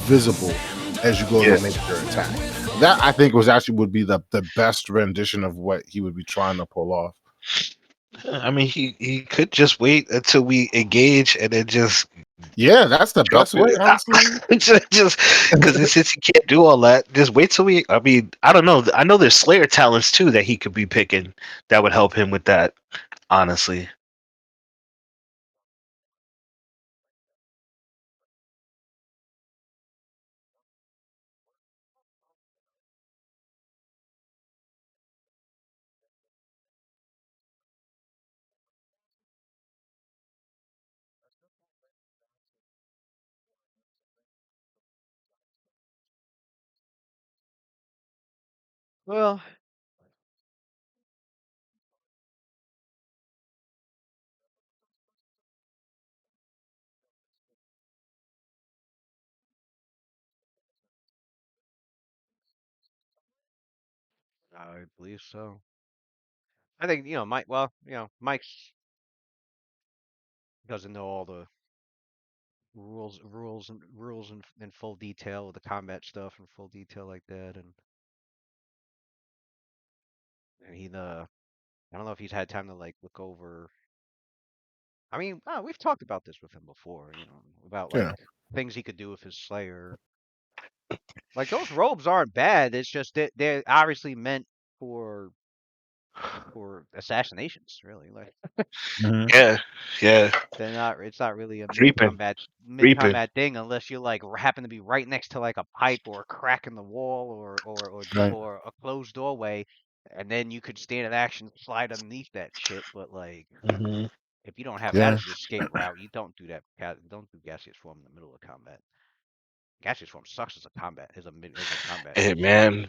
visible as you go to Yeah. make your attack. That I think would be the best rendition of what he would be trying to pull off. I mean, he could just wait until we engage and then just Yeah, that's the drop best way, it. honestly. Just because since he can't do all that, just wait till we. I mean, I don't know. I know there's Slayer talents too that he could be picking that would help him with that. Honestly, Well, I believe so. I think Mike. Well, Mike doesn't know all the rules in full detail with the combat stuff in full detail like that, and I don't know if he's had time to like look over. I mean, we've talked about this with him before, about Yeah, like things he could do with his Slayer. Like those robes aren't bad. It's just that they're obviously meant for assassinations, really. Like mhm. yeah, yeah, they're not. It's not really a creeping, mid creeping. combat thing unless you like happen to be right next to like a pipe or a crack in the wall Right. or a closed doorway, and then you could stand in action, slide underneath that shit. But like, Hmm. if you don't have that Yeah. as your escape route, you don't do that. Don't do gaseous form in the middle of combat. Gaseous form sucks as a combat as a combat Hey move. man,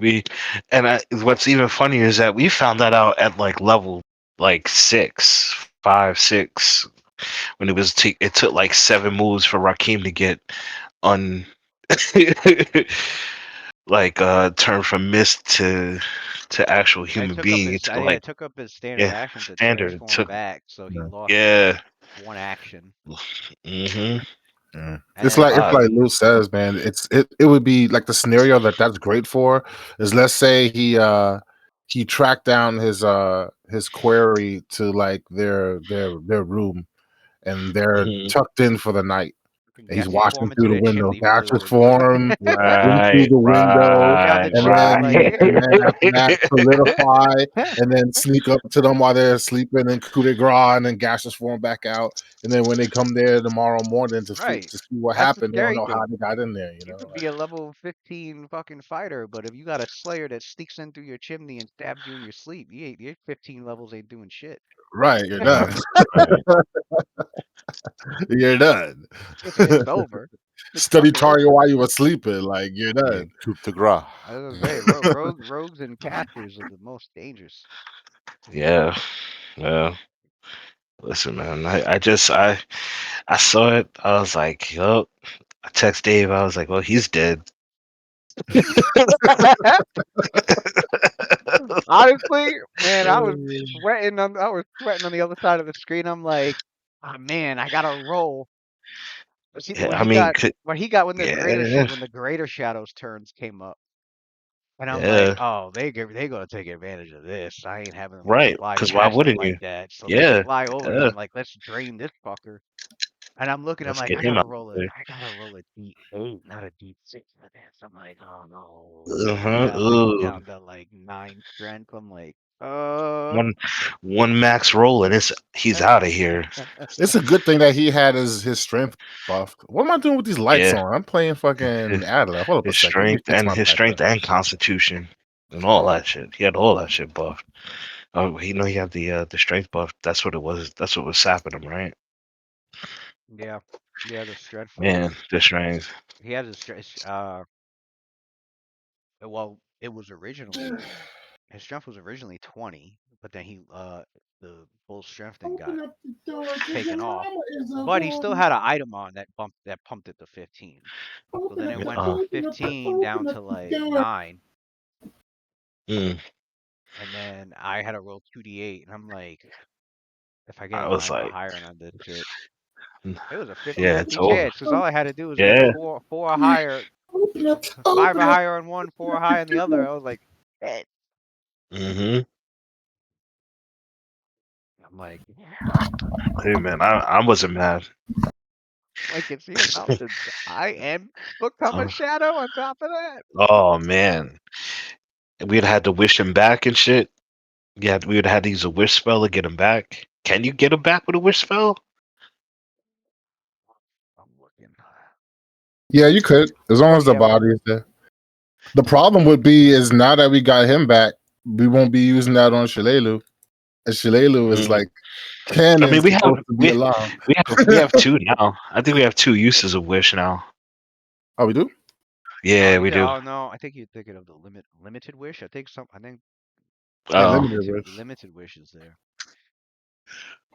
what's even funnier is that we found that out at like level like 6, 5, 6 when it took like 7 moves for Rakim to get on like turn from mist to actual human being. It took like It took up his standard yeah action to standard. It transform took back, so he Yeah. lost yeah. one action. Hmm. Yeah. And then It's Wow. like Lou says, man. It would be like the scenario that's great for is, let's say he tracked down his quarry to like their room, and they're Hmm. tucked in for the night. And he's gaseous watching form into through the their window. chimney Gaseous fluid. form in through Right, the window, Look out the chimney like and then after that solidify, and then sneak up to them while they're sleeping, and coup de grace, and then gaseous form back out. And then when they come there tomorrow morning right. to see what That's the happened, they don't scary know how thing. they got in there. You could be a level 15 fucking fighter, but if you got a Slayer that sneaks in through your chimney and stabs you in your sleep, your 15 levels ain't doing shit. Right, you're done. right, right. You're done. It's over. It's Study fucking Tario over. while you were sleeping, like you're Yeah, done. coup de grace. I was gonna say, rogues and casters are the most dangerous. Yeah. Well, listen, man. I saw it. I was like, yup. I text Dave. I was like, well, he's dead. Honestly, man, I was sweating on the other side of the screen. I'm like, oh man, I gotta roll. See, Yeah, I mean, yeah, when the greater shadows turns came up, and I'm like, yeah, oh, they gonna take advantage of this. I ain't having them right. fly Because why past them wouldn't you? like that. So they Yeah, fly over and yeah. I'm like, let's drain this fucker. And I'm looking, I'm Let's like, get him out of there. I gotta roll a D8, not a D6 for this. I'm like, oh no. Uh-huh. Now he's Ooh. down to like 9 strength. I'm like, One one max roll and he's out of here. It's a good thing that he had his strength buffed. What am I doing with these lights Yeah. on? I'm playing fucking His, Adler. Hold up a second. Let me fix my his background. strength and constitution and all that shit. He had all that shit buffed. Oh, he had the strength buff. That's what it was. That's what was sapping him, right? yeah, yeah, the strength. Man, the strength. He has a strength. Well, it was originally his strength was originally 20, but then the full strength thing got Open up the door because your taken off. mama is a But he still had an home. item on that pumped it to 15. So then it went from Open 15 down up to the like door. 9, Mm, and then I had to roll 2d8, and I'm like, if I get I a was 9 or like, higher on this shit, It was a Yeah, 50-50 it's over. chance because all I had to do was get Yeah. four or higher, Open up, 5 open or up. higher on one, 4 or higher on the other. I was like, eh. Mm-hmm. I'm like, Hey man, I wasn't mad. like it's he about to die and become a Oh, shadow on top of that. oh man, we'd had to wish him back and shit. Yeah, we would have had to use a wish spell to get him back. Can you get him back with a wish spell? I'm looking. Yeah, you could, as long as the Yeah. body is there. The problem would be is now that we got him back, we won't be using that on Shalelu. And Shalelu is like I canon mean, supposed to be alive. we have two now. I think we have two uses of wish now. Oh, we do? Yeah, Oh, we do. Oh no, I think you're thinking of the limited wish. I think Yeah, Oh, limited wish. limited wish is there.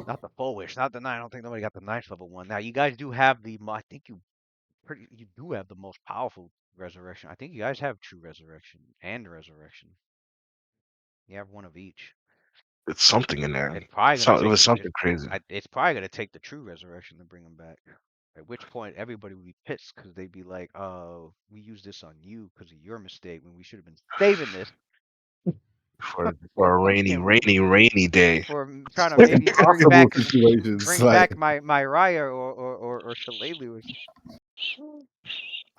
Not the full wish, not the 9. I don't think nobody got the 9th level one. Now you guys do have I think you do have the most powerful resurrection. I think you guys have true resurrection and resurrection. You have one of each. it's something in there. It's probably So gonna it take was something crazy. it's probably gonna take the true resurrection to bring him back. At which point everybody would be pissed because they'd be like, "Oh, we used this on you because of your mistake when we should have been saving this For a fucking rainy day. for trying to Like maybe impossible situations. bring Like back my Raya or Shalelu.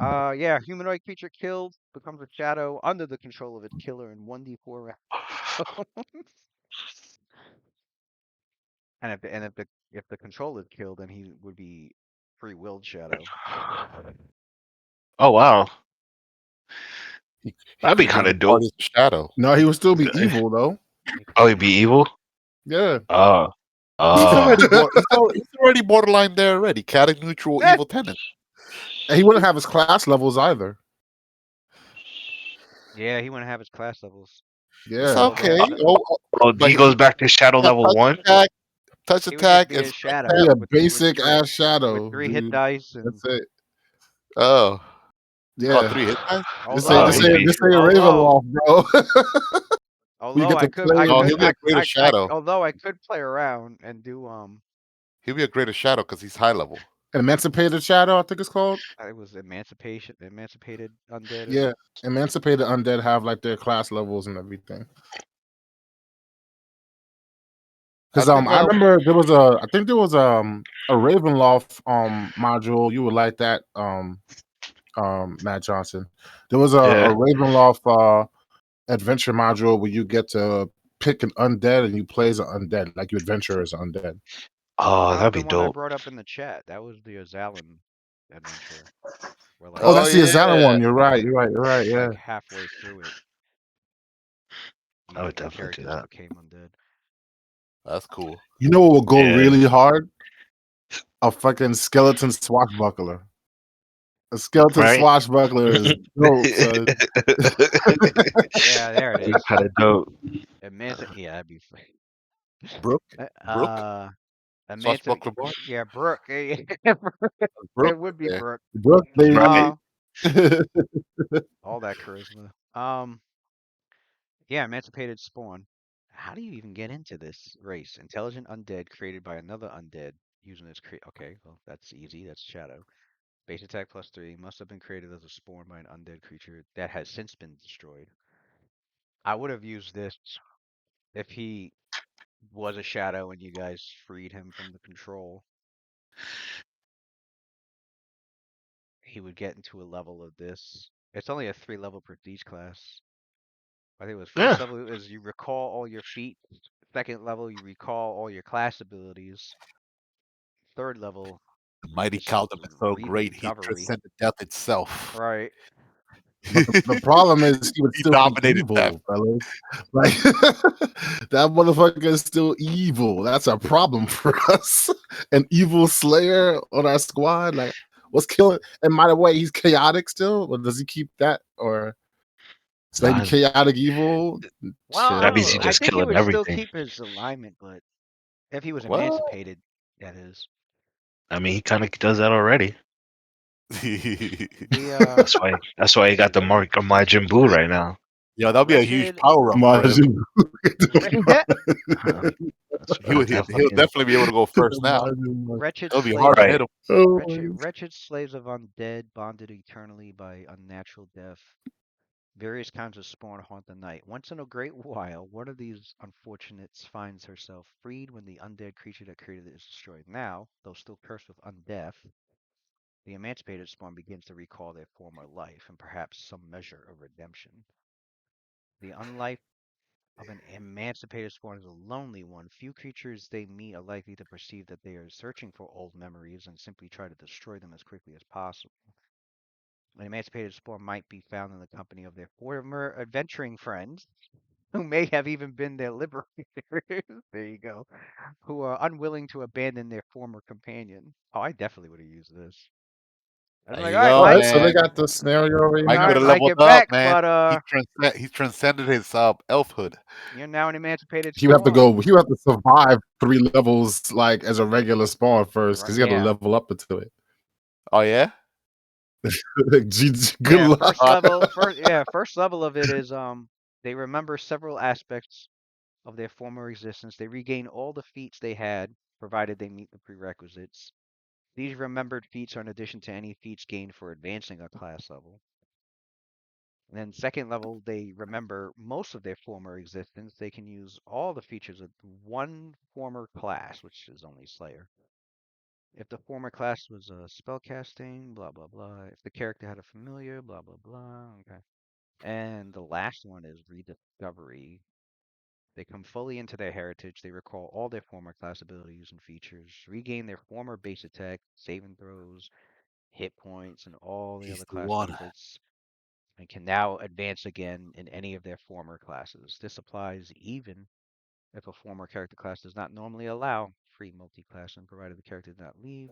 Yeah, humanoid creature killed becomes a shadow under the control of its killer in 1d4 rounds. And if the control is killed, then he would be free willed shadow. Oh wow, He that'd be could kind be of dope. part of the shadow. no, he would still be evil though. Oh, he'd be evil. Yeah. Oh, He's oh, already he's already borderline there already. Chaotic neutral Eh. evil tenant. And he wouldn't have his class levels either. Yeah, he wouldn't have his class levels. It's Yeah. okay. oh, But he goes back to shadow level one. touch He would just attack, be and a spread shadow Be a with basic three, ass shadow. with 3 hit dude. dice and That's it. Oh, Yeah. 3 hit dice. This although ain't he'd be- Ravenloft, bro. We although get I to could I play. Oh, could he'll be a greater shadow. although I could play around and do He'll be a greater shadow because he's high level. Emancipated Shadow, I think it's called. it was emancipated undead. Yeah. Emancipated Undead have like their class levels and everything. Because I think, I remember there was I think there was a Ravenloft module. You would like that, Matt Johnson. There was a Ravenloft adventure module where you get to pick an undead and you play as an undead, like you adventure as an undead. Oh, Not that'd the be one I dope. brought up in the chat. That was the Azalan adventure. Where, like, Oh, that's the Azala yeah. one. You're right. Yeah. like halfway through it, I would your definitely do characters that. became undead. That's cool. You know what will go Yeah. really hard? A fucking skeleton swashbuckler. A skeleton Right? swashbuckler is dope, son. Yeah, there it is. Kind of dope. Yeah, that'd be funny. Brooke? Emancipate. Swashbuckler Brooke? Yeah, Brooke. Brooke? It would be Yeah. Brooke. Brooke, baby. Right. All that charisma. Yeah, emancipated spawn. How do you even get into this race? Intelligent undead created by another undead using its Okay, well that's easy. That's shadow. Base attack +3 must have been created as a spawn by an undead creature that has since been destroyed. I would have used this if he was a shadow and you guys freed him from the control. He would get into a level of this. It's only a 3 level prestige class. I think it was first level is you recall all your feats. Second level you recall all your class abilities. Third level The mighty is Kaldheim is so great, he rediscovery. transcended death itself. Right. But the problem is he would He still be dominated evil, them. fellas. Like that motherfucker is still evil. That's a problem for us. An evil slayer on our squad. Like, what's killing? And by the way, he's chaotic still. Or does he keep that? Or so he chaotic evil? Well, That means he I just think he killing would still everything. keep his alignment, but if he was Well. emancipated, that is. I mean, he kind of does that already. The That's why he got the mark of Majin Buu right now. Yo, that'll be a huge Wretched- power up for him. That's He'll definitely- definitely be able to go first now. Wretched It'll be slaves, hard to Right. hit him. Oh, wretched slaves of undead, bonded eternally by unnatural death. Various kinds of spawn haunt the night. Once in a great while, one of these unfortunates finds herself freed when the undead creature that created it is destroyed. Now, though still cursed with undeath, the emancipated spawn begins to recall their former life and perhaps some measure of redemption. The unlife of an emancipated spawn is a lonely one. Few creatures they meet are likely to perceive that they are searching for old memories and simply try to destroy them as quickly as possible. An emancipated spawn might be found in the company of their former adventuring friends, who may have even been their liberators. There you go. Who are unwilling to abandon their former companion. Oh, I definitely would have used this. I was There like, you all right, go, Mike. So they man. got the scenario over Mike All would right, have Mike, leveled get up, back, man. but He transcended his elfhood. you're now an emancipated He would have to spawn. go. He would have to survive 3 levels like as a regular spawn first, because he had to Yeah. level up into it. Oh yeah. Good Yeah, luck. first level of it is they remember several aspects of their former existence. They regain all the feats they had, provided they meet the prerequisites. These remembered feats are in addition to any feats gained for advancing a class level. And then second level, they remember most of their former existence. They can use all the features of one former class, which is only Slayer. If the former class was spellcasting, blah blah blah. If the character had a familiar, blah blah blah. Okay. And the last one is rediscovery. They come fully into their heritage. They recall all their former class abilities and features, regain their former base attack, saving throws, hit points, and all the He's other the class one. benefits, and can now advance again in any of their former classes. This applies even if a former character class does not normally allow free multi-class, and provided the character does not leave.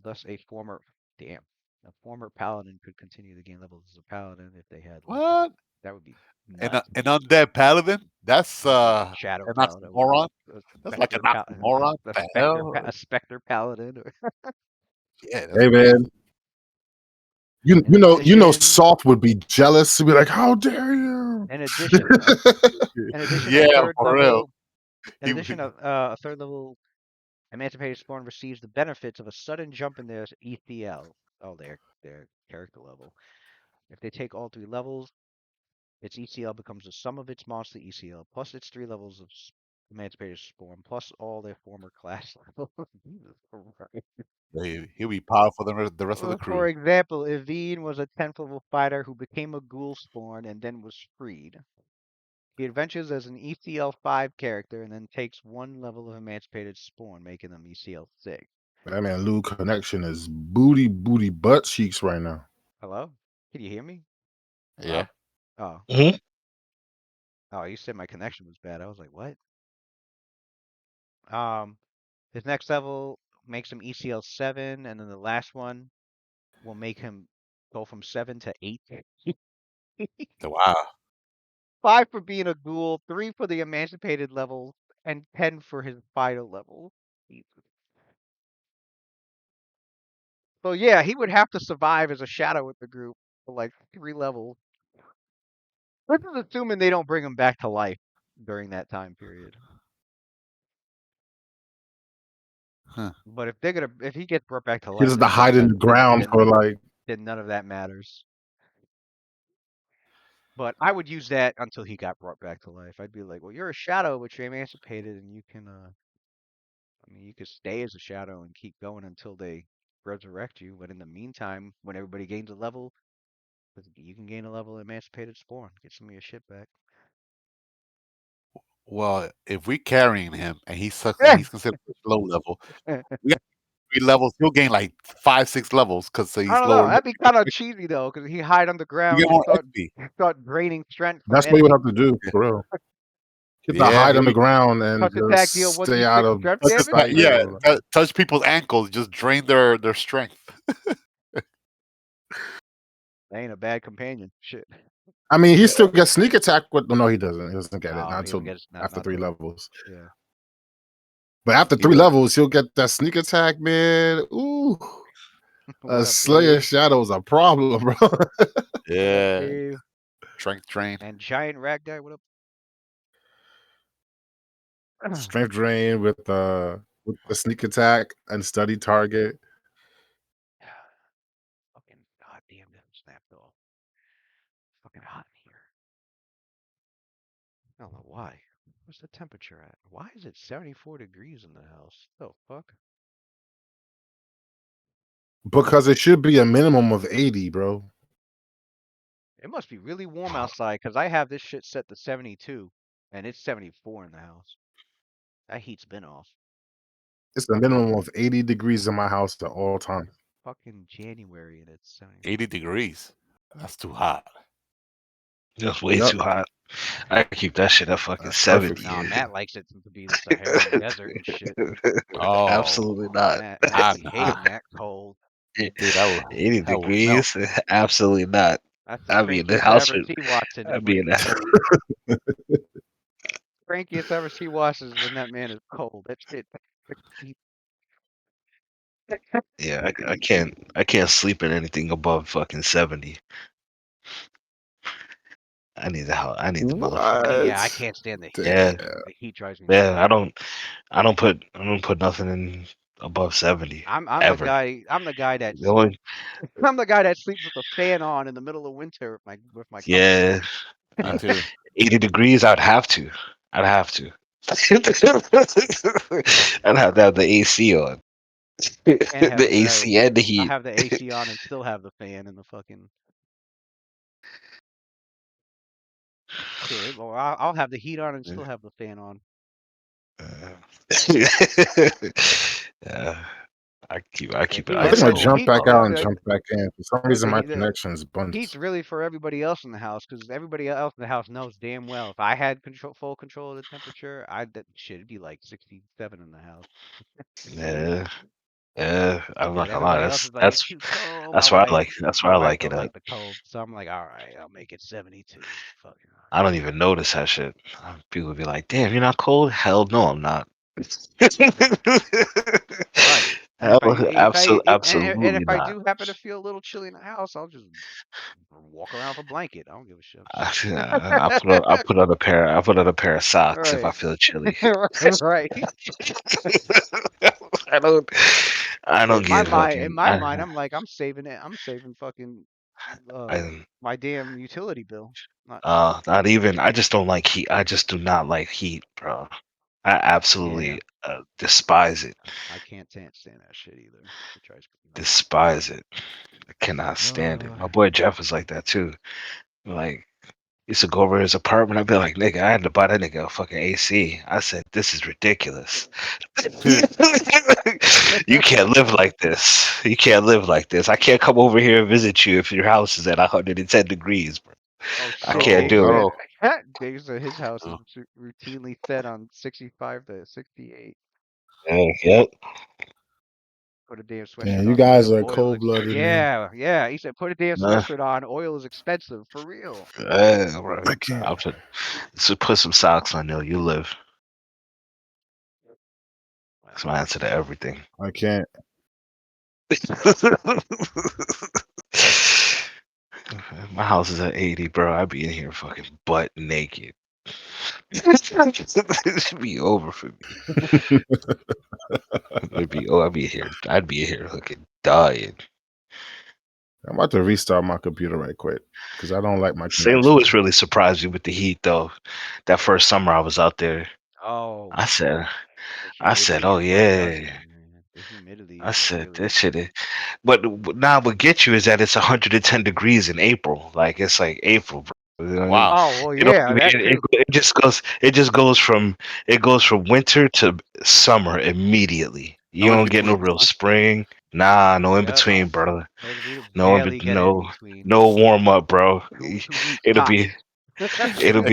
Thus, a former paladin could continue to gain levels as a paladin if they had. What? That would be An nuts. undead paladin? That's Shadow an paladin. oxymoron. A That's like an specter oxymoron. The hell? a specter paladin. Yeah. Hey man, you In know, addition, Soft would be jealous. He'd be like, "How dare you!" in addition, in addition, a Yeah, third for real. level. In He addition, would- a third level emancipated spawn receives the benefits of a sudden jump in their ECL. Oh, their character level. If they take all 3 levels, its ECL becomes the sum of its monster ECL plus its 3 levels of emancipated spawn plus all their former class levels. Jesus Christ. he'll be powerful than the rest of the For crew. example, Evine was a 10th level fighter who became a ghoul spawn and then was freed. He adventures as an ECL 5 character and then takes 1 level of emancipated spawn, making them ECL 6. That man Lou connection is booty butt cheeks right now. Hello? Can you hear me? Yeah. Oh. Mhm. Oh, you said my connection was bad. I was like, what? His next level makes him ECL 7, and then the last one will make him go from 7 to 8. Wow. 5 for being a ghoul, 3 for the emancipated level, and 10 for his final level. Jesus. So yeah, he would have to survive as a shadow with the group for like 3 levels. This is assuming they don't bring him back to life during that time period. Huh. But if he gets brought back to He life, has to then hide in the ground for like. then none of that matters. But I would use that until he got brought back to life. I'd be like, well, you're a shadow, but you're emancipated, and you can, you could stay as a shadow and keep going until they resurrect you. But in the meantime, when everybody gains a level, you can gain a level of emancipated spawn, get some of your shit back. Well, if we're carrying him and he sucks and he's considered low level, we got 3 levels. He'll gain like 5, 6 levels because he's I don't lower. know. That'd be kind of cheesy though, because he hide You underground get and more XP. start draining strength. That's what you would have to do for real. Get to hide he'll on the be- ground and Touch attack just deal stay 1d6 out of strength touch, damage? sight. touch people's ankles, just drain their strength. That ain't a bad companion. Shit. I mean, he still gets sneak attack with. No, he doesn't. He doesn't get it Oh, not he don't until get it, after not 3 till- levels. Yeah. But after He 3 will. levels, he'll get that sneak attack, man. Ooh, What up, Slayer Dave? Shadow's a problem, bro. What up, Yeah. Dave? Strength drain. And Giant Rat Guy, what up? Strength drain with the sneak attack and study target. Fucking goddamn, that snapped off. Fucking hot in here. I don't know why. What's the temperature at? Why is it 74 degrees in the house? The fuck? Because it should be a minimum of 80, bro. It must be really warm outside because I have this shit set to 72 and it's 74 in the house. That heat's been off. It's a minimum of 80 degrees in my house at all times. Fucking January and it's 70. 80 degrees. That's too hot. That's way Yep. too hot. I keep that shit at fucking That's 70. perfect. Nah, Matt likes it to be the Saharan desert and shit. Oh, Absolutely not. Matt I'm be hating not. that cold. Dude, that 80 that will melt. degrees? Absolutely not. That's the I'd be in the crankiest I house ever with, see Watson. I'd be in When the crankiest I ever see Watson is when that man is cold. That shit. Yeah, I can't sleep in anything above fucking 70. I need the hell. I need the motherfucker. Yeah, I What? can't stand the heat. Yeah, The heat drives me yeah. nuts. I don't put nothing in above 70 I'm the ever. guy. I'm the guy that The only, I'm the guy that sleeps with the fan on in the middle of winter with my covers yeah, on. Me too. 80 degrees. I'd have to. I'd have to. I'd have to have the AC on. And have The AC and the I heat. have the AC on and still have the fan in the fucking. Shit, well, I'll have the heat on and still have the fan on. Yeah, I keep The it heat, I ice think I like the cold. jumped heat, back out and like, jumped back in. For some the reason, my heat, connection's heat's bunched. really for everybody else in the house because everybody else in the house knows damn well if I had full control of the temperature, shit, it'd be like 67 in the house. Yeah, yeah. I'm not But gonna lie. everybody else is like, it's too cold. That's why I like. That's why My I wife like it. don't like the cold, so I'm like, all right, I'll make it 72. Fucking. I don't even notice that shit. People would be like, "Damn, you're not cold?" Hell no, I'm not. Right. And Hell, and absolutely if I not. do happen to feel a little chilly in the house, I'll just walk around with a blanket. I don't give a shit. I put on a pair of socks if I Right. feel chilly. Right. I don't. I don't In my get mind, fucking. I'm like, I'm saving it. I'm saving fucking I, my damn utility bill. Not, not even. I just don't like heat. I just do not like heat, bro. I absolutely despise it. I can't stand that shit either. It drives me nuts. Despise it. I cannot stand it. My boy Jeff is like that too. Like, used to go over his apartment. I'd be like, nigga, I had to buy that nigga a fucking AC. I said, this is ridiculous. You can't live like this. You can't live like this. I can't come over here and visit you if your house is at 110 degrees, bro. Oh shit! I can't do it. Dave said his house is routinely set on 65 to 68. Yep. Put a damn sweatshirt Yeah, on. you guys are Oil is cold-blooded, man. yeah. He said put a damn Nah. sweatshirt on. Oil is expensive for real. Bro. I can't. I'll put some socks on there. You live. That's my answer to everything. I can't. My house is at 80, bro. I'd be in here fucking butt naked. It should be over for me. I'd be here fucking dying. I'm about to restart my computer right quick because I don't like my St. connection. Louis really surprised me with the heat, though. That first summer I was out there, Oh. I said, the oh humidity is what does yeah. it, man. The humidity. I is what said really- that shit is, but now what gets you is that it's 110 degrees in April. Like it's like April, bro. You know what I mean? Wow. Oh well, You know what yeah, I mean? that too. It just goes from winter to summer immediately. You No in don't get no between, real huh? spring. Nah, no in Yep. between, brother. We No barely get in between. no warm up, bro. 2 weeks. It'll tops. be Exactly. there'll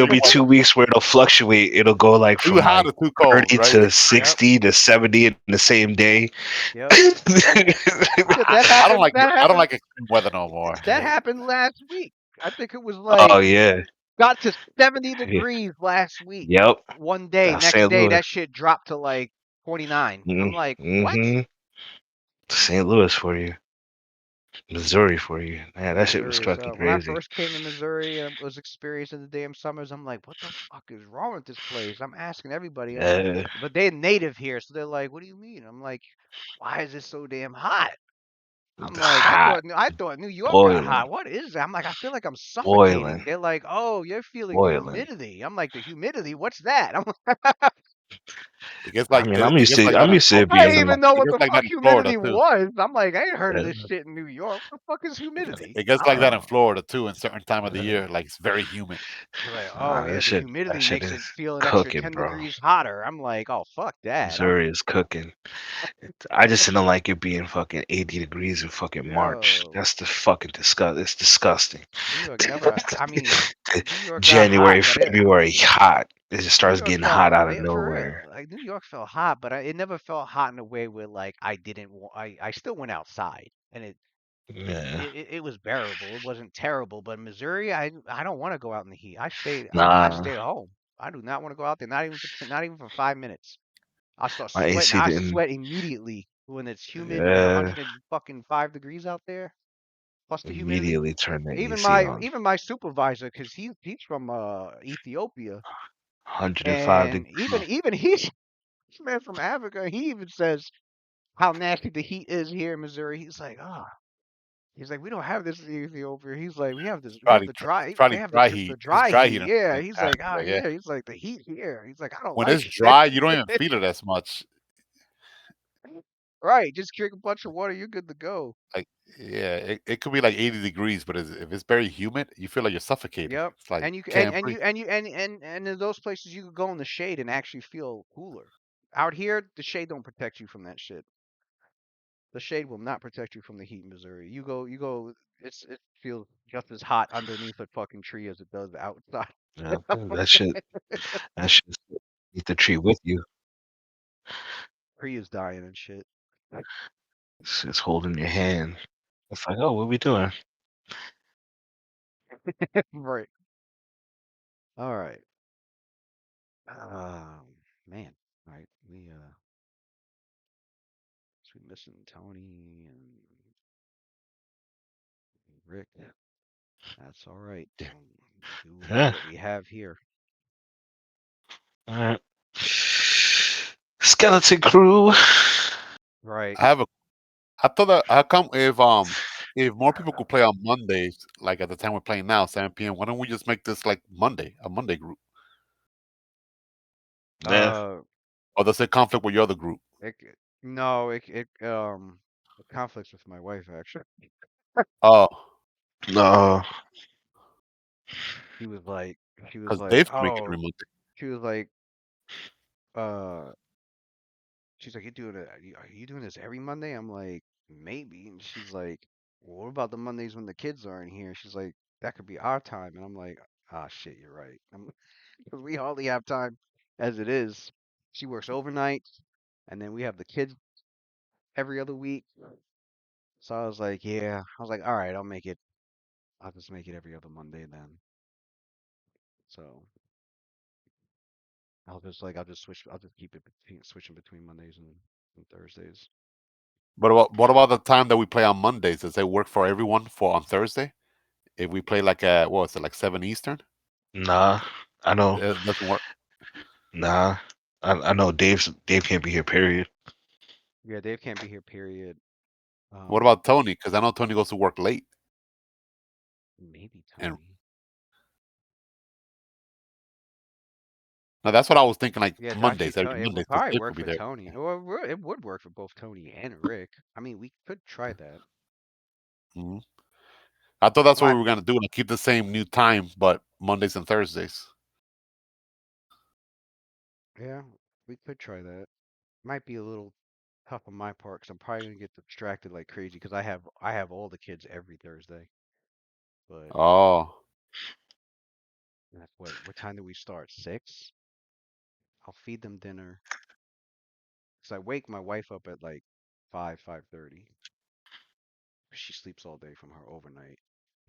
be 2 weeks where it'll fluctuate. It'll go like Too from hot like or too cold, 30 right? to 60 to 70 in the same day. Yep. Shit, that I don't happened. like extreme weather no more. That happened last week. I think it was like Oh yeah. got to 70 Yeah. degrees last week. Yep. One day, That's next St. day Louis. that shit dropped to like 29. I'm like, what? St. Louis for you. Missouri for you. Man, that shit was Missouri is fucking when I crazy. first came to Missouri and was experiencing the damn summers, I'm like, what the fuck is wrong with this place? I'm asking everybody, Yeah, but they're native here, so they're like, what do you mean? I'm like, why is it so damn hot? I'm like, hot, I thought New York got boiling, hot. What is that? I'm like, I feel like I'm suffocating. boiling, They're like, oh, you're feeling the boiling. humidity. I'm like, the humidity? What's that? It gets I like mean, it, it gets like that I'm in used to Florida. it I being didn't even know It what gets the like that fuck in Florida humidity too. was. I'm like, I ain't heard of uh, this shit in New York. What the fuck is humidity? It gets I like don't that in know. Florida too. In certain time of the uh, year, like it's very humid. They're like, oh nah, yeah, the that humidity shit makes it is feel an extra cooking, 10 bro. degrees hotter. I'm like, oh fuck that. Missouri is cooking. I just don't like it being fucking 80 degrees in fucking March. Yo, That's the fucking disgust. It's disgusting. New York never. I mean, New York got hot, January, but it February, hot. It just New starts York getting felt hot out of for real. nowhere. Like New York felt hot, but it never felt hot in a way where like I didn't. I still went outside, and Yeah. it was bearable. It wasn't terrible. But Missouri, I don't want to go out in the heat. I Nah, stay at home. I do not want to go out there. Not even for 5 minutes. I start my sweating. AC I didn't. sweat immediately when it's humid and Uh, 105 degrees out there. Plus the humidity. immediately turn the AC on. Even my supervisor, because he's from Ethiopia, 105 and degrees. even he's this man from Africa. He even says how nasty the heat is here in Missouri. He's like, ah, he's like, we don't have this in Ethiopia. He's like, we have Probably the dry, probably they have dry the heat. It's dry dry heat. heat Yeah, in he's like Africa. out Yeah, here. He's like the heat here. He's like, I don't when it's like dry, you don't even it. feel it as much. Right, just drink a bunch of water. You're good to go. Like yeah, it could be like 80 degrees, but if it's very humid, you feel like you're suffocating. Yep. It's like And you c- can't breathe. and in those places you could go in the shade and actually feel cooler. Out here, the shade don't protect you from that shit. The shade will not protect you from the heat in Missouri. You go. It feels just as hot underneath a fucking tree as it does outside. Yeah, that shit eat the tree with you. Tree is dying and shit. It's holding your hand. It's like, oh, what we doing? Right. All right. Um, man. All right. We missing Tony and Rick. That's all right. Do Yeah. what we have here. All right. Skeleton Crew. Right. I have a. I thought that how come if more people could play on Mondays, like at the time we're playing now, 7 p.m. Why don't we just make this like a Monday group, Yeah. Uh, or does it conflict with your other group? no, it conflicts with my wife actually. Oh, No. She was like, she was because like, Dave can make it every oh, Monday. she was like, uh, she's like, you doing it? Are you doing this every Monday? I'm like, maybe. And she's like, well, what about the Mondays when the kids aren't here? She's like, that could be our time. And I'm like, ah, shit, you're right. Because we hardly have time as it is. She works overnight, and then we have the kids every other week. So I was like, yeah. I was like, all right, I'll make it. I'll just make it every other Monday then. So I'll just switch. I'll just keep it switching between Mondays and Thursdays. But what about the time that we play on Mondays? Does it work for everyone for on Thursday? If we play like what was it, like 7 Eastern? Nah. I know. It doesn't work. Nah. I know Dave can't be here, period. Yeah, Dave can't be here. Period. What about Tony? Because I know Tony goes to work late. Maybe And Tony. now that's what I was thinking. Like Yeah, actually, Mondays, every It would Mondays, because probably Dave work will be for there. Tony. Or it would work for both Tony and Rick. I mean, we could try that. Mhm. I thought that's what Why? we were gonna do, like keep the same new time, but Mondays and Thursdays. Yeah, we could try that. Might be a little tough on my part because I'm probably gonna get distracted like crazy because I have all the kids every Thursday. But Oh, that's what time do we start? 6? I'll feed them dinner. So I wake my wife up at like 5:30. She sleeps all day from her overnight.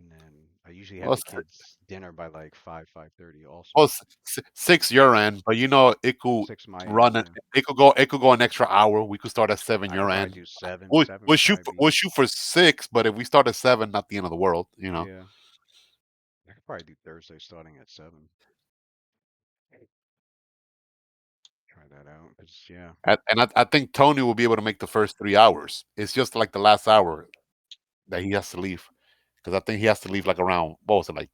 And then I usually have Well, the kids dinner by like 5:30 also. well, 6 your end, but it could 6 my end, run. yeah. It could go an extra hour. We could start at 7 I could your probably end. do 7. We'll, 7 we'll would shoot. probably We'll be, shoot for 6. But if we start at 7, not the end of the world. yeah. I could probably do Thursday starting at 7. Try that out. 'Cause, yeah. And I think Tony will be able to make the first 3 hours. It's just like the last hour that he has to leave, because I think he has to leave like around, what was it, like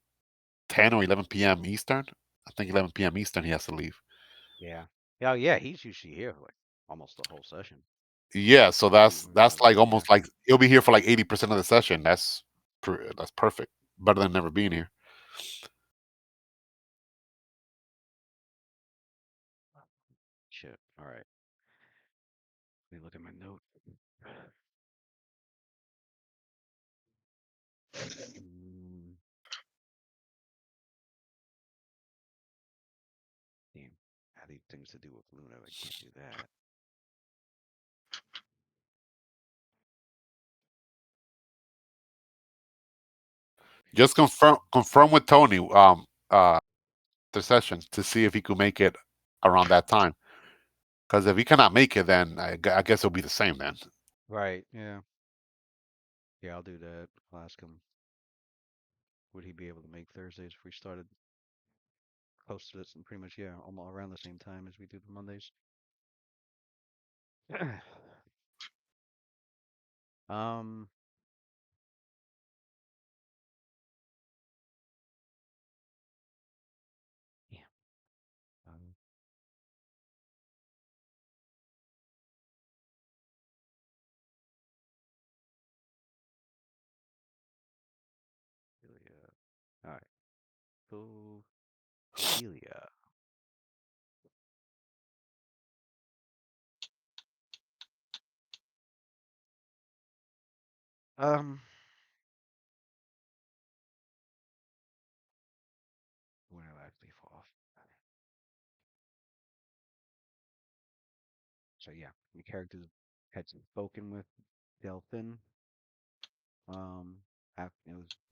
10 or 11 p.m. Eastern. I think 11 p.m. Eastern he has to leave. Yeah. Yeah, yeah, he's usually here like almost the whole session. Yeah, so that's Maybe a little like bit, yeah. almost like he'll be here for like 80% of the session. That's perfect. Better than never being here. Shit. All right. Let me look at my note. Mm, damn. I had these things to do with Luna. I can't do that. Just confirm with Tony the session to see if he could make it around that time. Because if he cannot make it, then I guess it'll be the same then. Right. Yeah. Yeah, I'll do that. I'll ask him. Would he be able to make Thursdays if we started close to this and pretty much, yeah, almost around the same time as we do the Mondays? um, yeah. Um, Ophelia. All right. Ophelia. Um, where do I leave off? So yeah, the characters had spoken with Delphin.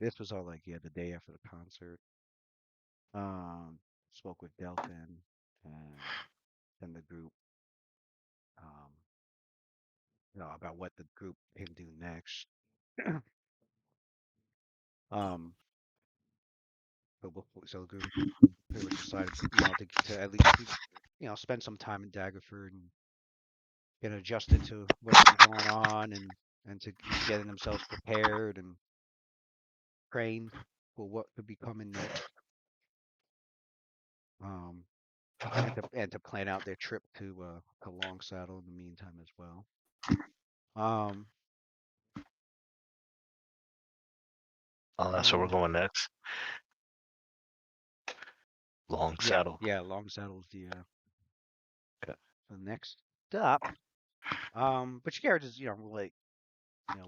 This was all like, yeah, the day after the concert. Um, Spoke with Delphin and then the group, um, about what the group can do next. um, so the group pretty much decided, to at least, spend some time in Daggerford and get adjusted to what's been going on, and to getting themselves prepared and trained for what could be coming next. Um, and to plan out their trip to Long Saddle in the meantime as well. Um, Oh, that's where we're uh, going next. Long yeah, Saddle. yeah, Long Saddle's Okay. the next stop. But your characters, will like,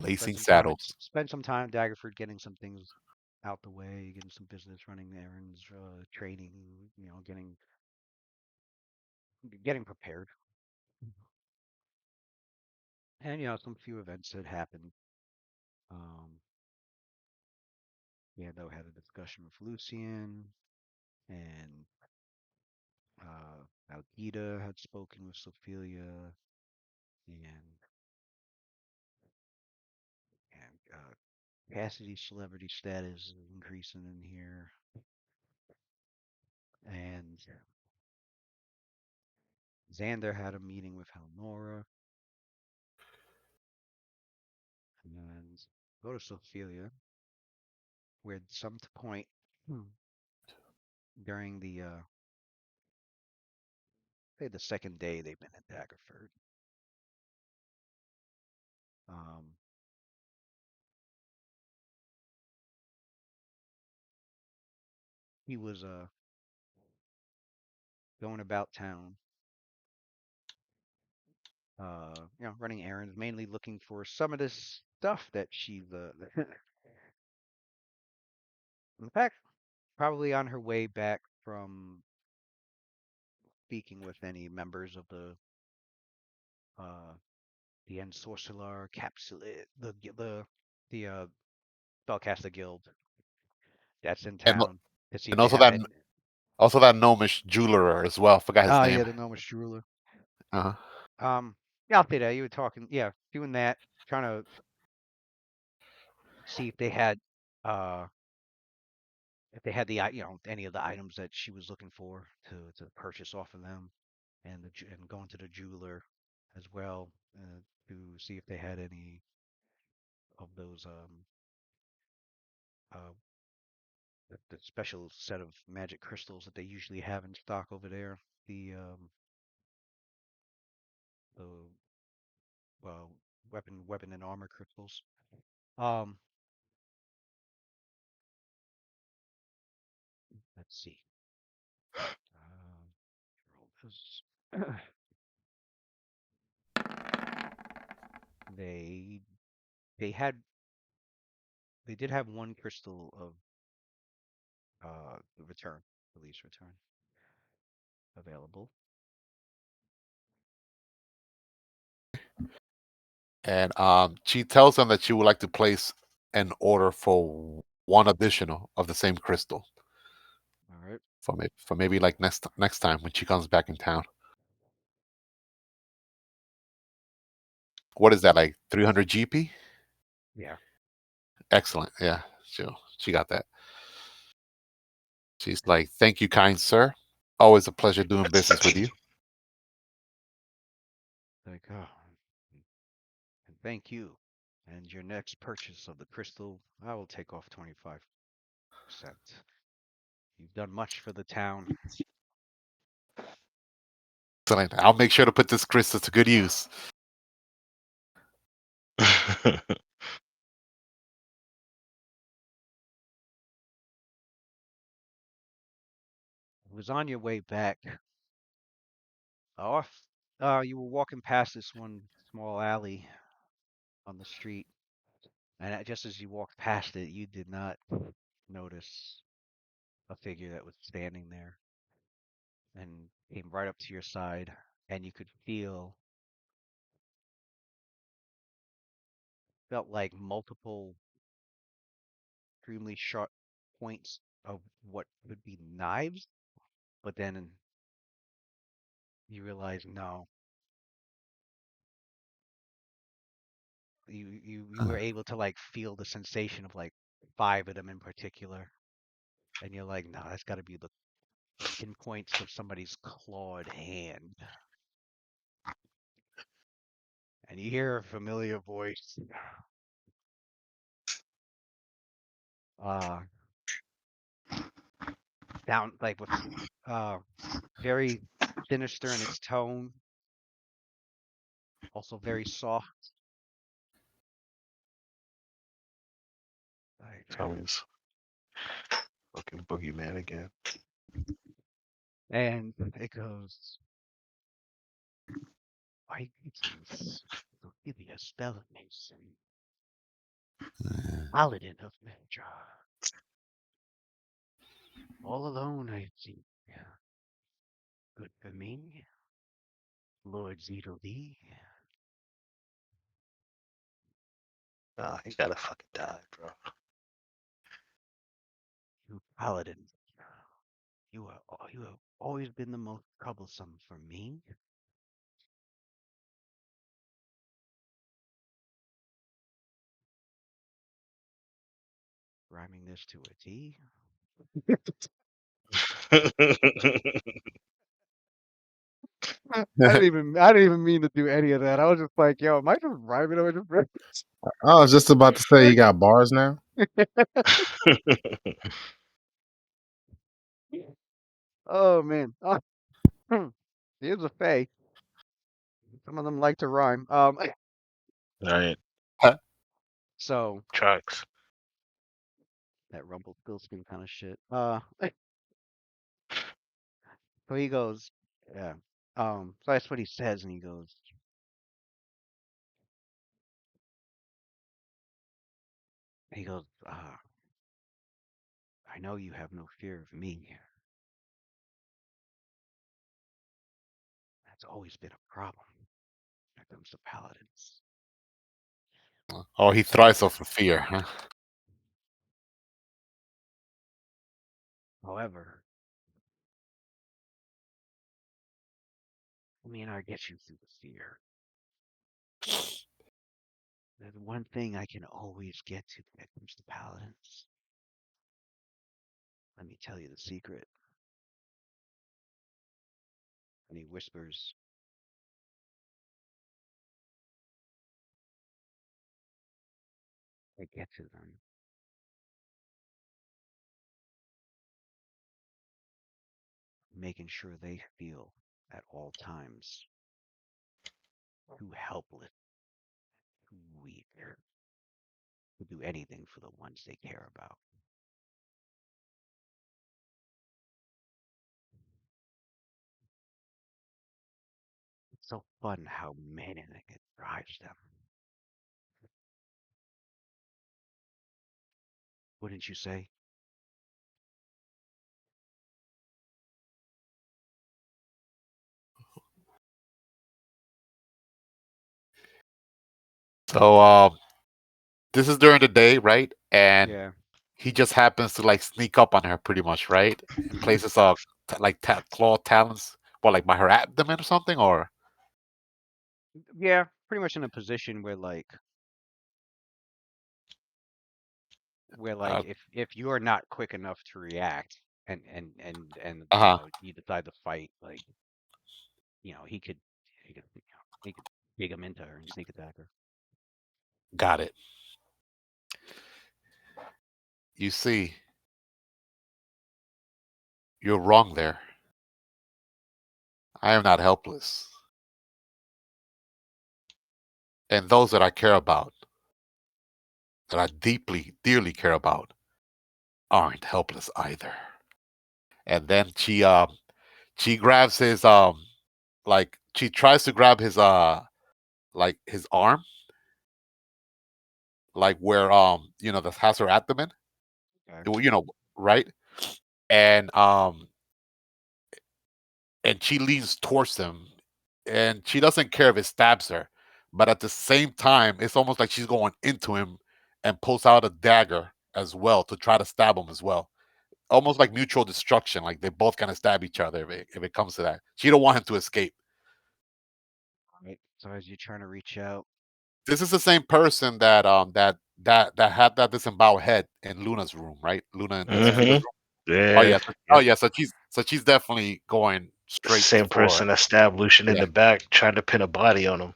Lacing saddles. spend some time in Daggerford, getting some things out the way, getting some business, running errands, training, getting prepared. And some few events that happened. Um, though had a discussion with Lucian, and Algida had spoken with Sophia, and Cassidy's celebrity status is increasing in here, and Xander had a meeting with Helnora, and go to Sophia, where at some point during the second day they've been in Daggerford, um, he was going about town, running errands, mainly looking for some of this stuff that she's in fact, probably on her way back from speaking with any members of uh the Ensorcelar Capsule, the Spellcaster Guild. that's in And town to see if and they also have that it. also that gnomish jeweler as well. Forgot his Oh name. yeah, the gnomish jeweler. Uh-huh. Yeah, I'll say that. You were talking, yeah, doing that, trying to see uh, if they had any of the items that she was looking for to purchase off of them, and and going to the jeweler as well to see if they had any of those uh the special set of magic crystals that they usually have in stock over there. The uh, weapon and armor crystals. Um, let's see. Roll this. They they had they did have one crystal of the release return available. And she tells them that she would like to place an order for one additional of the same crystal All right. for maybe like next time when she comes back in town. What is that, like 300 GP? Yeah. Excellent. Yeah, she got that. She's like, "Thank you, kind sir. Always a pleasure doing business with you." Like, oh, and thank you. And your next purchase of the crystal, I will take off 25%. You've done much for the town. Excellent. I'll make sure to put this crystal to good use. It was on your way back. Off, you were walking past this one small alley on the street, and just as you walked past it, you did not notice a figure that was standing there and came right up to your side, and you could felt like multiple extremely sharp points of what could be knives, but then you realize no, you were able to like feel the sensation of like five of them in particular, and you're like, no, that's got to be the pinpoints of somebody's clawed hand. And you hear a familiar voice, uh, down like with very sinister in its tone, also very soft. Like, Tommy's fucking boogeyman again. and it goes, Vikings will give you a spell of mason, paladin of Medra. All alone, I think. Good for me, Lord Zito Lee. Nah, he gotta fucking die, bro. You paladin, you have always been the most troublesome for me. Rhyming this to a T. I didn't even mean to do any of that. I was just like, yo, am I just rhyming over the I was just about to say he got bars now. Oh man. Here's a Fae. Some of them like to rhyme. Right. So Trucks. that Rumpelstiltskin kind of shit. So he goes, yeah. So that's what he says, and he goes, I know you have no fear of me. That's always been a problem when it comes to paladins. Oh, he thrives off of fear, huh? However, I mean, I get you through the fear. There's one thing I can always get to when it comes to paladins. Let me tell you the secret. And he whispers, I get to them. Making sure they feel at all times too helpless, too weak to do anything for the ones they care about. It's so fun how manic it drives them. Wouldn't you say? So this is during the day, right? And Yeah. he just happens to like sneak up on her pretty much, right? And places claw talons, well, like by her abdomen or something, or Yeah, pretty much in a position where uh if you're not quick enough to react and huh. you decide to fight, like, he could dig him into her and sneak attack her. Got it. You see, you're wrong there. I am not helpless. And those that I care about, that I deeply, dearly care about, aren't helpless either. And then she grabs his like she tries to grab his like his arm, like where that has her abdomen, Okay. right? And and she leans towards him, and she doesn't care if it stabs her, but at the same time it's almost like she's going into him and pulls out a dagger as well to try to stab him as well, almost like mutual destruction, like they both kind of stab each other if it comes to that. She don't want him to escape. Right. So as you're trying to reach out, This is the same person that had that disemboweled head in Luna's room, right? Luna and Sophie's Mm-hmm. room. Oh Yeah. yeah, oh Yep. yeah. So she's definitely going The straight same for person that stabbed Lucian in yeah. the back, trying to pin a body on him.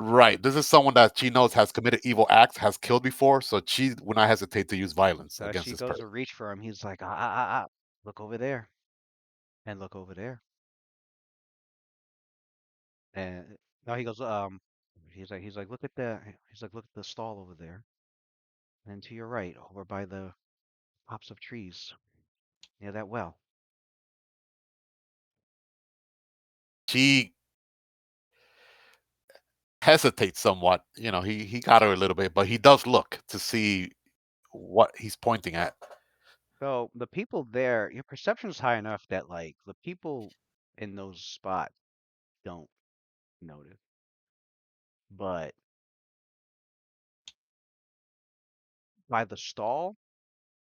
Right. This is someone that she knows has committed evil acts, has killed before, so she would not hesitate to use violence so as against she this goes person. to reach for him, he's like, look over there, and look over there, and no, he goes, he's like, look at the stall over there, and to your right, over by the tops of trees, near that well. She hesitates somewhat. He got her a little bit, but he does look to see what he's pointing at. So the people there, your perception's high enough that like the people in those spots don't notice. But by the stall,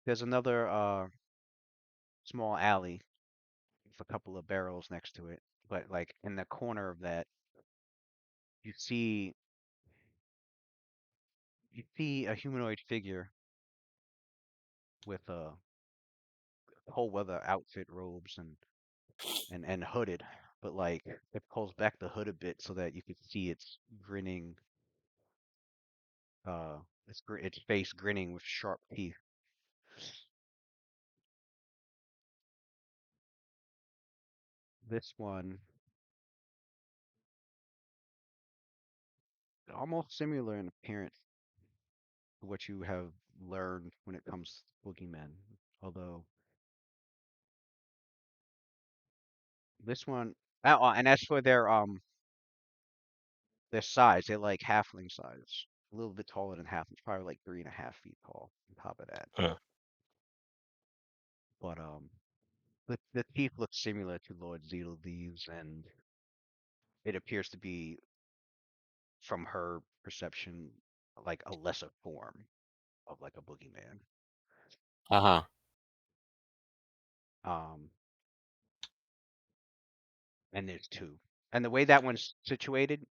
there's another small alley with a couple of barrels next to it. But like in the corner of that, you see you see a humanoid figure with a whole weather outfit, robes and hooded. But like it pulls back the hood a bit so that you could see its grinning its face grinning with sharp teeth. This one, almost similar in appearance to what you have learned when it comes to boogeymen. Although this one, and as for their size, they're like halfling size, a little bit taller than half. It's probably like 3.5 feet tall. On top of that, Huh. but the teeth look similar to Lord Zeedledee's, and it appears to be, from her perception, like a lesser form of like a boogeyman. Uh huh. Um, and there's two. And the way that one's situated,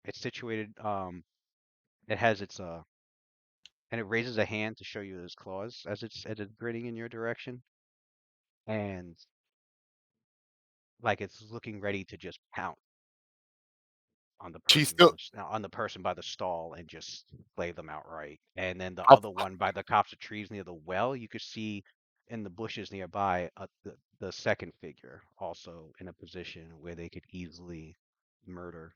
it's situated. It has its and it raises a hand to show you its claws as it's grinning in your direction, and like it's looking ready to just pounce on the She person still on the person by the stall and just slay them outright. And then the how other one by the copse of trees near the well, you could see in the bushes nearby the second figure also in a position where they could easily murder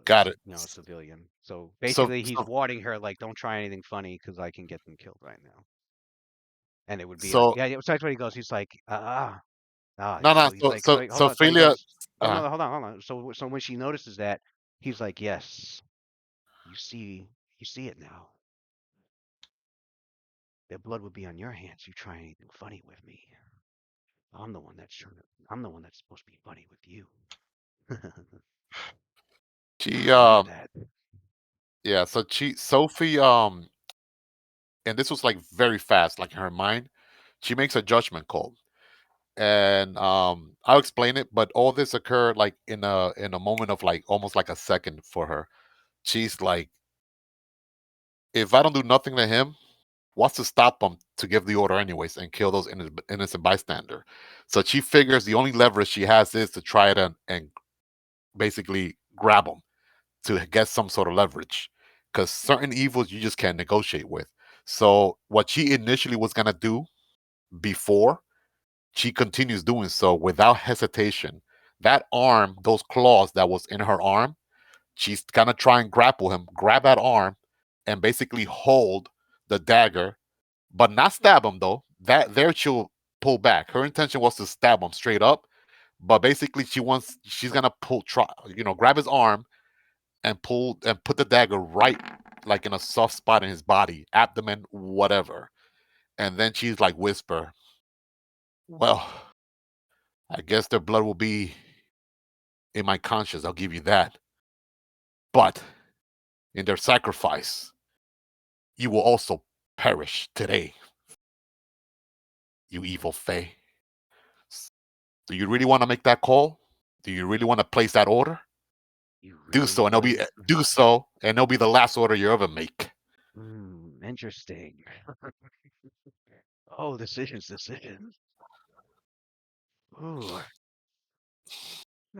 got it. a civilian. So So basically he's so warning her like, don't try anything funny because I can get them killed right now. And it would be like, so yeah, it's like what he goes. He's like, no no so he's so like, so so hold so on. So he Ophelia goes, no, uh no, hold on. So when she notices that, he's like, yes, you see, you see it now. Their blood would be on your hands. You try anything funny with me. I'm the one that's trying to. I'm the one that's supposed to be funny with you. she Remember that. yeah so she Sophie and this was like very fast like in her mind she makes a judgment call and I'll explain it but all this occurred like in a moment of like almost like a second for her. She's like, if I don't do nothing to him, what's to stop him to give the order anyways and kill those innocent bystander? So she figures the only leverage she has is to try it and basically grab him to get some sort of leverage because certain evils you just can't negotiate with. So what she initially was gonna do before, she continues doing so without hesitation. That arm, those claws that was in her arm, she's gonna try and grapple him, grab that arm, and basically hold the dagger, but not stab him though. That there she'll pull back. Her intention was to stab him straight up, but basically she's gonna grab his arm and pull and put the dagger right like in a soft spot in his body, abdomen, whatever. And then she's like whisper, well, I guess their blood will be in my conscience, I'll give you that. But in their sacrifice, you will also perish today, you evil Fae. Do you really want to make that call? Do you really want to place that order? You Do really so, and believe? it'll be the last order you ever make. Interesting. Oh, decisions. Ooh,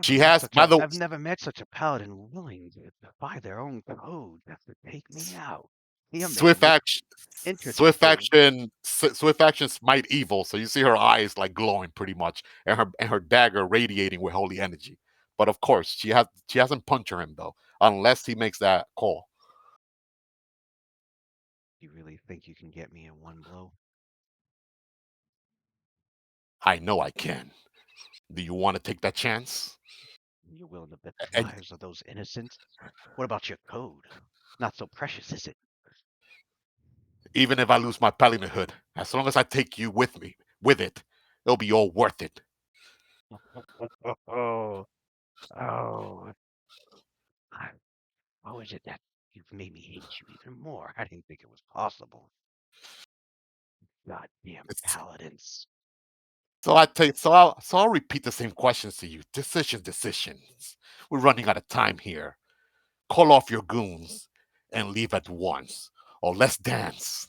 She has, by the I've never met such a paladin willing to defy their own code just to take me out. You're making swift this action, interesting. swift action, smite evil. So you see her eyes like glowing pretty much, and her dagger radiating with holy energy. But of course, she hasn't punctured him though, unless he makes that call. You really think you can get me in one blow? I know I can. Do you want to take that chance? You're willing to bet the And lives of those innocents? What about your code? Not so precious, is it? even if I lose my paladinhood, as long as I take you with me, with it, it'll be all worth it. Oh, oh. How is it that you've made me hate you even more? I didn't think it was possible. Goddamn It's, paladins. so I'll repeat the same questions to you. Decisions. We're running out of time here. Call off your goons and leave at once, or let's dance.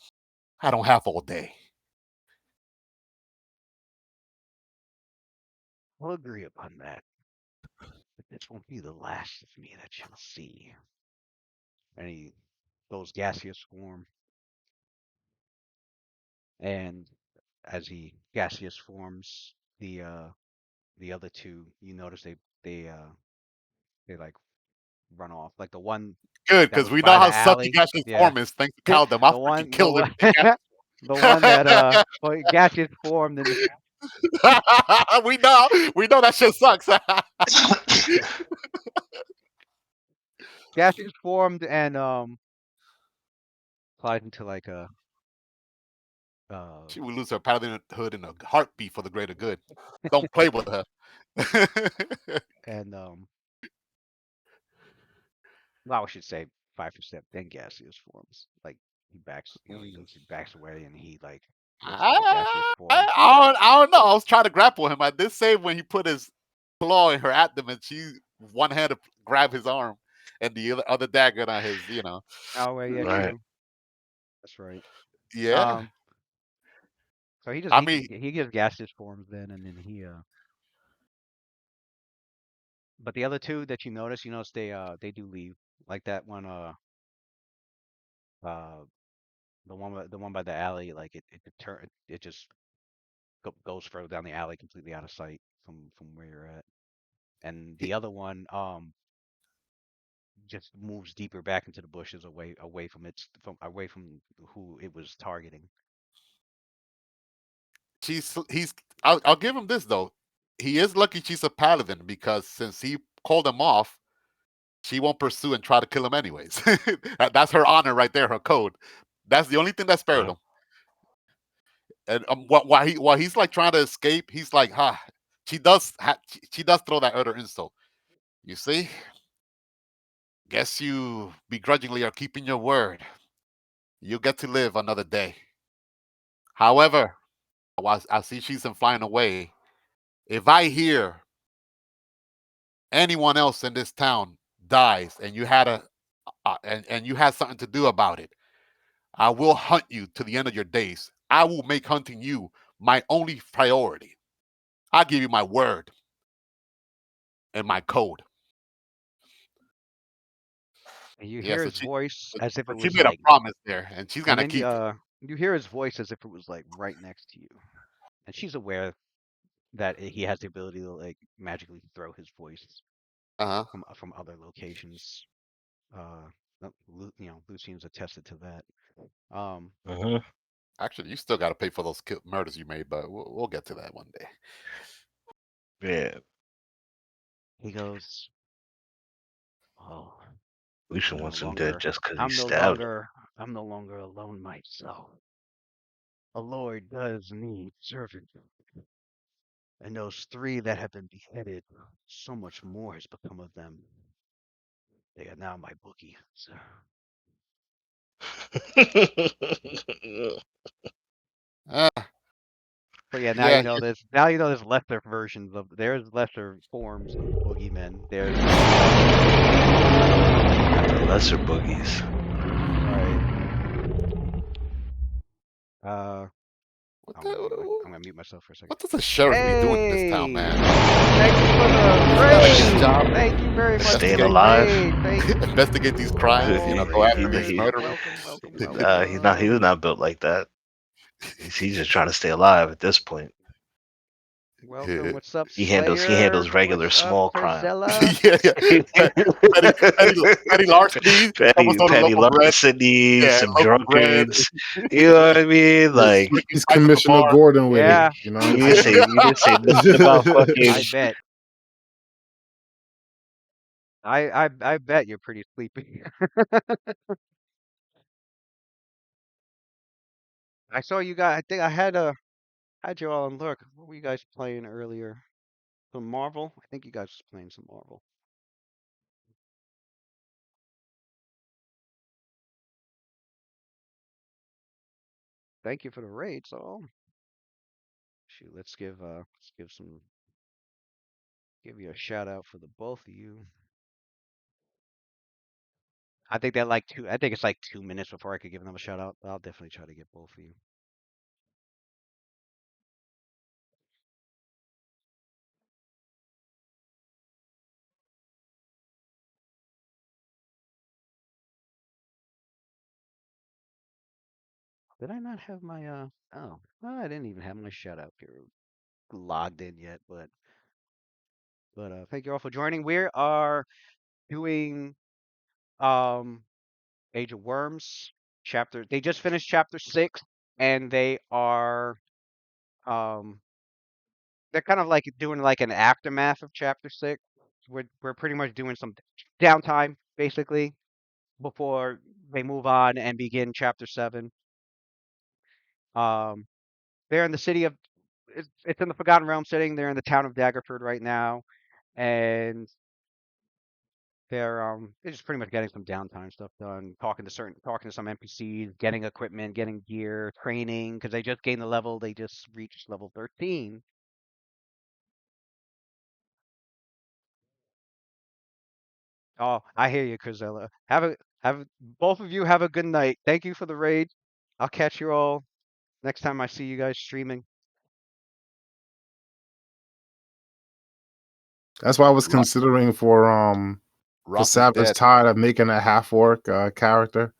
I don't have all day. We'll agree upon that. But this won't be the last of me that you'll see. And he goes gaseous form, and as he gaseous forms, the other two, you notice they like run off. Like the one Good, that because was we know by the how sucky alley. Gash's Yeah. form is. Thanks to Cal them. I'll the freaking one the kill him. one the one that well, gaseous formed and We know that shit sucks. gaseous formed and applied into like a uh She would lose her paladinhood in a heartbeat for the greater good. Don't play with her. and well, I should say 5% then gaseous forms. Like he backs, he backs away and he like What's the gaseous form? I don't know. I was trying to grapple him. I did say when he put his claw in her abdomen, she one hand to grab his arm, and the other dagger on his. Oh, well, yeah, Right. true. That's right. Yeah. So he I mean, he gives gaseous forms then, and then But the other two that you notice they do leave. Like that one, uh, the one by the alley, like it just goes further down the alley, completely out of sight from where you're at. And the other one, just moves deeper back into the bushes, away from who it was targeting. I'll give him this though. He is lucky she's a paladin because since he called him off, she won't pursue and try to kill him anyways. That's her honor right there, her code. That's the only thing that spared him. And while he's like trying to escape, he's like, she does throw that other insult. You see, guess you begrudgingly are keeping your word. You get to live another day. However, while I see she's flying away, if I hear anyone else in this town dies and you had and you had something to do about it, I will hunt you to the end of your days. I will make hunting you my only priority. I give you my word and my code. And you Yeah, hear so his voice as if it she was made a like, promise there, and she's and gonna then keep it. you hear his voice as if it was like right next to you, and she's aware that he has the ability to like magically throw his voice Uh huh. from other locations. Lucian's attested to that. Um, Hmm. Actually, you still got to pay for those murders you made, but we'll get to that one day. Yeah. he goes, "Oh, Lucian I'm no wants him dead longer, just because he I'm no stabbed him. longer, I'm no longer alone myself. A lord does need servant, and those three that have been beheaded, so much more has become of them. They are now my bookie, sir." Uh, But yeah, yeah, now you know there's lesser forms of boogeymen. There's The lesser boogies. right. what I'm gonna mute myself for a second. what does the sheriff be doing in this town, Hey, man? thank you for the Not like his raid. job. Thank you very much for Staying the alive. raid. Thank you. Investigate these crimes. Oh, Go after raid. these murderers. Welcome. He was not built like that. He's just trying to stay alive at this point. Welcome. What's up, He Slayer? handles regular What's up, small crime. Perzella? Yeah, yeah. Petty larceny. Someone stole a Petty loaf of bread. larceny, Yeah, some loaf of bread. drunkards. You know what I mean? Like Drinking He's Sprite from the Commissioner bar. Gordon with Yeah, it, you know. you didn't say nothing about fucking. I bet. I bet you're pretty sleepy. I saw you guys. I think I had you all on look. What were you guys playing earlier? Some Marvel? I think you guys was playing some Marvel. Thank you for the raid, so shoot, give you a shout out for the both of you. I think it's like 2 minutes before I could give them a shout out. I'll definitely try to get both of you. Did I not have my oh, well, I didn't even have my shout out period logged in yet, but thank you all for joining. We are doing um Age of Worms they just finished chapter 6, and um they're kind of like doing like an aftermath of chapter 6. We're pretty much doing some downtime basically before they move on and begin chapter 7. Um they're in the city of it's in the Forgotten Realm setting. They're in the town of Daggerford right now, and they're just pretty much getting some downtime stuff done, talking to some NPCs, getting equipment, getting gear, training, because they just gained the level. They just reached level 13. Oh, I hear you, Crizella. Both of you have a good night. Thank you for the raid. I'll catch you all next time I see you guys streaming. That's why I was considering for Roth is Savage dead. Tide of making a half orc character.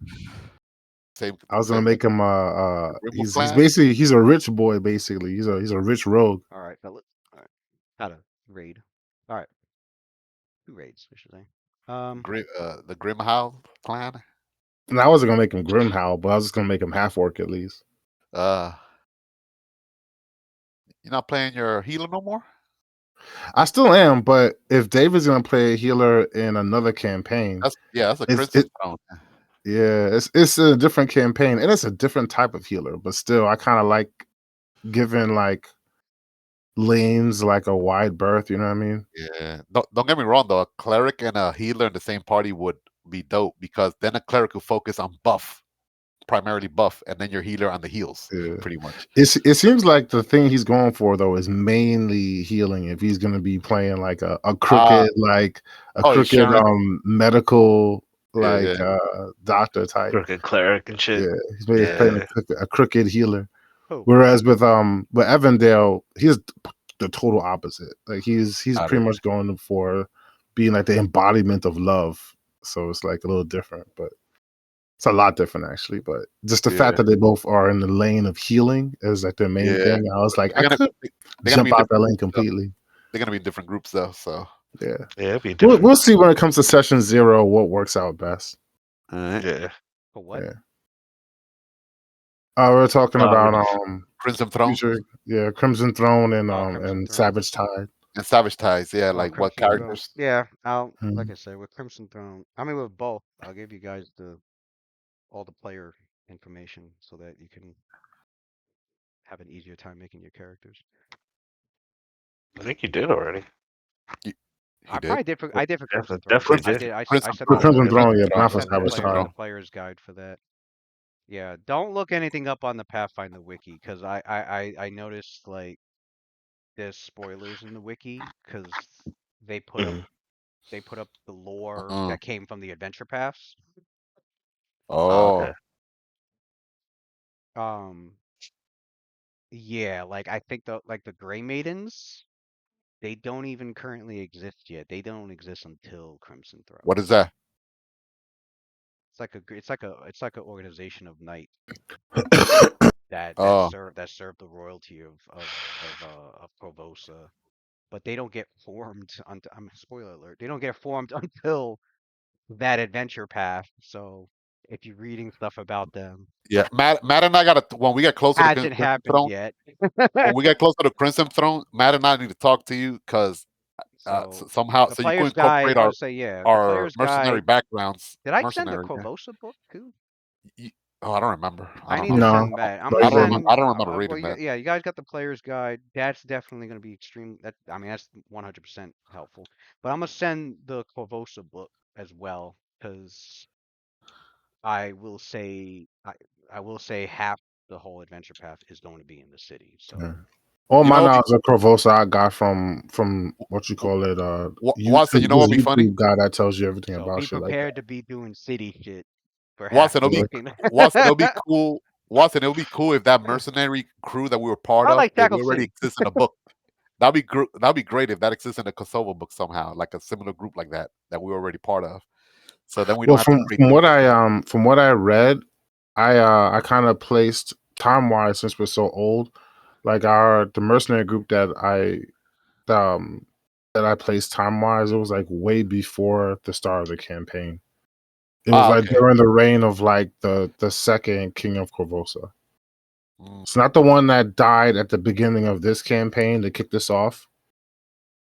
Same. I was gonna same make him Grimble he's clan? basically he's a rich boy basically. He's a rich rogue. All right, fellas. All right, how to raid. All right, 2 raids, I should say. The Grimhow clan. And I wasn't gonna make him Grimhowl, but I was just gonna make him half orc at least. You're not playing your healer no more? I still am, but if David's gonna play a healer in another campaign, That's a It's- Crimson it- Throne. yeah, it's a different campaign and it's a different type of healer, but still I kind of like giving like lanes like a wide berth, you know what I mean? Yeah. Don't get me wrong though. A cleric and a healer in the same party would be dope because then a cleric will focus on primarily buff, and then your healer on the heals, Yeah. pretty much. It seems like the thing he's going for though is mainly healing. If he's gonna be playing like a crooked medical doctor type, Crooked cleric and shit. yeah, he's maybe playing a crooked healer. Oh. Whereas with Evandale, he's the total opposite. Like he's pretty much going for being like the embodiment of love. So it's like a little different, but it's a lot different actually. But just the fact that they both are in the lane of healing is like their main thing. I was like, I could jump out that lane completely. They're gonna be in different groups though, so yeah, we'll see when it comes to session 0 what works out best. Yeah. For what? Yeah. We're talking about Crimson Throne. Crimson Throne and Crimson and Throne. Savage Tide. And Savage Ties, like Crimson what characters? Throne. Yeah, like I said, with Crimson Throne, I mean with both, I'll give you guys all the player information so that you can have an easier time making your characters. I think you did already. I probably did for Crimson Throne. Definitely I did. I Crimson sent Throne, yeah, not for sent Savage Tide. the player's guide for that. Yeah, don't look anything up on the Pathfinder wiki because I noticed like there's spoilers in the wiki because they put up the lore that came from the adventure paths. Oh, okay. Yeah, like I think the Grey Maidens, they don't even currently exist yet. They don't exist until Crimson Throne. What is that? It's like an organization of knights that serve the royalty of Provosa, but they don't get formed until spoiler alert. They don't get formed until that adventure path. So if you're reading stuff about them, Yeah, Matt and I gotta when we get closer to hasn't Crimson happened Throne. yet. When we get closer to Crimson Throne, Matt and I need to talk to you because somehow the so you can player's incorporate guide, I would say, yeah, the our player's mercenary guide. backgrounds. Did I send the Corvosa book too? I don't remember. I need to send that. I don't remember reading that. Yeah, you guys got the player's guide. That's definitely going to be extreme. That's 100% helpful. But I'm gonna send the Corvosa book as well because I will say half the whole adventure path is going to be in the city. So all my knowledge of Corvosa I got from what you call it. Watson, you know what would be funny? Guy that tells you everything about be shit like prepared that. to be doing city shit. Watson, it'll be cool. Watson, it'll be cool if that mercenary crew that we were part of already exists in a book. That'd be great if that exists in a Kosovo book somehow, like a similar group like that we were already part of. So then we don't have to from what I read, I kind of placed time wise since we're so old, like the mercenary group that I placed time wise, it was like way before the start of the campaign. It was during the reign of like the second King of Corvosa. It's not the one that died at the beginning of this campaign to kick this off,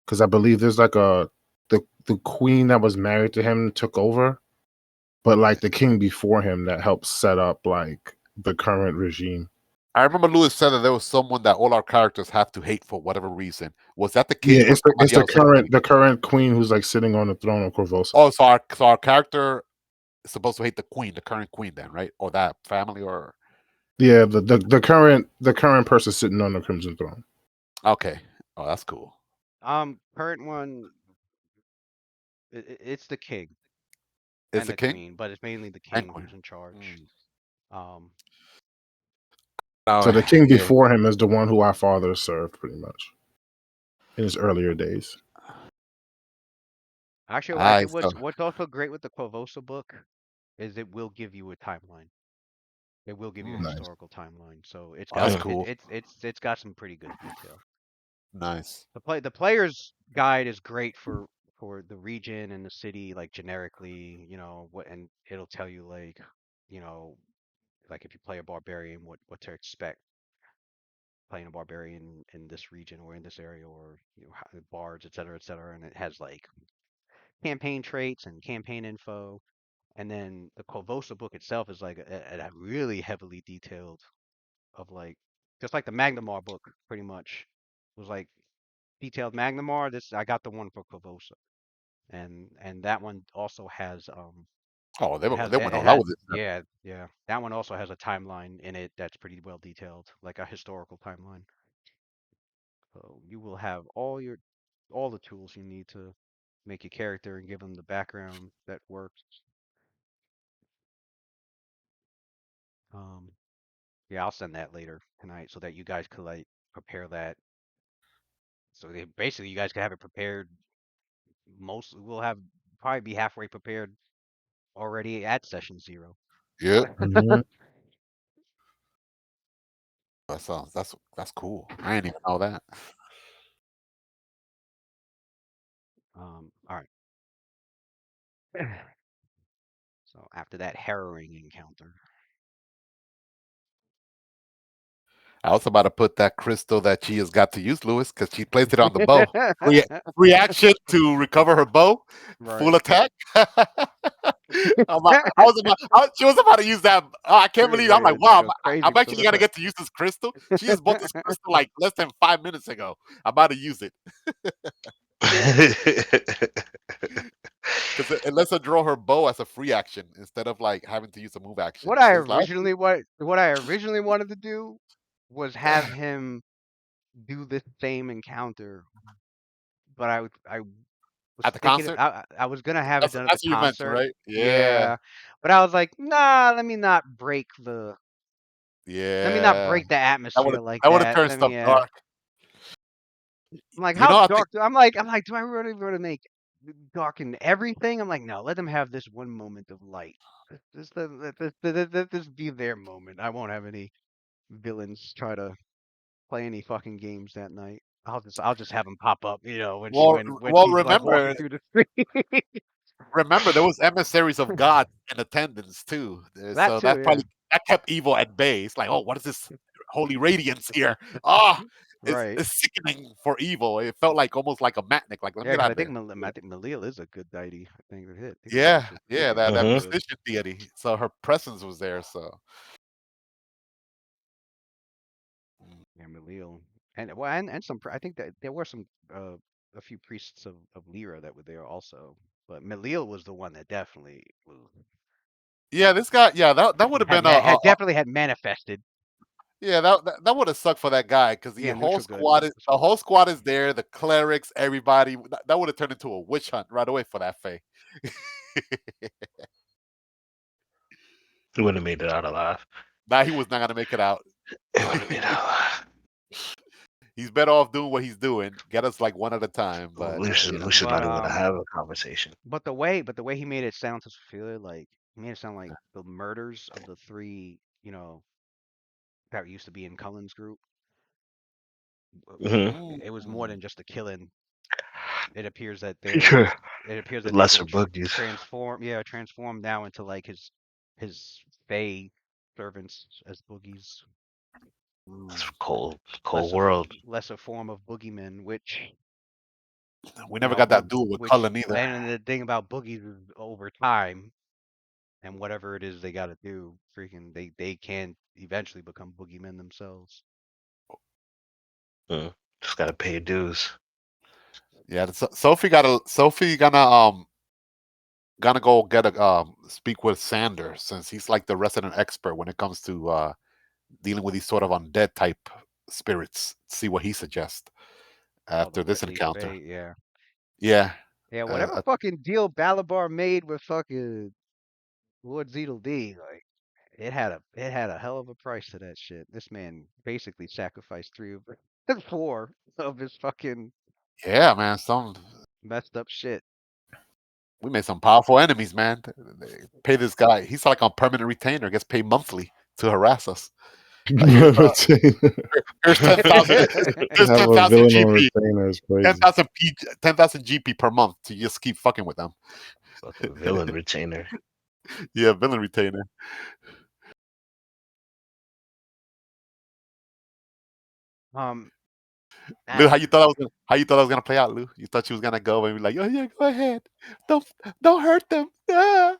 because I believe there's like the queen that was married to him took over, but like the king before him that helped set up like the current regime. I remember Lewis said that there was someone that all our characters have to hate for whatever reason. Was that the Yeah, king? Or it's the somebody else? current queen who's like sitting on the throne of Corvosa. Oh, so our character is supposed to hate the queen, the current queen, then, right? Or that family, or Yeah, the current person sitting on the Crimson Throne. okay. Oh, that's cool. Current one, it's the king Is and the the king queen, but it's mainly the and king queen? who's in charge. Um, So Oh, the king yeah. before him is the one who our father served, pretty much, in his earlier days. actually, All right, so what's also great with the Corvosa book is it will give you a timeline. It will give you a Nice. historical timeline, so it's Oh, that's got cool. it's got some pretty good detail. Nice. The player's guide is great for the region and the city, like generically, what, and it'll tell you like, you know, like if you play a barbarian, what to expect playing a barbarian in this region or in this area, or bards, et cetera, and it has like campaign traits and campaign info. And then the Corvosa book itself is like a really heavily detailed of like just like the Magnamar book pretty much was like detailed Magnamar. This I got the one for Corvosa, and that one also has Oh, they it has they it, went it all out has with it. yeah, that one also has a timeline in it that's pretty well detailed, like a historical timeline. So you will have all the tools you need to make your character and give them the background that works. Um, yeah, I'll send that later tonight so that you guys could like prepare that. So basically, you guys can have it prepared. We'll have probably be halfway prepared already at session 0. Yep. Mhm. That sounds that's cool. I didn't even know that. All right. So after that harrowing encounter, I was about to put that crystal that she has got to use, Lewis, because she placed it on the bow. Reaction to recover her bow, full right? attack. She was about to use that. Oh, I can't She was believe. I'm ready like, to wow. go crazy I'm with actually full gonna attack. get to use this crystal. She just bought this crystal like less than 5 minutes ago. I'm about to use it because it lets her draw her bow as a free action instead of like having to use a move action. What I So it's like, originally wanted to do was have him do this same encounter, but I was at the thinking concert. I was gonna have it done at the That's what you meant, concert. right? Yeah, Yeah, but I was like, nah, let me not yeah. break the atmosphere like That would have that. turned Let me stuff dark. I'm like, You how know, I think dark? I'm like, do I really want to make darken everything? I'm like, no, let them have this one moment of light. Let this be their moment. I won't have any villains try to play any fucking games that night. I'll just have him pop up, when well. she's like walking through the street. Remember, there was emissaries of God in attendance too. That So too, yeah. that kept evil at bay. It's like, oh, what is this holy radiance here? Ah, Right. it's sickening for evil. It felt like almost like a matnic. Like, let me Yeah, get because out of there. I think Malil is a good deity. I think Yeah, she's yeah, that pretty Mhm. good. musician deity. So her presence was there. So Yeah, Malil. And I think that there were a few priests of Lyra that were there also. But Malil was the one that definitely yeah, this guy, yeah, that would have been had definitely had manifested. yeah, that would have sucked for that guy because Yeah, neutral good. That's the cool. whole squad is there, the clerics, everybody. That would have turned into a witch hunt right away for that Fae. He wouldn't have made it out alive. Now he was not gonna make it out. He wouldn't have made it out alive. He's better off doing what he's doing. Get us like one at a time. Well, But Lucian's But not even gonna have a conversation. the way he made it sound to Sophia, like he made it sound like the murders of the three, that used to be in Cullen's group. Mhm. It was more than just a killing. It appears that Sure. they've Lesser been boogies. transformed now into like his Fae servants as boogies. It's cold Lesser world. lesser form of boogeymen, which we never got that duel with which Cullen either. and the thing about boogies is over time, And whatever it is they got to do, freaking, they can eventually become boogeymen themselves. Just gotta pay your dues. Yeah, Sophie gonna go get a speak with Sander, since he's like the resident expert when it comes to dealing with these sort of undead type spirits. See what he suggests Oh, the after this Lee encounter. Fay, yeah. Yeah, Yeah, whatever fucking deal Balabar made with fucking Lord Zeedle like, it had a hell of a price to that shit. This man basically sacrificed 3 of 4 of his fucking yeah, man. messed up shit. We made some powerful enemies, man. They pay this guy. He's like on permanent retainer. Gets paid monthly to harass us. Here's 10,000. Here's Have a 10,000 villain on GP. retainer is crazy. 10,000 GP per month to just keep fucking with them. Fucking villain retainer. Yeah, villain retainer. Lou, how you thought I was gonna play out, Lou? You thought she was gonna go and be like, "Oh yeah, go ahead. Don't hurt them." Ah.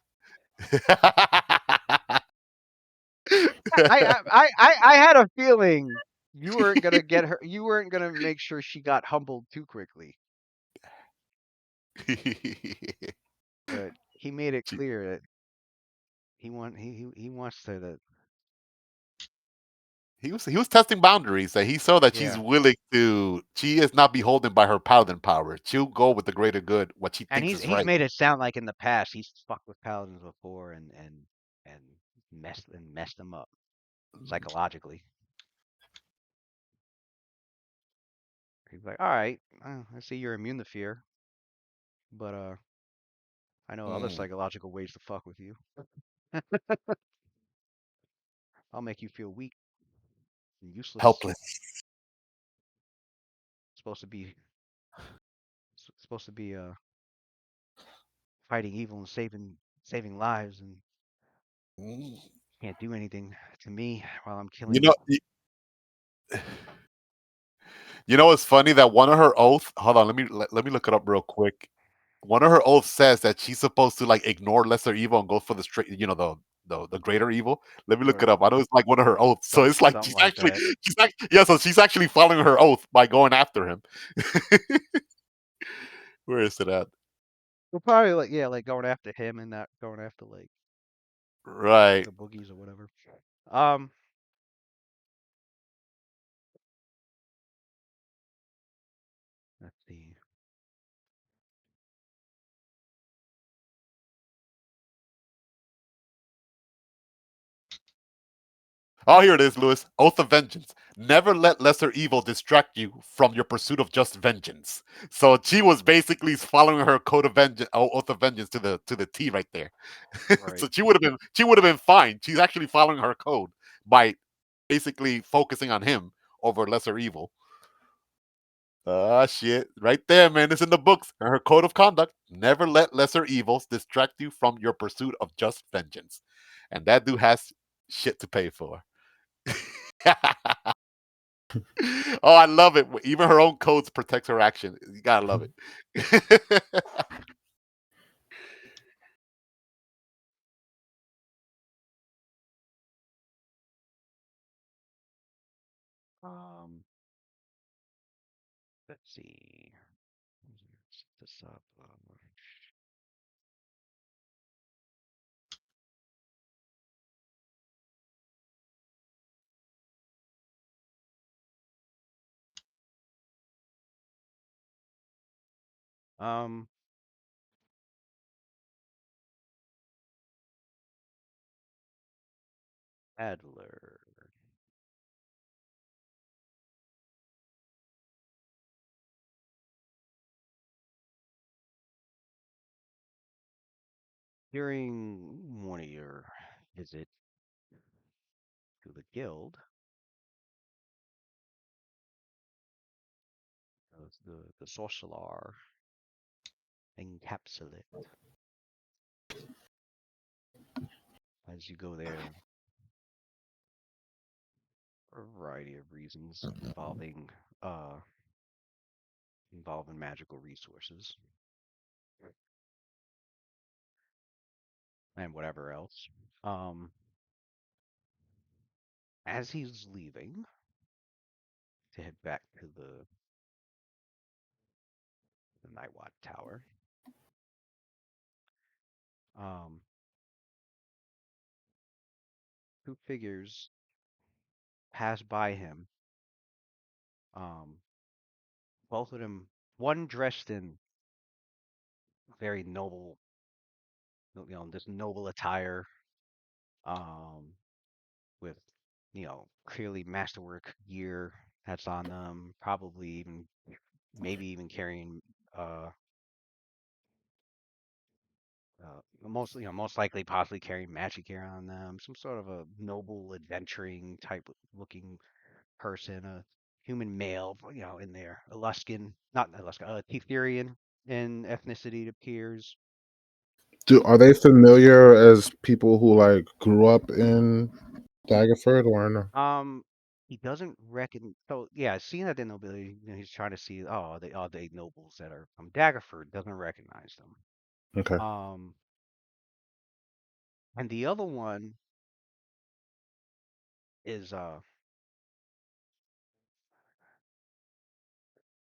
I had a feeling you weren't gonna get her. You weren't gonna make sure she got humbled too quickly. But he made it clear that he wants her to. He was testing boundaries. That he saw that she's Yeah. willing to. She is not beholden by her paladin power. She'll go with the greater good, what she And thinks is he's right. made it sound like in the past he's fucked with paladins before and messed them up psychologically. He's like, all right, I see you're immune to fear, but I know other psychological ways to fuck with you. I'll make you feel weak and useless. Helpless. Supposed to be fighting evil and saving lives, and can't do anything to me while I'm killing. You know what's funny? That one of her oath. Hold on, let me look it up real quick. One of her oaths says that she's supposed to like ignore lesser evil and go for the straight, the greater evil. Let me look it up. I know it's like one of her oaths. So it's like so she's actually following her oath by going after him. Where is it at? We're probably like going after him and not going after like Right. the boogies or whatever. Let's see. Oh, here it is, Lewis. Oath of Vengeance. Never let lesser evil distract you from your pursuit of just vengeance. So she was basically following her code of vengeance, oath of vengeance to the T right there. Right. So she would have been fine. She's actually following her code by basically focusing on him over lesser evil. Ah, shit. Right there, man. It's in the books. Her code of conduct. Never let lesser evils distract you from your pursuit of just vengeance. And that dude has shit to pay for. Oh, I love it. Even her own codes protect her action. You gotta love it. Let's see. Set this up. Adler. During one of your visit to the guild, the sorcerer encapsulate. As you go there, for a variety of reasons involving magical resources. and whatever else. Um, as he's leaving to head back to the Nightwatch Tower, um, two figures pass by him. Um, both of them, one dressed in very noble, this noble attire, um, with, clearly masterwork gear that's on them, probably even, maybe even carrying, uh, most likely, possibly carrying magic gear on them, some sort of a noble, adventuring type looking person, a human male, in there, Aluskan, not Aluskan, Tetherian in ethnicity, it appears. Are they familiar as people who like grew up in Daggerford or no? He doesn't reckon. So yeah, seeing that the nobility, he's trying to see. Oh, they are they nobles that are from Daggerford. Doesn't recognize them. Okay. Um, and is uh,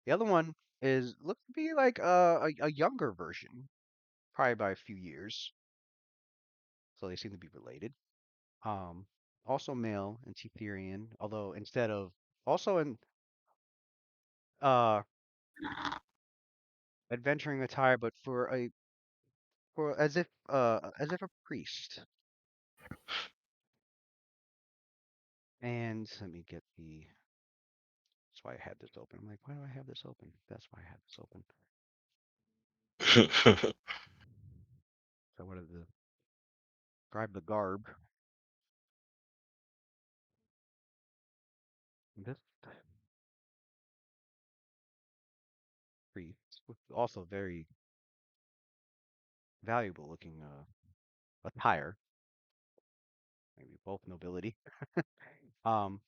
the other one is looks to be like a younger version, probably by a few years. So they seem to be related. Um, also male and Tetherian, although instead of also in uh adventuring attire, but for as if a priest. And let me get the. That's why I had this open. I'm like, why do I have this open? That's why I had this open. So what is the describe the garb? This priest with also very valuable looking attire. Maybe both nobility. Um,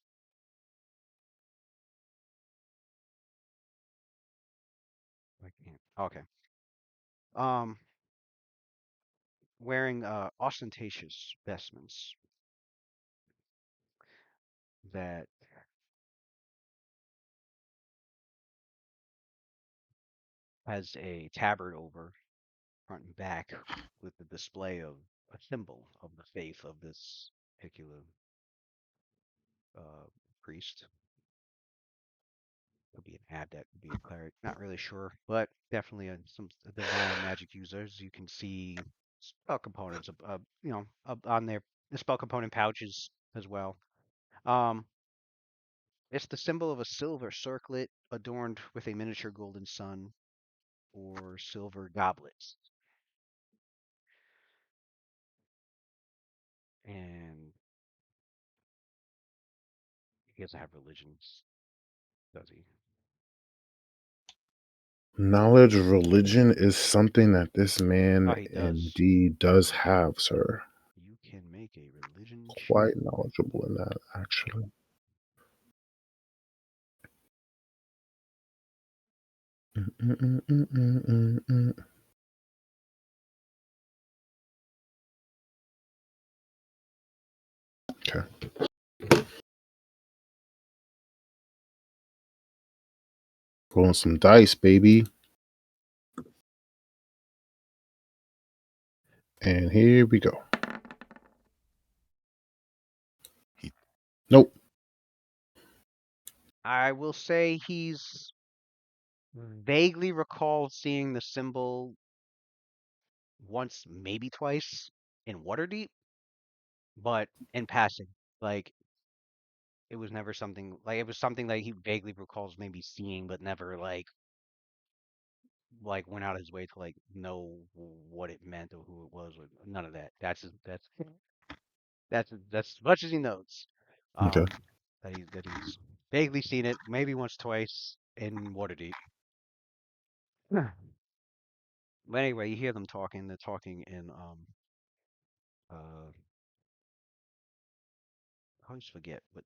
I can't. Okay. Um, wearing ostentatious vestments that has a tabard over front and back with the display of a symbol of the faith of this particular uh, priest. Could be an adept, could be a cleric, not really sure, but definitely some divine magic users. You can see spell components, up on the spell component pouches as well. Um, it's the symbol of a silver circlet adorned with a miniature golden sun or silver goblets, and he doesn't have religions, does he? Knowledge of religion is something that this man Oh, he does. indeed does have, sir. You can make a religion check. Quite knowledgeable in that, actually. Mm-mm-mm-mm-mm-mm. Okay. Rolling some dice, baby. And here we go. He- Nope. I will say he's vaguely recalls seeing the symbol once, maybe twice in Waterdeep, but in passing. Like it was never something like it was something that he vaguely recalls maybe seeing, but never like went out his way to like know what it meant or who it was or none of that. That's as much as he knows. Okay. That he's vaguely seen it, maybe once, twice in Waterdeep. But anyway, you hear them talking. They're talking in uh I always forget what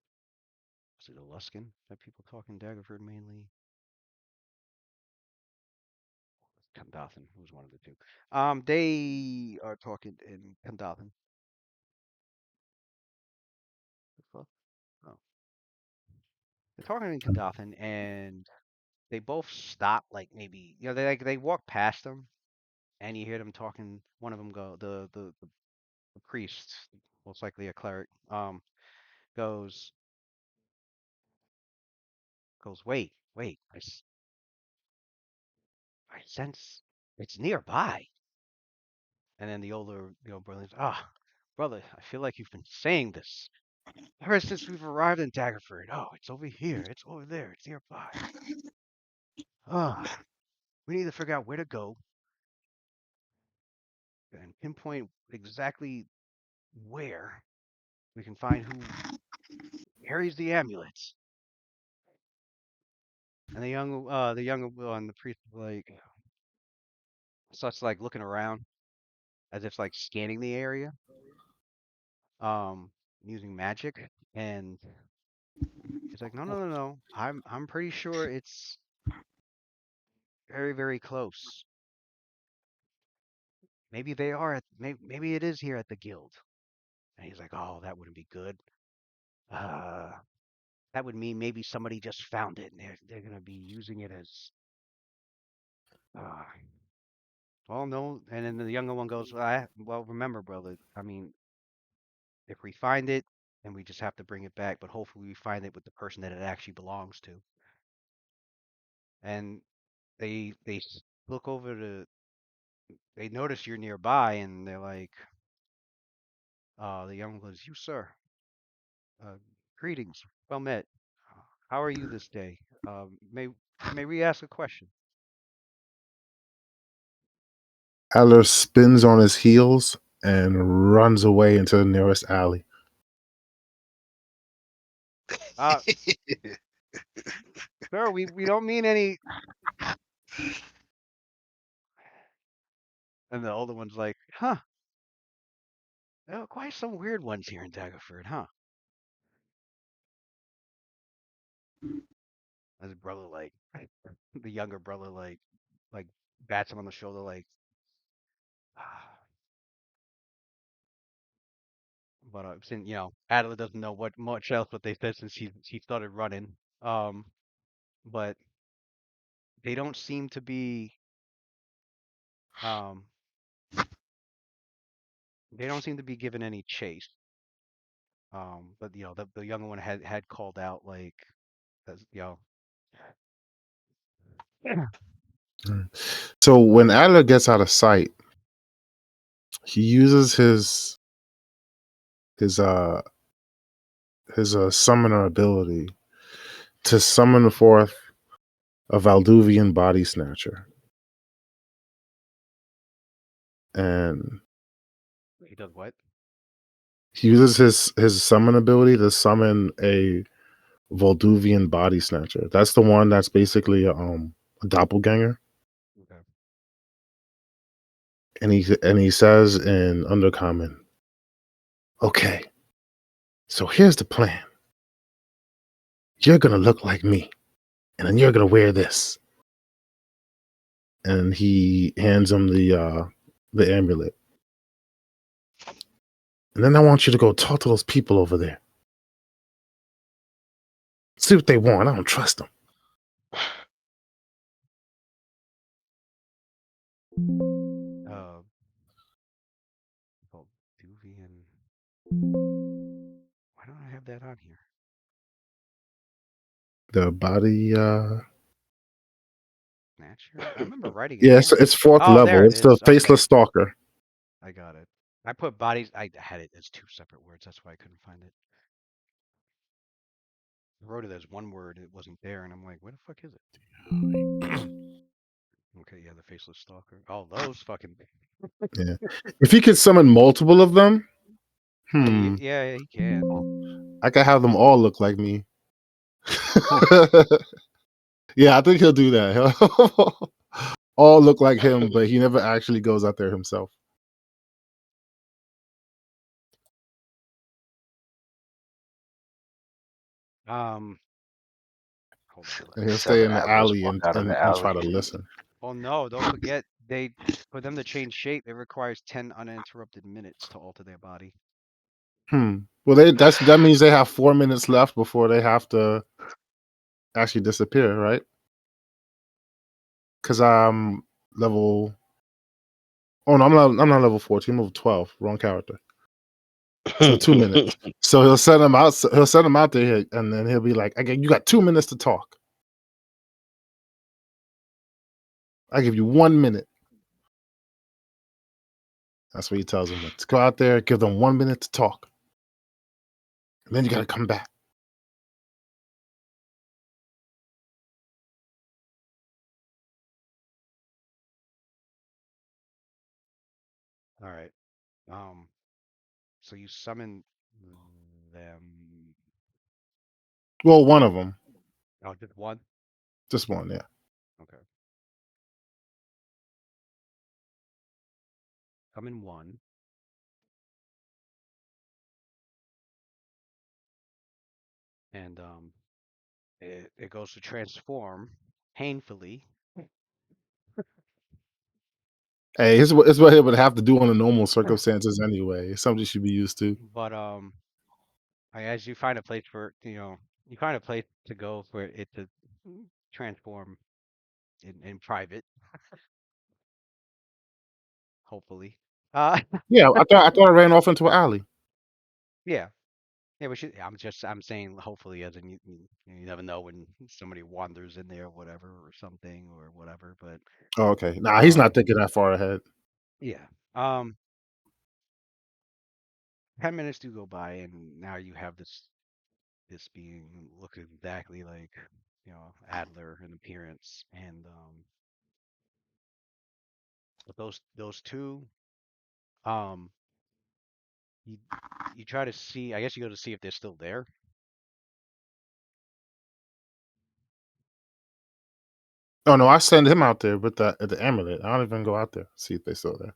was it, Aluskan that people talk in Daggerford mainly? Kandathan. It was one of the two. They are talking in Kandathan. The fuck? Oh, they're talking in Kandathan, and they both stop. Like maybe they walk past them, and you hear them talking. One of them go the priest, most likely a cleric, goes wait, I sense it's nearby. And then the old brother's, brother, I feel like you've been saying this ever since we've arrived in Daggerford. Oh, it's over here, it's over there, it's nearby. Ah, we need to figure out where to go and pinpoint exactly where we can find who carries the amulets. And the younger one, the priest, like starts like looking around as if like scanning the area, um, using magic, and he's like, no. I'm pretty sure it's very, very close. Maybe they are maybe it is here at the guild. And he's like, oh, that wouldn't be good. Uh, that would mean maybe somebody just found it and they're gonna be using it as uh well no. And then the younger one goes, well, remember, brother, I mean, if we find it, then we just have to bring it back, but hopefully we find it with the person that it actually belongs to. And look over they notice you're nearby, and they're like, the young one goes, you sir, uh, greetings, well met. How are you this day? May we ask a question? Aller spins on his heels and runs away into the nearest alley. Uh, sir, we don't mean any. And the older one's like, huh? There are quite some weird ones here in Daggerford, huh? And his brother like, the younger brother like bats him on the shoulder like, ah. But since Adler doesn't know what much else what they said since he started running. But they don't seem to be um they don't seem to be given any chase. But the younger one had called out like, as, So when Adler gets out of sight, he uses his uh his summoner ability to summon forth a Valduvian body snatcher. And he does what? he uses his summon ability to summon a Valduvian body snatcher. That's the one that's basically a doppelganger. Okay. And he says in Undercommon, okay, so here's the plan. You're gonna look like me, and then you're gonna wear this. And he hands him the amulet. And then I want you to go talk to those people over there. See what they want. I don't trust them. Called Duvian. Why don't I have that on here? The body Snatcher? I remember writing it yeah, down. it's fourth Oh, level. there it It's the is. Okay. faceless stalker. I got it. I put bodies. I had it as two separate words. That's why I couldn't find it. I wrote it as one word. It wasn't there, and I'm like, where the fuck is it? Okay, yeah, the faceless stalker. Oh, those fucking. Yeah. If he could summon multiple of them, Yeah, he can. I could have them all look like me. Yeah, I think he'll do that. He'll all look like him, but he never actually goes out there himself. Hold on. And he'll stay in the alley and try to listen. Oh no, don't forget for them to change shape, it requires 10 uninterrupted minutes to alter their body. Well, that means they have 4 minutes left before they have to actually disappear, right? Because I'm level. Oh no, I'm not level 14. I'm level 12. Wrong character. So 2 minutes. So he'll send them out. He'll send them out there, and then he'll be like, "Okay, you got 2 minutes to talk. I give you 1 minute." That's what he tells them. Let's go out there, give them 1 minute to talk, and then you got to come back. All right. So you summon them. Well, one of them, Oh, just one? just one, yeah. Okay. Summon one. And it goes to transform painfully. Hey, it's what he would have to do under normal circumstances anyway. It's something you should be used to. But as you find a place for you find a place to go for it to transform in private, hopefully. Yeah, I thought I ran off into an alley. Yeah. Yeah, I'm saying hopefully, as in you never know when somebody wanders in there, or whatever, or something, or whatever. But Oh, okay. Nah, he's not um, thinking that far ahead. yeah. Um, 10 minutes do go by, and now you have this being look exactly like Adler in appearance, and but those two, um, you you try to see. I guess you go to see if they're still there. Oh no, I send him out there with the amulet. I don't even go out there see if they're still there.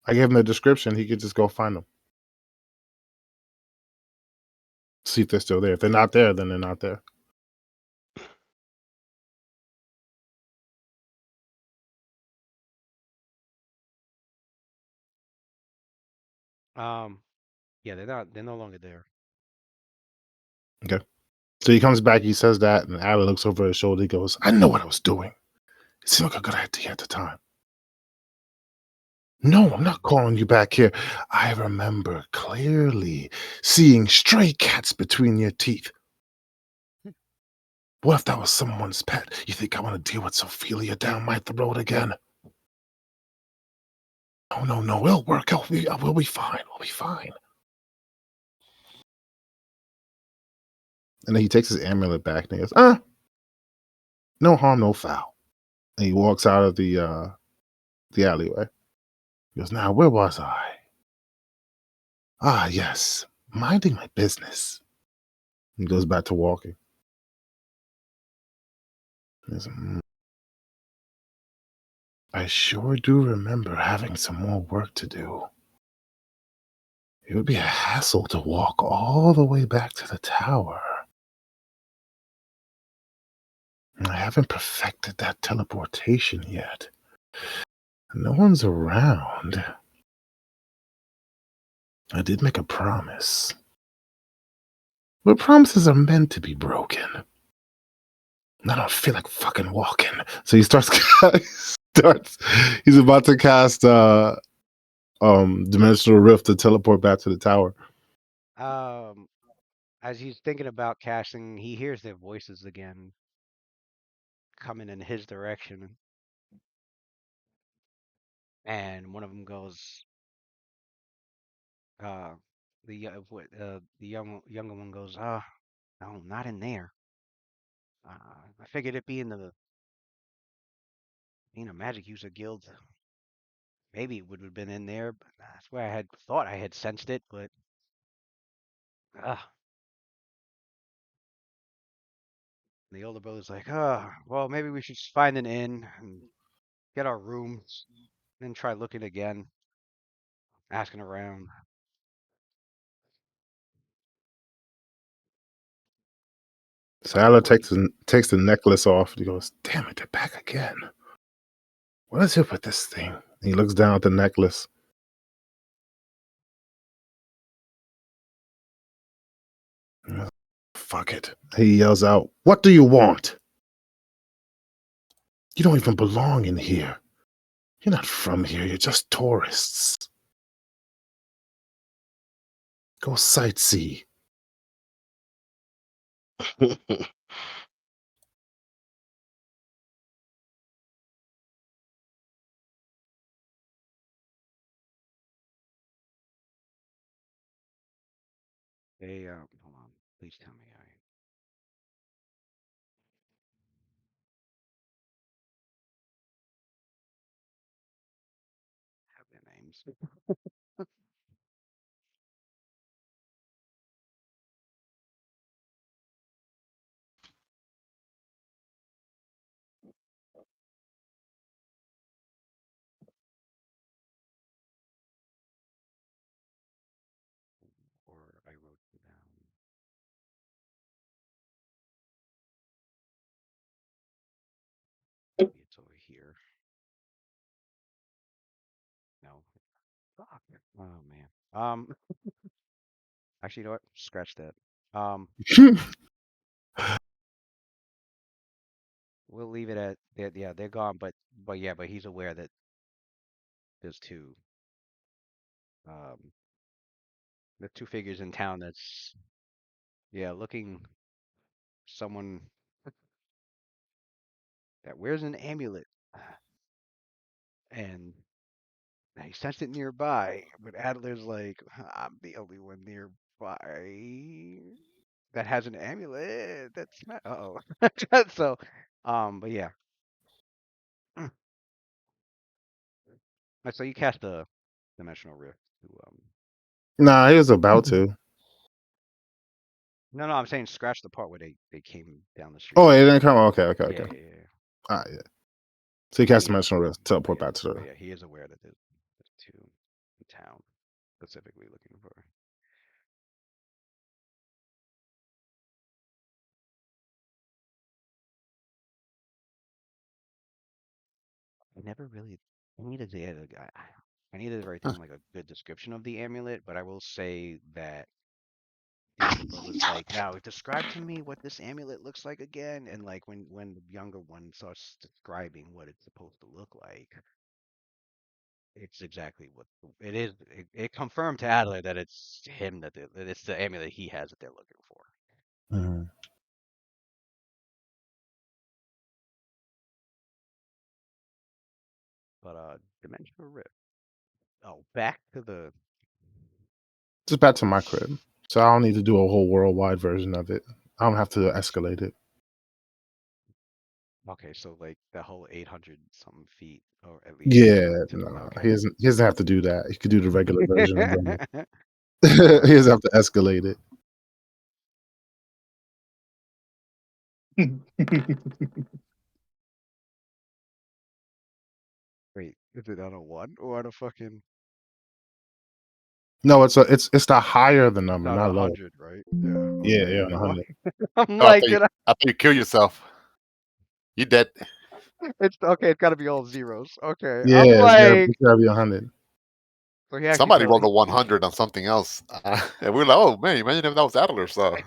I gave him the description. He could just go find them, see if they're still there. If they're not there, then they're not there. Um, yeah, they're no longer there. Okay. So he comes back. He says that, and Allie looks over his shoulder. He goes, "I know what I was doing. It seemed like a good idea at the time. No, I'm not calling you back here. I remember clearly seeing stray cats between your teeth. What if that was someone's pet? You think I want to deal with Ophelia down my throat again? No, no, no. It'll work. We'll be fine. We'll be fine." And then he takes his amulet back and he goes, no harm, no foul. And he walks out of the alleyway. He goes, now where was I? Ah, yes, minding my business. He goes back to walking. He goes, I sure do remember having some more work to do. It would be a hassle to walk all the way back to the tower. I haven't perfected that teleportation yet. No one's around. I did make a promise. But promises are meant to be broken. I don't feel like fucking walking. So he starts he's about to cast Dimensional Rift to teleport back to the tower. As he's thinking about casting, he hears their voices again coming in his direction, and one of them goes, the younger one goes, no, not in there. I figured it being a magic user guild, maybe it would have been in there, but that's where I had thought I had sensed it, but uh, the older brother's like, well, maybe we should find an inn and get our rooms, then try looking again, asking around. So Adler takes the necklace off. He goes, "Damn it, they're back again. What is it with this thing?" He looks down at the necklace. Fuck it. He yells out, "What do you want? You don't even belong in here. You're not from here. You're just tourists. Go sightsee." Hey, hold on. Please tell me I have their names. Or I wrote it down. Maybe it's over here. No. Fuck. Oh man. Actually, you know what? Scratch that. We'll leave it at yeah, they're gone, but he's aware that there's the two figures in town that's looking someone that wears an amulet, and he sensed it nearby, but Adler's like, I'm the only one nearby that has an amulet. That's not, uh-oh. So, but yeah. So you cast a dimensional rift to Nah, he was about to. No, I'm saying scratch the part where they came down the street. Oh, it didn't come. Okay. Yeah. All right, yeah. So he cast He- dimensional rift, teleport back to But the. yeah, he is aware that there's two in town specifically looking for. I never really. I needed to get I needed to write down like a good description of the amulet, but I will say that the older was like, "Now describe to me what this amulet looks like again." And like when the younger one starts describing what it's supposed to look like, it's exactly what it is. It confirmed to Adler that it's him that it's the amulet he has that they're looking for. Mhm. But dimensional rift. Oh, back to the. Just back to my crib. So I don't need to do a whole worldwide version of it. I don't have to escalate it. Okay, so like the whole 800 something feet, or at least. Yeah, To, no, okay. he doesn't have to do that. He could do the regular version and then Alright. he doesn't have to escalate it. Wait, is it on a one or on a fucking? No, it's the higher the It's number, on not lower. 100, right? Yeah. Yeah, Okay. yeah, on I'm like, 100. I'm Oh, like, did I? I thought you killed yourself. You dead. It's okay. It's got to be all zeros. Okay. Yeah, I'm like, it's gotta be 100. so he actually Somebody said, rolled a 100 on something else. And we were like, oh, man, imagine if that was Adler. So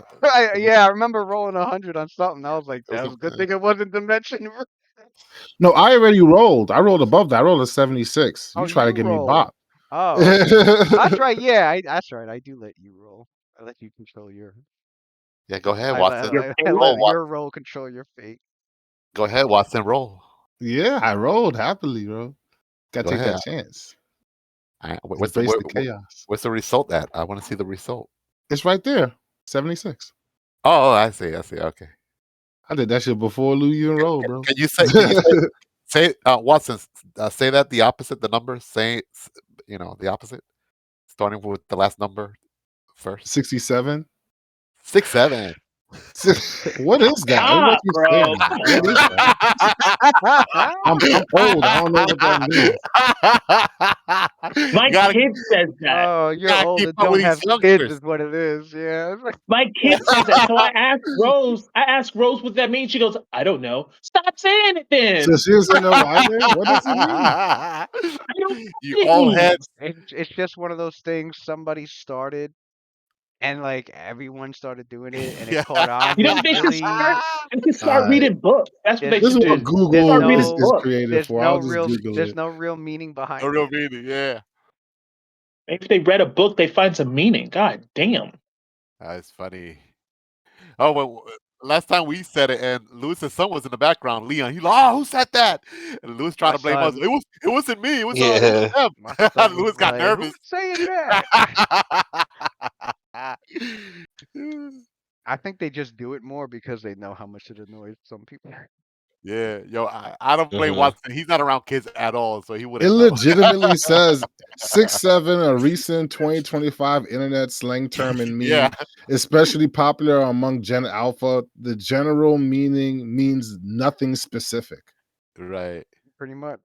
yeah, I remember rolling 100 on something. I was like, it was that was a good thing it wasn't dimension. No, I already rolled. I rolled above that. I rolled a 76. Oh, You try to you give me rolled. bop. Oh, okay. That's right. Yeah, that's right. I do let you roll. I let you control your. yeah, go ahead, I let Watson. I Roll, let Watson. your roll control your fate. Go ahead, Watson. Roll. Yeah, I rolled happily, bro. Gotta Go take ahead. that chance. All right, Embrace the chaos. what's the result at? I want to see the result. It's right there. 76. Oh, I see. Okay. I did that shit before Lou you enrolled, bro. Can you say Watson, say that the opposite, the number, say, the opposite, starting with the last number first. 67. 6 7. What is that? Everybody Stop, keeps bro. saying that. Come What is on. that? I'm old. I don't know what that means. My gotta, kid says that. Oh, you're gotta old keep and up with don't these have kids, youngsters. is what it is. Yeah. It's like, My kid says that. So I asked Rose what that means. She goes, I don't know. Stop saying it then. So she doesn't know either. What does it mean? I don't You know what it old means. heads. it's just one of those things somebody started and like everyone started doing it and it caught on. You know There's what they should really start? They should start Alright. reading books. That's what they This is should what do. Google Start reading is books. created for. I'll just Google there's it. no real meaning behind A real it. meaning, yeah. Maybe if they read a book, they find some meaning. God damn. That's funny. Oh, well, last time we said it, and Lewis's son was in the background. Leon, he's like, "Oh, who said that?" And Lewis trying My to blame us. son, It wasn't me. It was Yeah. them. my son was Lewis got like, nervous. "Who's saying that?" I think they just do it more because they know how much it annoys some people. Yeah, yo, I don't blame Mhm. Watson. He's not around kids at all, so he It wouldn't know. legitimately says 6'7", a recent 2025 internet slang term and meme, Yeah, especially popular among Gen Alpha. The general meaning means nothing specific. right, Pretty much.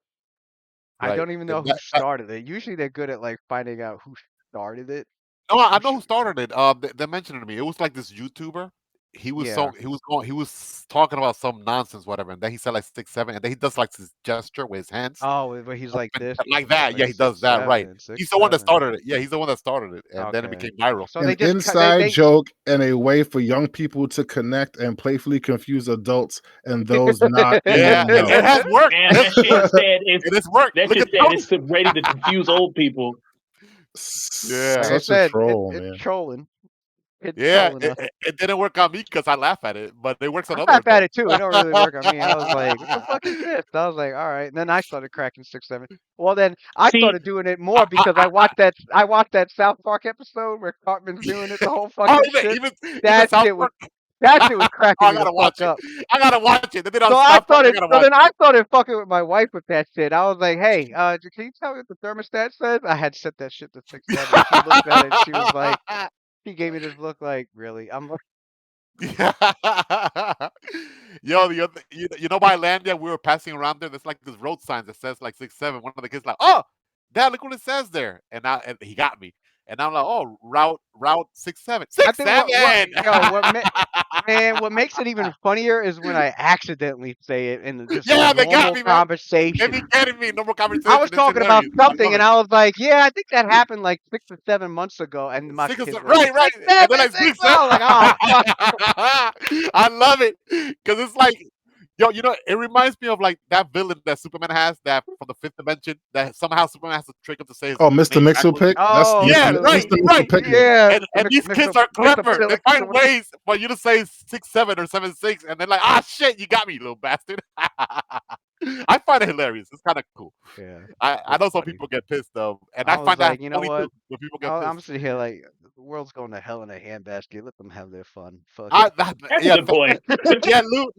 I right. don't even know And who started it. Usually they're good at like finding out who started it. no, I know who started it. They mentioned it to me. It was like this YouTuber. He was Yeah. he was talking about some nonsense, whatever, and then he said like 6'7", and then he does like this gesture with his hands. Oh, but he's like And this, like that. like Yeah, he does that, right. 6'7", He's the one that 6'7". started it. Yeah, he's the one that started it, and then it Okay. became viral. So An they just inside joke and a way for young people to connect and playfully confuse adults and those not in Yeah, the know. it has worked. And that shit said it's It has worked. that Look shit at said Tony. it's ready to confuse old people. Yeah. Like I Such a said, troll, it's man. trolling. It's Yeah, trolling us. it didn't work on me because I laugh at it, but it works on I other laugh at adults. it too. It don't really work on me. I was like, what the fuck is this? I was like, all right. And then I started cracking 6'7". Well, then I See, started doing it more because I watched that South Park episode where Cartman's doing it the whole Oh, fucking shit. even That South shit was Park. that shit was cracking I me the gotta fuck watch it. up. I gotta watch it. They did it on So I South Park. I started. gotta So watch then it. I started fucking with my wife with that shit. I was like, "Hey, can you tell me what the thermostat says?" I had set that shit to 6'7". She looked at it. She was like, she gave me this look like, "Really?" I'm like, Yo, you know by Landia, we were passing around there. There's like this road sign that says like 6'7". One of the kids like, "Oh, Dad, look what it says there." And he got me. And I'm like, "Oh, route 6'7". I think 6'7". what makes it even funnier is when I accidentally say it in just a Yeah, they got normal me, man. They conversation. be getting me. Normal I conversation. was It's talking about hilarious. I something love and it. I was like, "Yeah, I think that happened like 6 or 7 months ago." And my 6 or kids 7, were like, right, right. 6, And 7, then like 6, 6, 7. I was like, "Oh fuck." I love it because it's like, yo, it reminds me of like that villain that Superman has that from the fifth dimension that somehow Superman has to trick him to say his Oh, Mr. name backwards. Mixelpick? That's Oh, Yeah, Mr. right, Mr. right. Picnic. Yeah, And these kids are Mr. clever. They Felix or find whatever. ways for you to say 6'7" or 7'6", and they're like, "Ah, shit, you got me, you little bastard." I find it hilarious. It's kind of cool. Yeah, I it's know some funny. people get pissed though, and I I was find that like, you know funny too what? when people get I'm pissed. sitting here like the world's going to hell in a handbasket. Let them have their fun. Fuck I, it. that, that's a yeah, good point. yeah, Lou,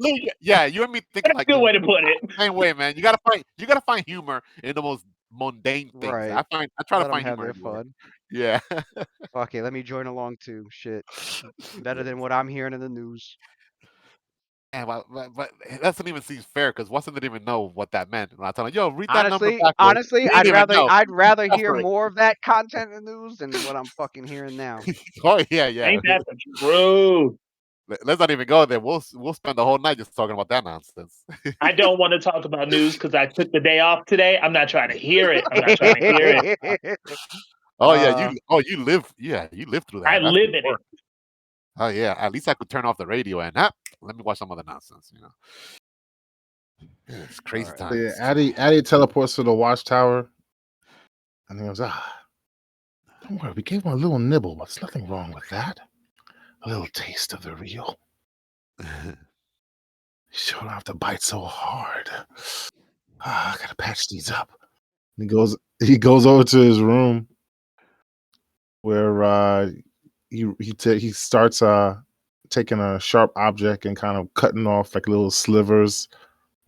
yeah, you and me thinking That's a like good the way to put it. same way, man. You gotta find humor in the most mundane things. Right. I try to Let them find have humor their everywhere. fun. Yeah, Fuck it. Let me join along too. Shit. Better than what I'm hearing in the news. yeah, but it doesn't even seem fair because Watson didn't even know what that meant. And I told him, "Yo, read that number backwards." Honestly, He didn't even know. I'd rather Go hear for it. more of that content in the news than what I'm fucking hearing now. Oh yeah, yeah. Ain't that the truth? Let's not even go there. We'll spend the whole night just talking about that nonsense. I don't want to talk about news because I took the day off today. I'm not trying to hear it. I'm not trying to hear it. Oh yeah, you live through that. I That's live in it. important. Oh yeah, at least I could turn off the radio and let me watch some other nonsense. It's crazy Alright. So yeah, times. Addy teleports to the watchtower, and he goes, don't worry, we gave him a little nibble, but there's nothing wrong with that. A little taste of the real. You sure don't have to bite so hard. I gotta patch these up. He goes over to his room where he starts taking a sharp object and kind of cutting off like little slivers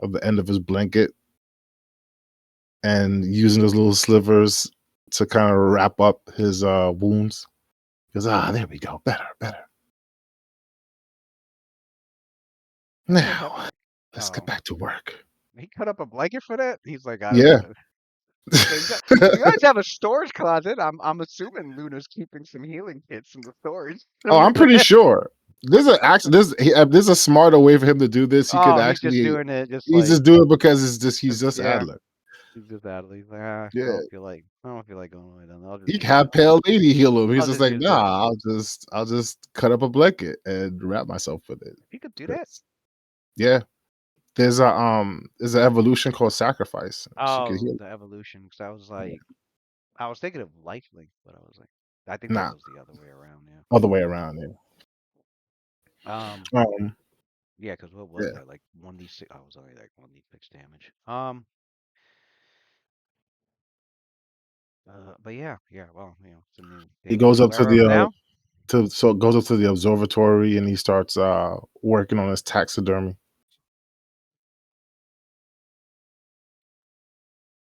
of the end of his blanket and using those little slivers to kind of wrap up his wounds. He goes, there we go. Better. Now, let's get Oh, back to work. he cut up a blanket for that? He's like, I don't Yeah. know. Okay, you guys have a storage closet. I'm assuming Luna's keeping some healing kits in the storage. Oh, I'm pretty sure. There's a smarter way for him to do this. He could Oh, he's just actually doing it just he's like just doing it because he's just yeah. Adler. He's just Adley. He's like, I Yeah. don't feel like going away then. I'll just He use can have Pale Lady heal him. He's I'll just just like, use this. nah, I'll just cut up a blanket and wrap myself with it. He could do that. Yeah. There's an evolution called sacrifice. She could Oh, heal. the evolution. Because I was like, I was thinking of lifelink, but I was like, I think that Nah, was the other way around. Yeah. other way around. Yeah. Yeah. Because what was Yeah. that? Like 1d6. I was only like 1d6 damage. But yeah. Well, it's a new He day and goes age. up to Where are we now? goes up to the observatory and he starts working on his taxidermy.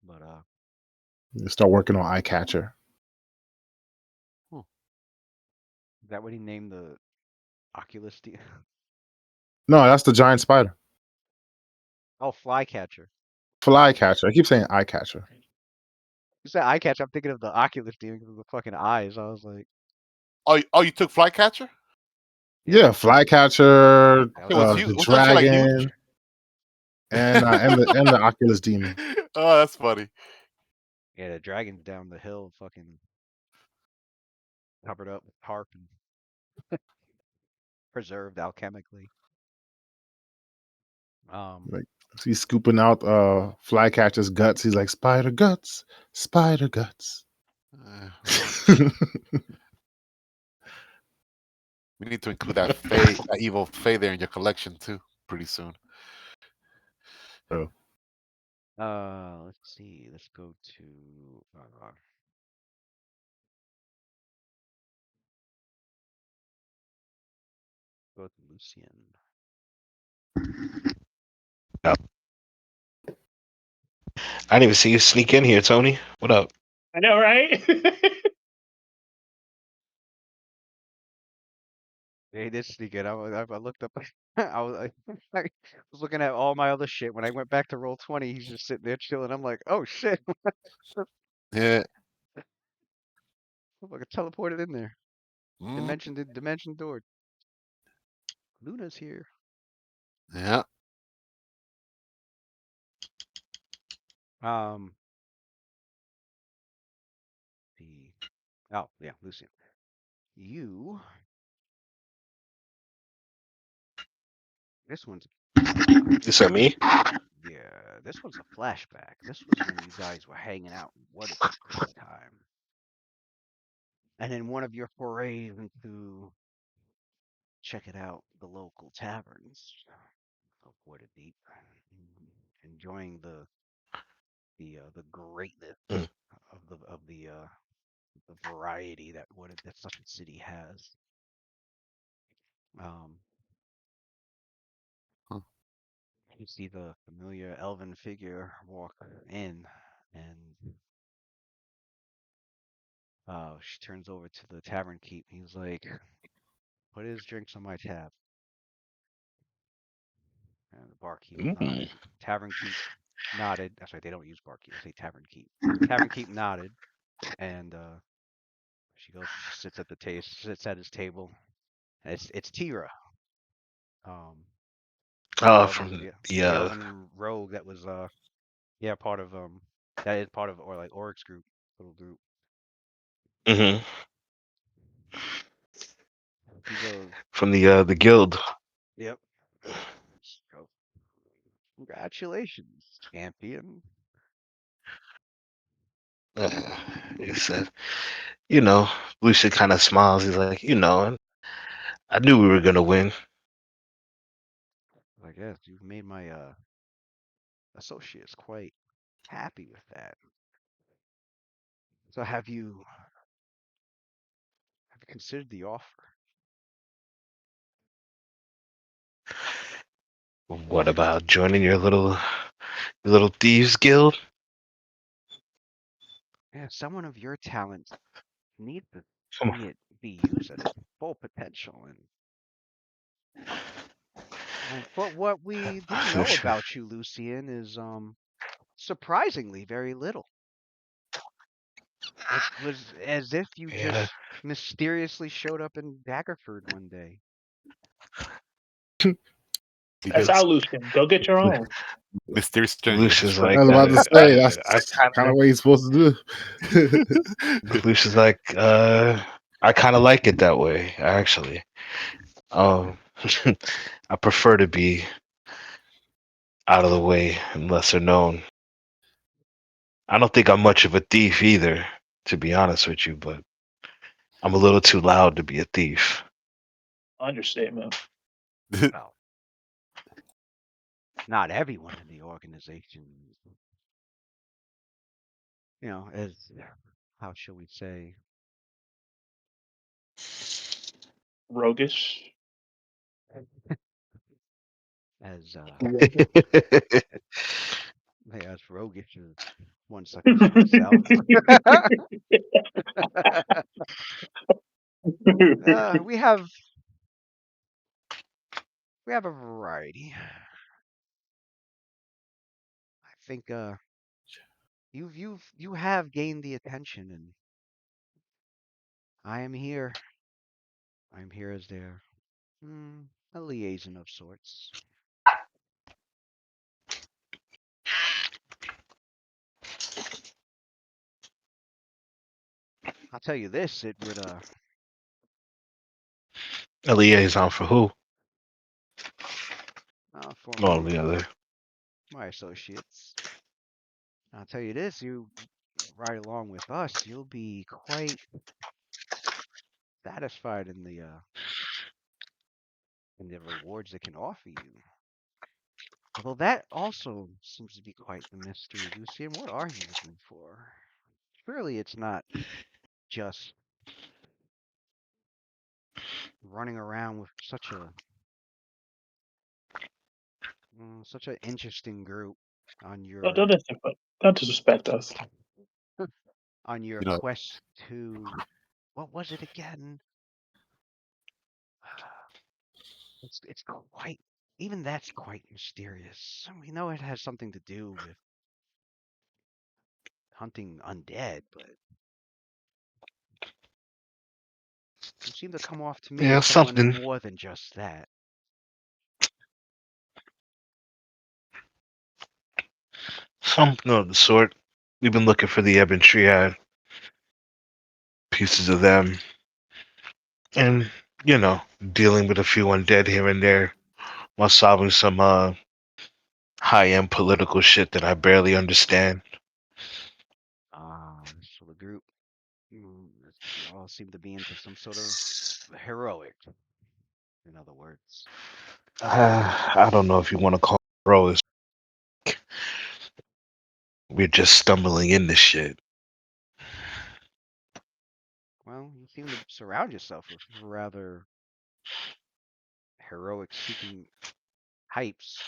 But You start working on Eye Catcher. is that what he named the Oculus? No, that's the giant spider. Oh, Flycatcher. Flycatcher. I keep saying Eye Catcher. You said eye catch. I'm thinking of the Oculus demon because of the fucking eyes. I was like, Oh, you took Flycatcher? Yeah, Flycatcher, that It was was the huge. the first Was one. that shit like huge? dragon, and the Oculus demon. Oh, that's funny. Yeah, the dragon's down the hill, fucking covered up with tarp and preserved alchemically. Like he's scooping out Flycatcher's guts. He's like spider guts, spider guts. Well, we need to include that that evil Fae there in your collection too, pretty soon. Oh, Let's see. Let's go to Lucian. I didn't even see you sneak in here, Tony. What up? I know, right? Yeah, he did sneak in. I looked up. I was I was looking at all my other shit. When I went back to roll 20, he's just sitting there chilling. I'm like, oh shit! Yeah. I fucking teleported in there. Mm, Dimension door. Luna's here. yeah. Um. The Oh yeah, Lucian. You. This one's You said me? Yeah, this one's a flashback. This was when you guys were hanging out in Waterdeep time. And in one of your forays into check it out, the local taverns of Waterdeep, enjoying the greatness Mm. the variety that such a city has. Um, Huh. you see the familiar elven figure walk in, and she turns over to the tavern keep. He's like, "Put his drinks on my tab." And the barkeep Mm. nodded. Tavern keep nodded. That's right, they don't use barkeep. They say tavern keep. Tavern keep nodded, and she goes. She sits at the sits at his table. And it's Tira, um, the Oh, elven, from yeah, the the elven rogue that was part of that is part of or like Oryx group, little group. mhm. He goes, From the guild. "Yep." She goes, "Congratulations, champion." He said, you know, Lucian kind of smiles. He's like, I knew we were gonna win. I guess you've made my associates quite happy with that. So have you considered the offer? What about joining your little thieves guild? Yeah, someone of your talent needs to Come on. see it be used at its full potential, and But what we do know about you, Lucian, is surprisingly very little. It was as if you Yeah. just mysteriously showed up in Daggerford one day. That's how Lucian. Go get your own. Mysterious stranger. Lucian's like, I was about to say that's I kind of what he's supposed to do. Lucian's like, I kind of like it that way, actually. Um, I prefer to be out of the way and lesser known. I don't think I'm much of a thief either, to be honest with you, but I'm a little too loud to be a thief. Understatement. Well, not everyone in the organization, is, how shall we say, Roguish. as Roguish. as roguish as one such as myself. We have a variety. I think you have gained the attention, and I am here. I'm here as their a liaison of sorts. I'll tell you this: it would A liaison for who? for Oh, the other. my associates. I'll tell you this: you ride along with us, you'll be quite satisfied in the rewards it can offer you. Although that also seems to be quite the mystery, Lucian. What are you looking for? Surely it's not just running around with such an interesting group on Oh, your don't disrespect us. on your You know, quest to, what was it again? It's quite, even that's quite mysterious. We know it has something to do with hunting undead, but you seem to come off to me Yeah, as someone something. more than just that. Something of the sort. We've been looking for the Ebon Triad, pieces of them, and, dealing with a few undead here and there while solving some high-end political shit that I barely understand. So the group, you all seem to be into some sort of heroic, in other words. I don't know if you want to call it heroic. We're just stumbling into shit. Well, you seem to surround yourself with rather heroic-seeking types.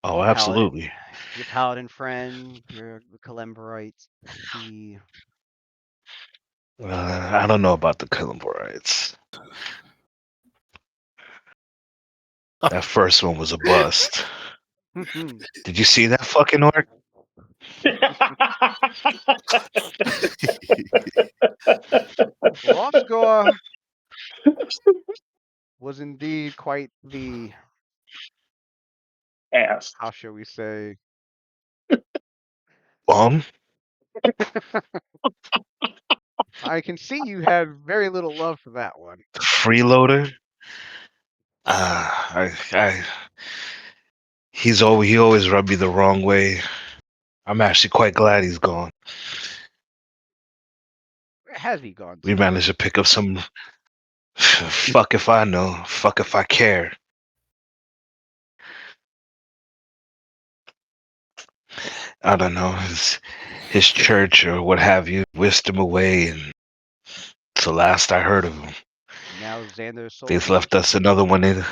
Oh, Your paladin, absolutely. your paladin friend, your Kalemborite, he I don't know about the Columbarites. That first one was a bust. Did you see that fucking orc? Rosgor was indeed quite the, Ass. how shall we say, Bum? I can see you had very little love for that one. The freeloader? He always rubbed me the wrong way. I'm actually quite glad he's gone. Where has he gone We to? managed to pick up some. Fuck if I know. Fuck if I care. I don't know. His church or what have you whisked him away, and it's the last I heard of him. Now Xander They've Soldier. left us another one in.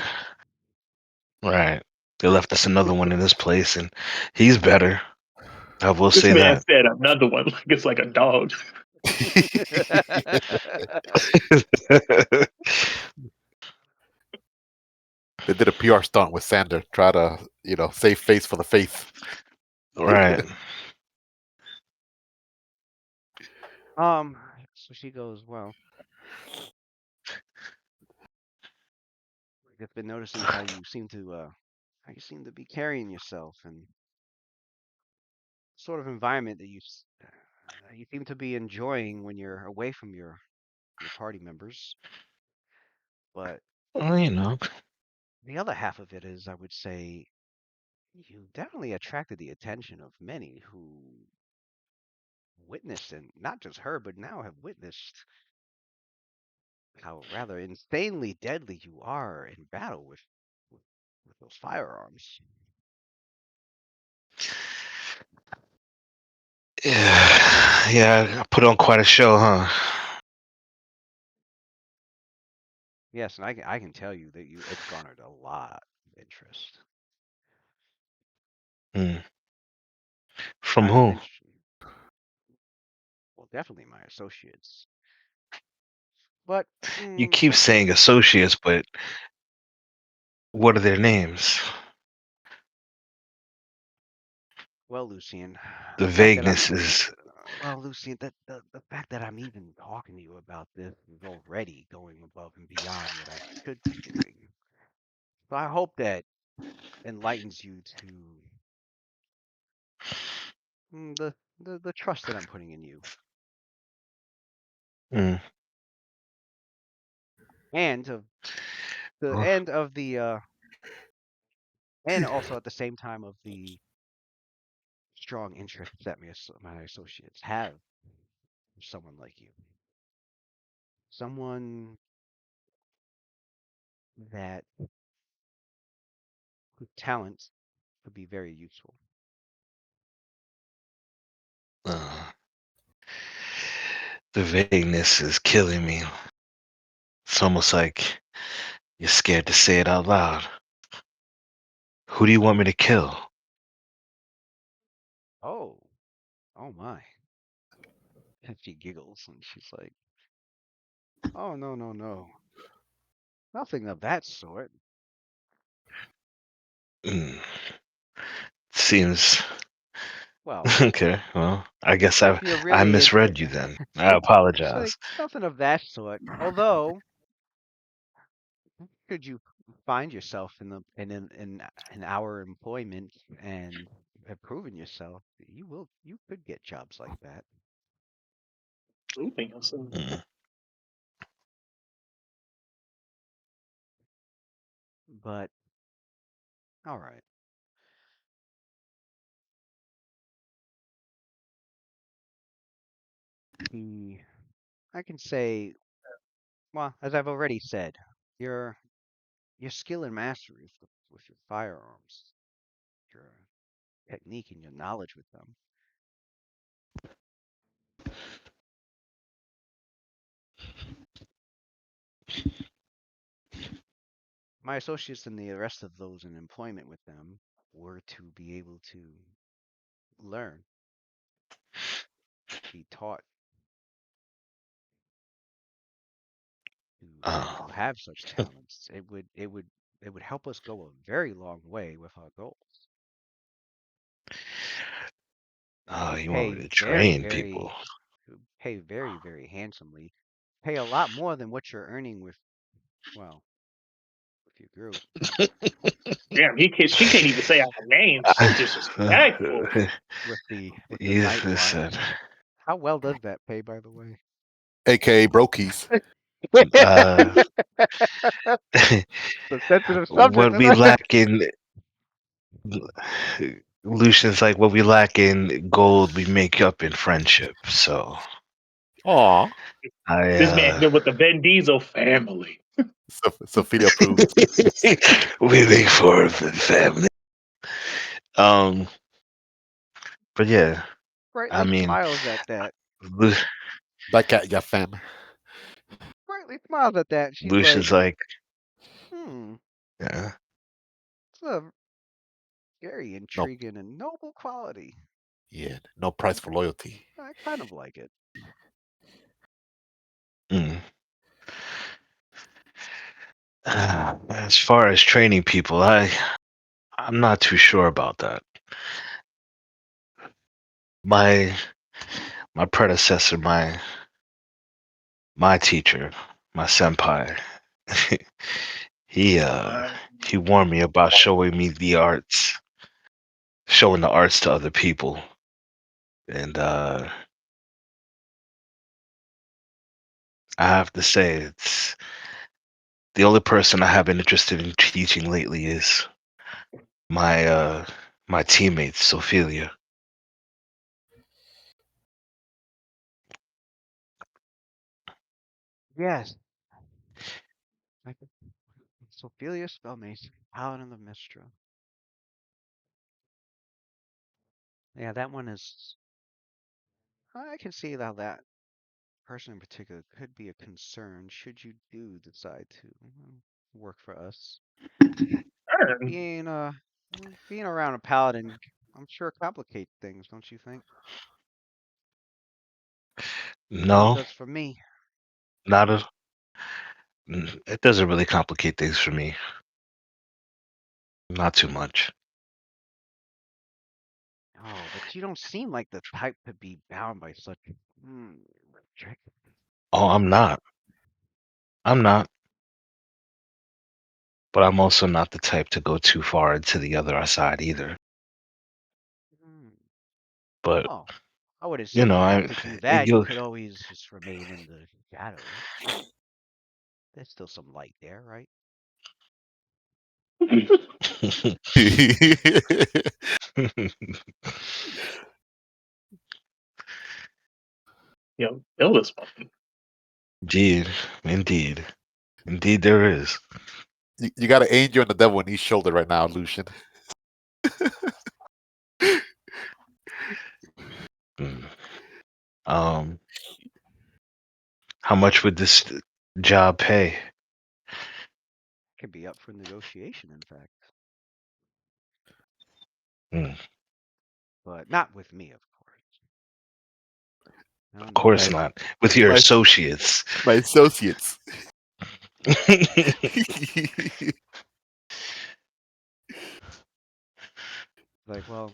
Right. They left us another one in this place, and he's better. I will This say man that. said another one like it's like a dog. They did a PR stunt with Sander, try to save face for the faith. Right. So she goes, well, I've just been noticing how you seem to be carrying yourself and sort of environment that you seem to be enjoying when you're away from your party members. But Well, the other half of it is, I would say, you definitely attracted the attention of many who witnessed, and not just her, but now have witnessed how rather insanely deadly you are in battle with, with those firearms. yeah, I put on quite a show, huh? Yes, and I can tell you that it's garnered a lot of interest. Hmm. From Not to who? mention, well, definitely my associates. But You keep let's see. saying associates, but what are their names? Well, Lucian, The the fact that I'm vagueness is. well, Lucian, the fact that I'm even talking to you about this is already going above and beyond what I should be doing. So I hope that enlightens you to the trust that I'm putting in you, Hmm. and of the Well, end of the and also at the same time of the strong interest that my associates have for someone like you, someone that whose talent could be very useful. uh, the vagueness is killing me. It's almost like you're scared to say it out loud. Who do you want me to kill? Oh, oh my! And she giggles and she's like, "Oh no, no, no, nothing of that sort." Hmm. Seems Well, okay. Well, I guess if I you're I really into, misread you then. I it's like apologize. nothing of that sort. Although, could you find yourself in our employment and have proven yourself, you could get jobs like that. Anything else? Hmm. But all right, the I can say, well, as I've already said, your your skill and mastery with your firearms, your technique and your knowledge with them. My associates and the rest of those in employment with them were to be able to learn, be taught to Oh, have such talents. It would help us go a very long way with our goals. And oh, would you want pay me to very, train people? very would pay very, very handsomely. Pay a lot more than what you're earning well, with your group. Damn, she can't even say our names. So disrespectful. With the Yes, night listen. watch. How well does that pay, by the way? AKA Brokies. Uh, The sensitive subject. what we lack in Lucian's like what we lack in gold, we make up in friendship. So Aw. I This man here with the Vin Diesel family. Sophia approved. we make for a family. Um, but yeah, I Brightly mean, smiles at that. Lu- Back at ya, fam. Brightly smiles at that. She's like, Lucian's like, hmm, yeah, it's a very No, intriguing and noble quality. yeah, no price for loyalty. I kind of like it. mm. As far as training people, I'm not too sure about that. My my predecessor, my teacher, my senpai, he he warned me about showing me the arts, showing the arts to other people, and I have to say it's the only person I have been interested in teaching lately is my my teammate Sophelia. Yes. I could. Sophia Spellmates, Paladin of Mistra. Yeah, that one is. I can see how that person in particular could be a concern should you do decide to work for us. Being being around a paladin, I'm sure complicates things, don't you think? Well, it No, does for me. not a. It doesn't really complicate things for me. Not too much. Oh, but you don't seem like the type to be bound by such strict. Oh, I'm not. I'm not. But I'm also not the type to go too far into the other side either. Hmm. But Oh, I wouldn't say you know, you have I to do that. You you could always just remain in the shadows. There's still some light there, right? Kill this one. indeed, indeed, indeed, there is. You got an angel and the devil in each shoulder right now, Lucian. Mm. Um, how much would this job pay? Could be up for negotiation, in fact, Mm, but not with me, of course. No, of no. course My not. With your my associates. my associates. Like, well,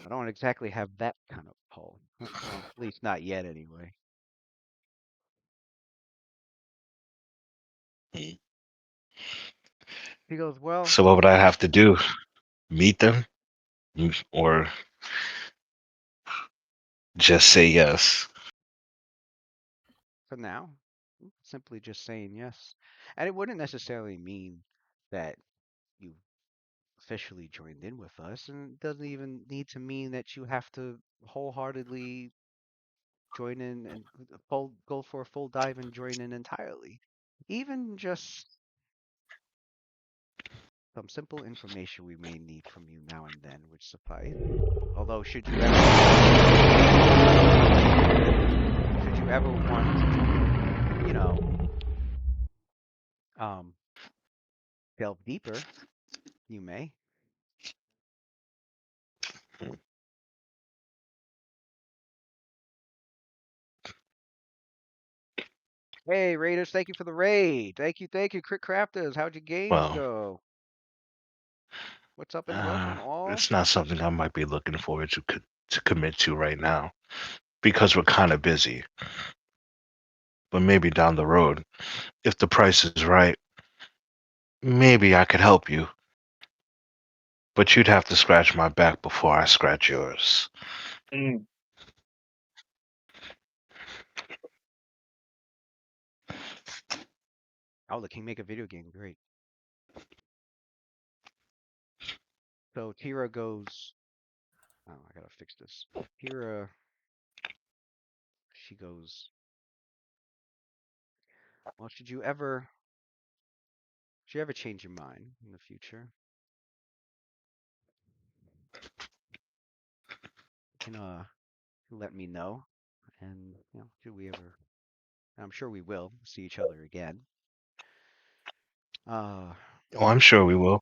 I don't exactly have that kind of pull. Well, at least not yet, anyway. He goes, well, So what would I have to do? Meet them, or just say yes? for now, simply just saying yes. And it wouldn't necessarily mean that you officially joined in with us, and it doesn't even need to mean that you have to wholeheartedly join in and go for a full dive and join in entirely. Even just some simple information we may need from you now and then would suffice. Although, should you ever want, you know, um, delve deeper, you may. Hey, Raiders, thank you for the raid. Thank you, Crit Crafters. How'd your games Well, go? What's up and welcome all. it's not something I might be looking forward to commit to right now because we're kind of busy. But maybe down the road, if the price is right, maybe I could help you. But you'd have to scratch my back before I scratch yours. Mm. Oh, the King Make a Video Game, great. So Tira goes. Oh, I gotta fix this. Tira, she goes. Well, should you ever change your mind in the future, you can let me know, and should we ever, I'm sure we will see each other again. Uh, Oh, I'm sure we will.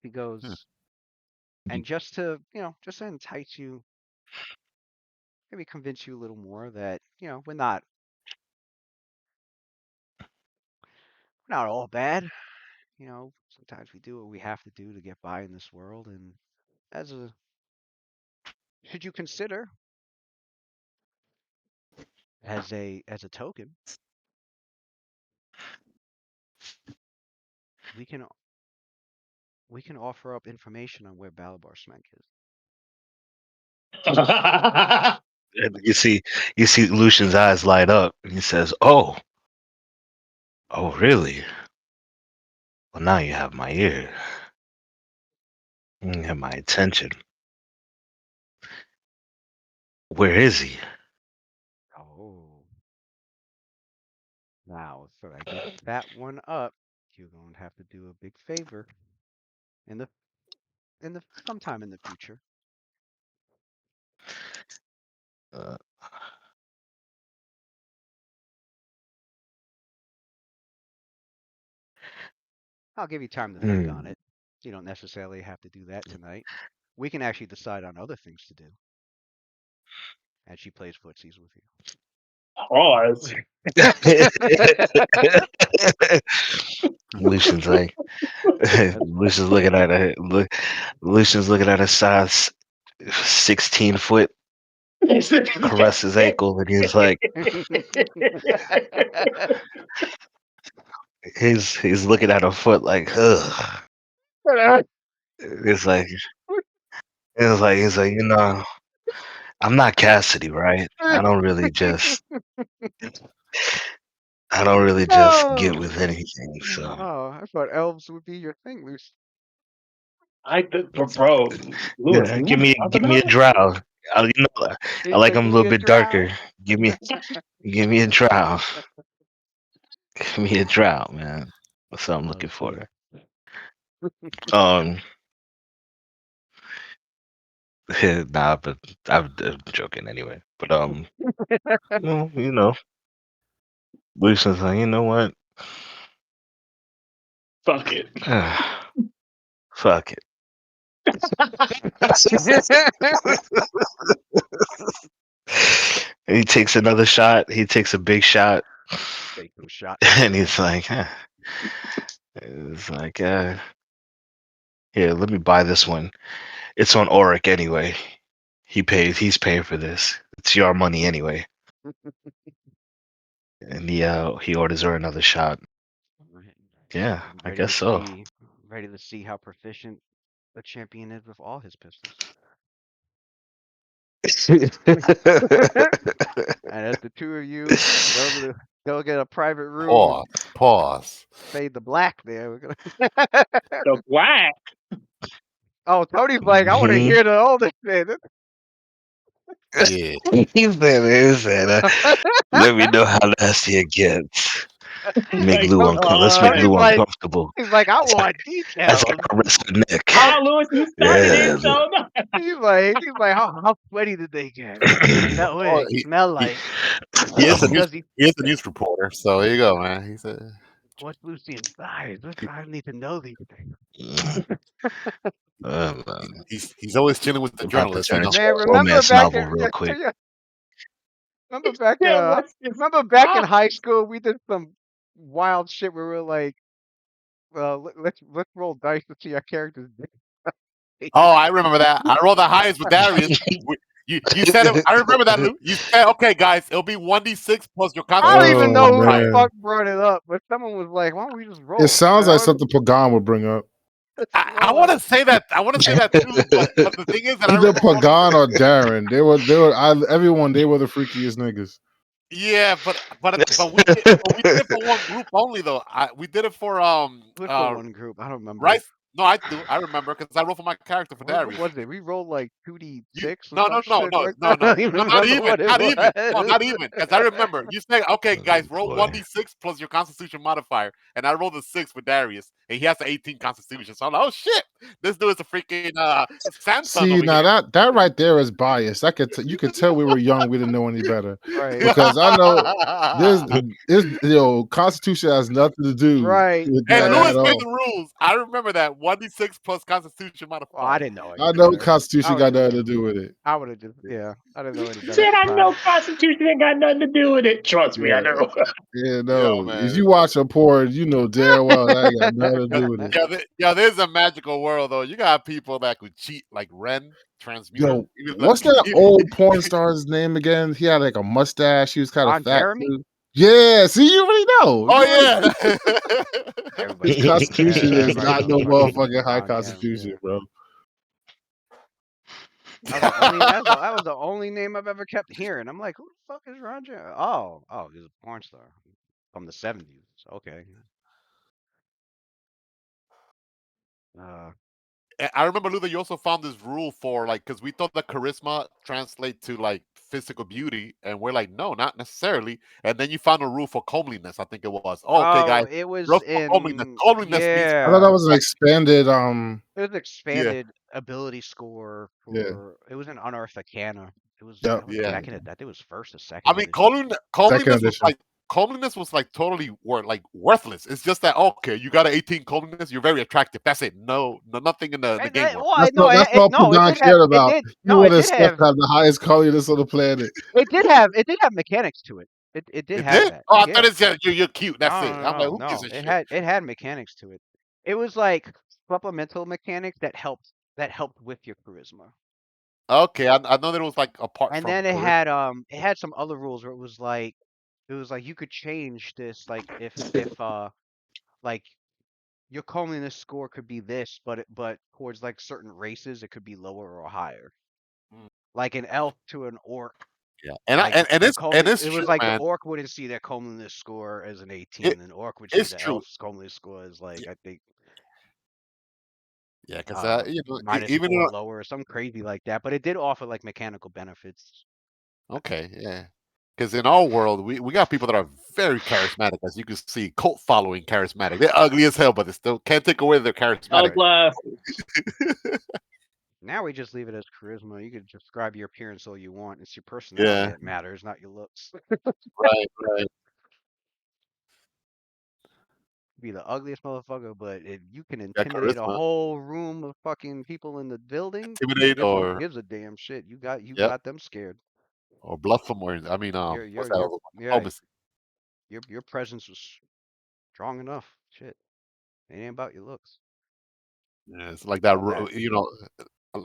he Hmm. goes, and just to entice you, maybe convince you a little more that we're not not all bad. You know, sometimes we do what we have to do to get by in this world, and as a should you consider as a token, we can offer up information on where Balabar Smenk is. And you see Lucian's eyes light up, and he says, "Oh, really? Well, now you have my ear. You have my attention. Where is he?" Oh. Now, so I get that one up, you're going to have to do a big favor in the sometime in the future. Uh, I'll give you time to think on it. You don't necessarily have to do that tonight. We can actually decide on other things to do. And she plays footsies with you. Pause. Lucian's like, Lucian's looking at Lucian's looking at a size 16-foot, caress his ankle, and he's like, he's looking at her foot like, ugh. It's like, he's like, I'm not Cassidy, right? I don't really just get with anything. So Oh, I thought elves would be your thing, Lucy. Bro, Lewis, yeah, you give wanna me talk a about it? drow. I like Give him a me little a bit drow. darker. Give me a drow. Give me a drow, man. That's what I'm looking for. Nah, but I'm joking anyway. But well, Lucian's like, you know what? Fuck it. Fuck it. He takes another shot. He takes a big shot. Take some shots. And he's like, it's like, here, let me buy this one. It's on Auric anyway. He's paying for this. It's your money anyway. And he orders her another shot. Yeah, I guess so. Ready to see how proficient the champion is with all his pistols. And as the two of you go get a private room. Pause. Fade the black there. We're gonna The black. Oh, Tony's like, I want to hear the oldest man. Yeah. He said, let me know how nasty it gets. Let's make Lou uncomfortable. He's like, I want details. As I caress her neck. How Lewis, you started it, so He's like, how sweaty did they get? That way, smell like. He is a news reporter, so here you go, man. He said, "What's Lucy inside? I need to know these things." He's always chilling with the journalists. Man, remember back real quick. Remember back in high school, we did some wild shit where we were like, let's roll dice to see our characters. Oh, I remember that. I rolled the highest with Darius. You said it, I remember that, Lou. You said, okay, guys, it'll be 1d6 plus your constitution. I don't even know who the fuck brought it up, but someone was like, why don't we just roll? It sounds like something Pagan would bring up. I want to say that. I want to say that too, but the thing is that either Pagan or Darren, they were everyone. They were the freakiest niggas. Yeah, but we did it for one group only though. We did it for one group. I don't remember. Right? No, I do. I remember because I rolled for my character for Darius. What was it? We rolled like 2d6. No, not even. Because I remember you said, okay, guys, roll 1d6 plus your Constitution modifier, and I rolled a 6 with Darius, and he has an 18 Constitution. So I'm like, oh shit, this dude is a freaking Santa. See, now that right there is bias. You could tell we were young. We didn't know any better, right? Because I know Constitution has nothing to do, right? And Lewis made the rules. I remember that 1d6 plus Constitution Well, I modifier. didn't know any I know better. Constitution got nothing to do with it. I would have just, yeah, I didn't know any better. Said at the I know time. Constitution ain't got nothing to do with it. Trust me, I know. Yeah, no. man. If you watch a porn, you know damn well that ain't got nothing to do with it. There's a magical world though. You got people that could cheat, like Ren, Transmuter. Yo, what's that old porn star's name again? He had like a mustache. He was kind Ron of fat Jeremy? too. Yeah, see, you already know. Oh You already- yeah. Everybody His constitution is everybody not no knows motherfucking high Ron Jeremy, constitution, yeah. bro. That was the only name I've ever kept hearing. I'm like, who the fuck is Ron Jeremy? Oh, he's a porn star from the 70s. Okay. I remember, Luther, you also found this rule for like, because we thought that charisma translate to like physical beauty, and we're like, no, not necessarily. And then you found a rule for comeliness. I think it was. Oh, okay, guys. It was Rule for in comeliness. Comeliness means I thought that yeah. was an expanded. It was an expanded ability score Yeah. for. It was an Unearthed Arcana. It was. Yep. It was Yeah. second. I think it was first or second. I mean, edition. comeliness was like totally worthless. It's just that okay, you got an 18 comeliness, you're very attractive. That's it. No, nothing in the game. That's all Pagan cared about. You would have have the highest comeliness on the planet. It did have mechanics to it. It did have that. Oh, I yeah. thought it's just you're cute. That's No, it. no, I'm like, who no, gives a it shit? had mechanics to it. It was like supplemental mechanics that helped with your charisma. Okay, I know that it was like apart And from. then charisma. it had some other rules where it was like you could change this like if like your comeliness score could be this, but towards like certain races it could be lower or higher. Mm. Like an elf to an orc. Yeah, Like and it's it true, was like man. the orc wouldn't see their comeliness score as an 18, and orc would see It's the true. elf's comeliness score as like I think Yeah, because minus even 4 lower or something crazy like that. But it did offer like mechanical benefits. okay, yeah. Because in our world, we got people that are very charismatic, as you can see, cult following charismatic. They're ugly as hell, but they still can't take away their charismatic. Now we just leave it as charisma. You can describe your appearance all you want. It's your personality that matters, not your looks. Right. Be the ugliest motherfucker, but if you can intimidate a charisma. whole room of fucking people in the building, Intimidate who or gives a damn shit? You got Yep. got them scared. or bluff them, or I mean, Your what's that? other one? Diplomacy. your presence was strong enough. Shit, it ain't about your looks. Yeah, it's like that. Okay. You know,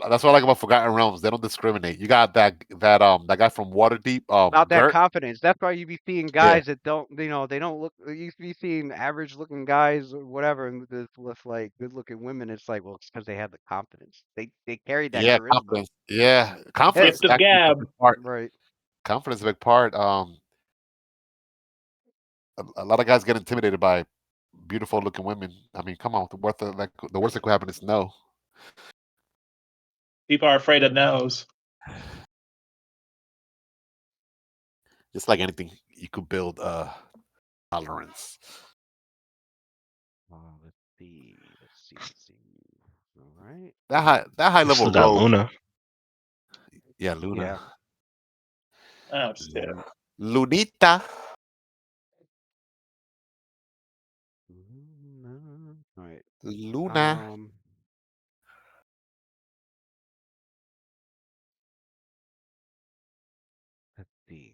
that's what I like about Forgotten Realms. They don't discriminate. You got that guy from Waterdeep. About that Gert. confidence. That's why you be seeing guys that don't, they don't look. You be seeing average looking guys or whatever, and with like good looking women. It's like, well, it's because they have the confidence. They carried that charisma. Confidence. Yeah, confidence. the Actually is a gab. big part. Right. Confidence is a big part. A lot of guys get intimidated by beautiful looking women. I mean, come on, the worst that could happen is no. People are afraid of no's. Just like anything, you could build tolerance. Let's see. All right. That high level Still got rogue. Luna. Yeah, Luna. Yeah. Oh shit. Lunita. All right. Luna. Let's see.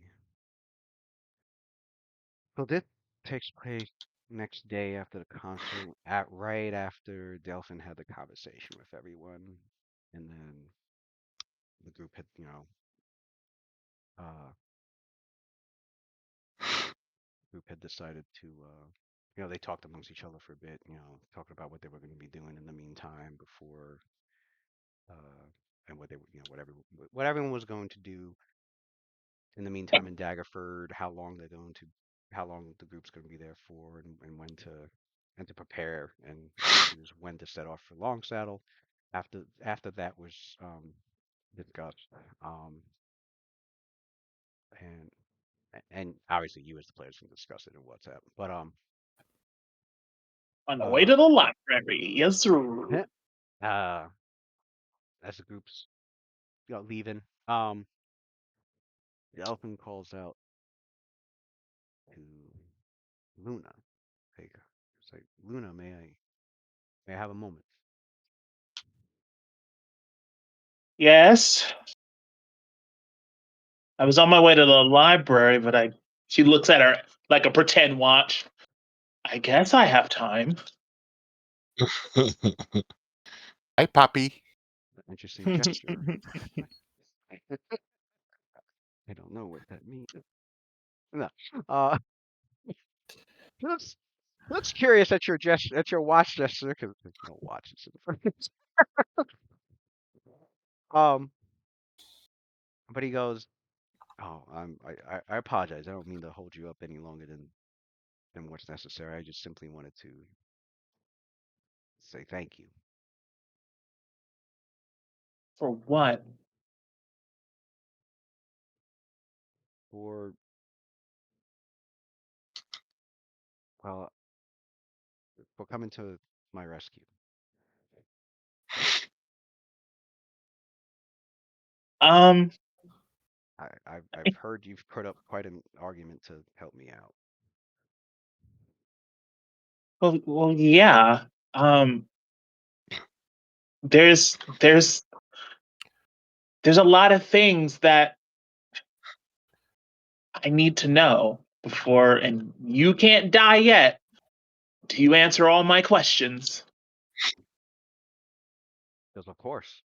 So this takes place next day after the concert, right after Delphin had the conversation with everyone, and then the group had, decided to, they talked amongst each other for a bit, talking about what they were going to be doing in the meantime before, and what they, what everyone was going to do in the meantime in Daggerford, how long the group's going to be there for, and when to prepare, and choose when to set off for Long Saddle. After that was discussed, and obviously you as the players can discuss it in WhatsApp. But on the way to the library, yes sir. As the group's leaving, Delphin calls out to Luna. It's like, Luna, may I have a moment? Yes. I was on my way to the library, but she looks at her like a pretend watch. I guess I have time. Hi, Poppy. Interesting gesture. I don't know what that means. No. Uh, that's that's curious at your gesture, at your watch gesture, because you don't watch this in the first. Um, but he goes, "Oh, I apologize. I don't mean to hold you up any longer than what's necessary. I just simply wanted to say thank you For what? for, well, for coming to my rescue. Um. I've heard you've put up quite an argument to help me out. Well, yeah. Um. There's a lot of things that I need to know before, and you can't die yet. Do you answer all my questions? Because of course,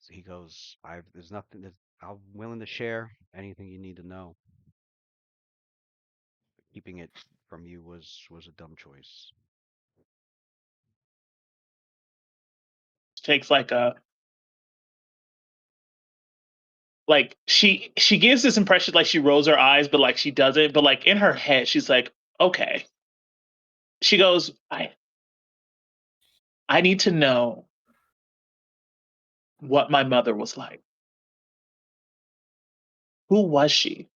he goes, there's nothing that I'm willing to share anything you need to know. Keeping it from you was a dumb choice. Takes she gives this impression like she rolls her eyes, but like she doesn't. But like in her head, she's like, okay. She goes, I need to know what my mother was like. Who was she?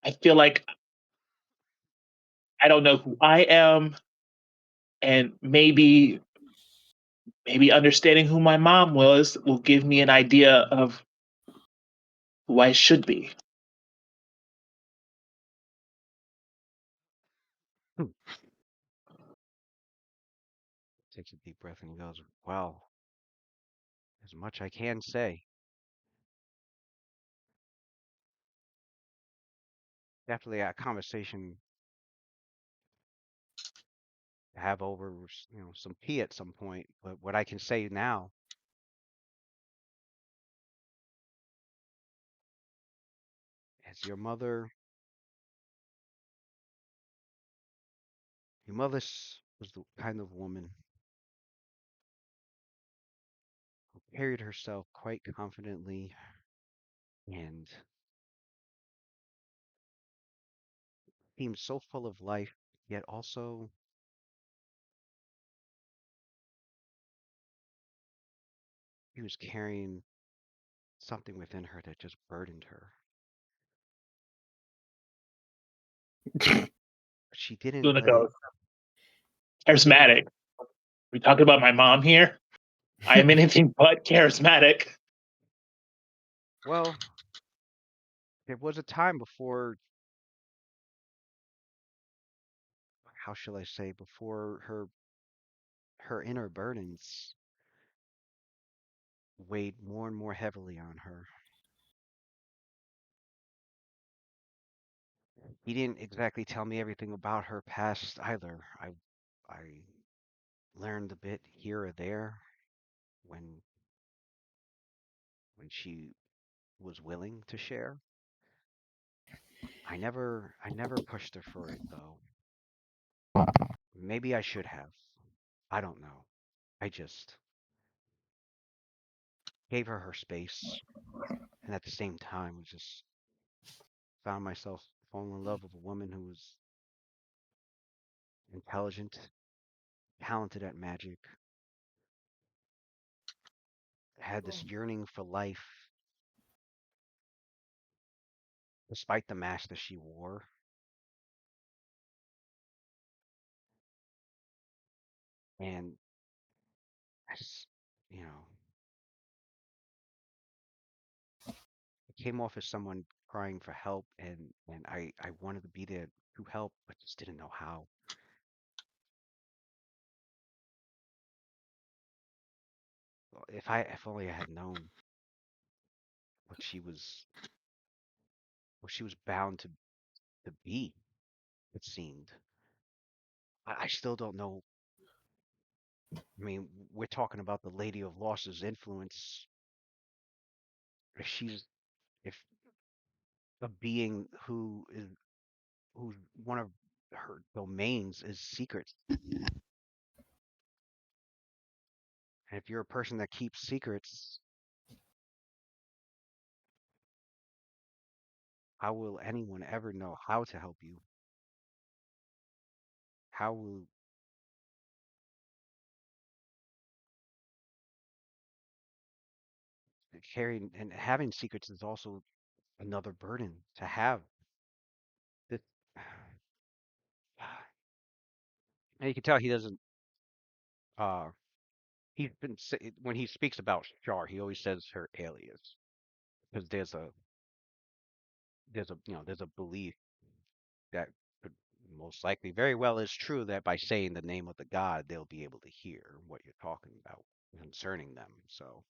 I feel like I don't know who I am, and maybe understanding who my mom was will give me an idea of who I should be. Hmm. Takes a deep breath and he goes, well, as much I can say. Definitely a conversation to have over, some tea at some point. But what I can say now is your mother was the kind of woman who carried herself quite confidently and seemed so full of life, yet also she was carrying something within her that just burdened her. But she didn't Luna let it. goes, charismatic. We talking about my mom here? I am anything but charismatic. Well, there was a time before, how shall I say, before her inner burdens weighed more and more heavily on her. He didn't exactly tell me everything about her past either. I learned a bit here or there when she was willing to share. I never pushed her for it though. Maybe I should have. I don't know. I just gave her space, and at the same time, just found myself falling in love with a woman who was intelligent, talented at magic, had this yearning for life despite the mask that she wore. And I just, you know, it came off as someone crying for help, and I wanted to be there to help, but just didn't know how. Well, if only I had known what she was bound to be, it seemed. I still don't know. I mean, we're talking about the Lady of Lost's influence. If she's if a being who's one of her domains is secrets. And if you're a person that keeps secrets, how will anyone ever know how to help you? How will carrying and having secrets is also another burden to have. This, and you can tell he doesn't. Uh, when he speaks about Shar, he always says her alias because there's a belief that could most likely very well is true that by saying the name of the god, they'll be able to hear what you're talking about concerning them. So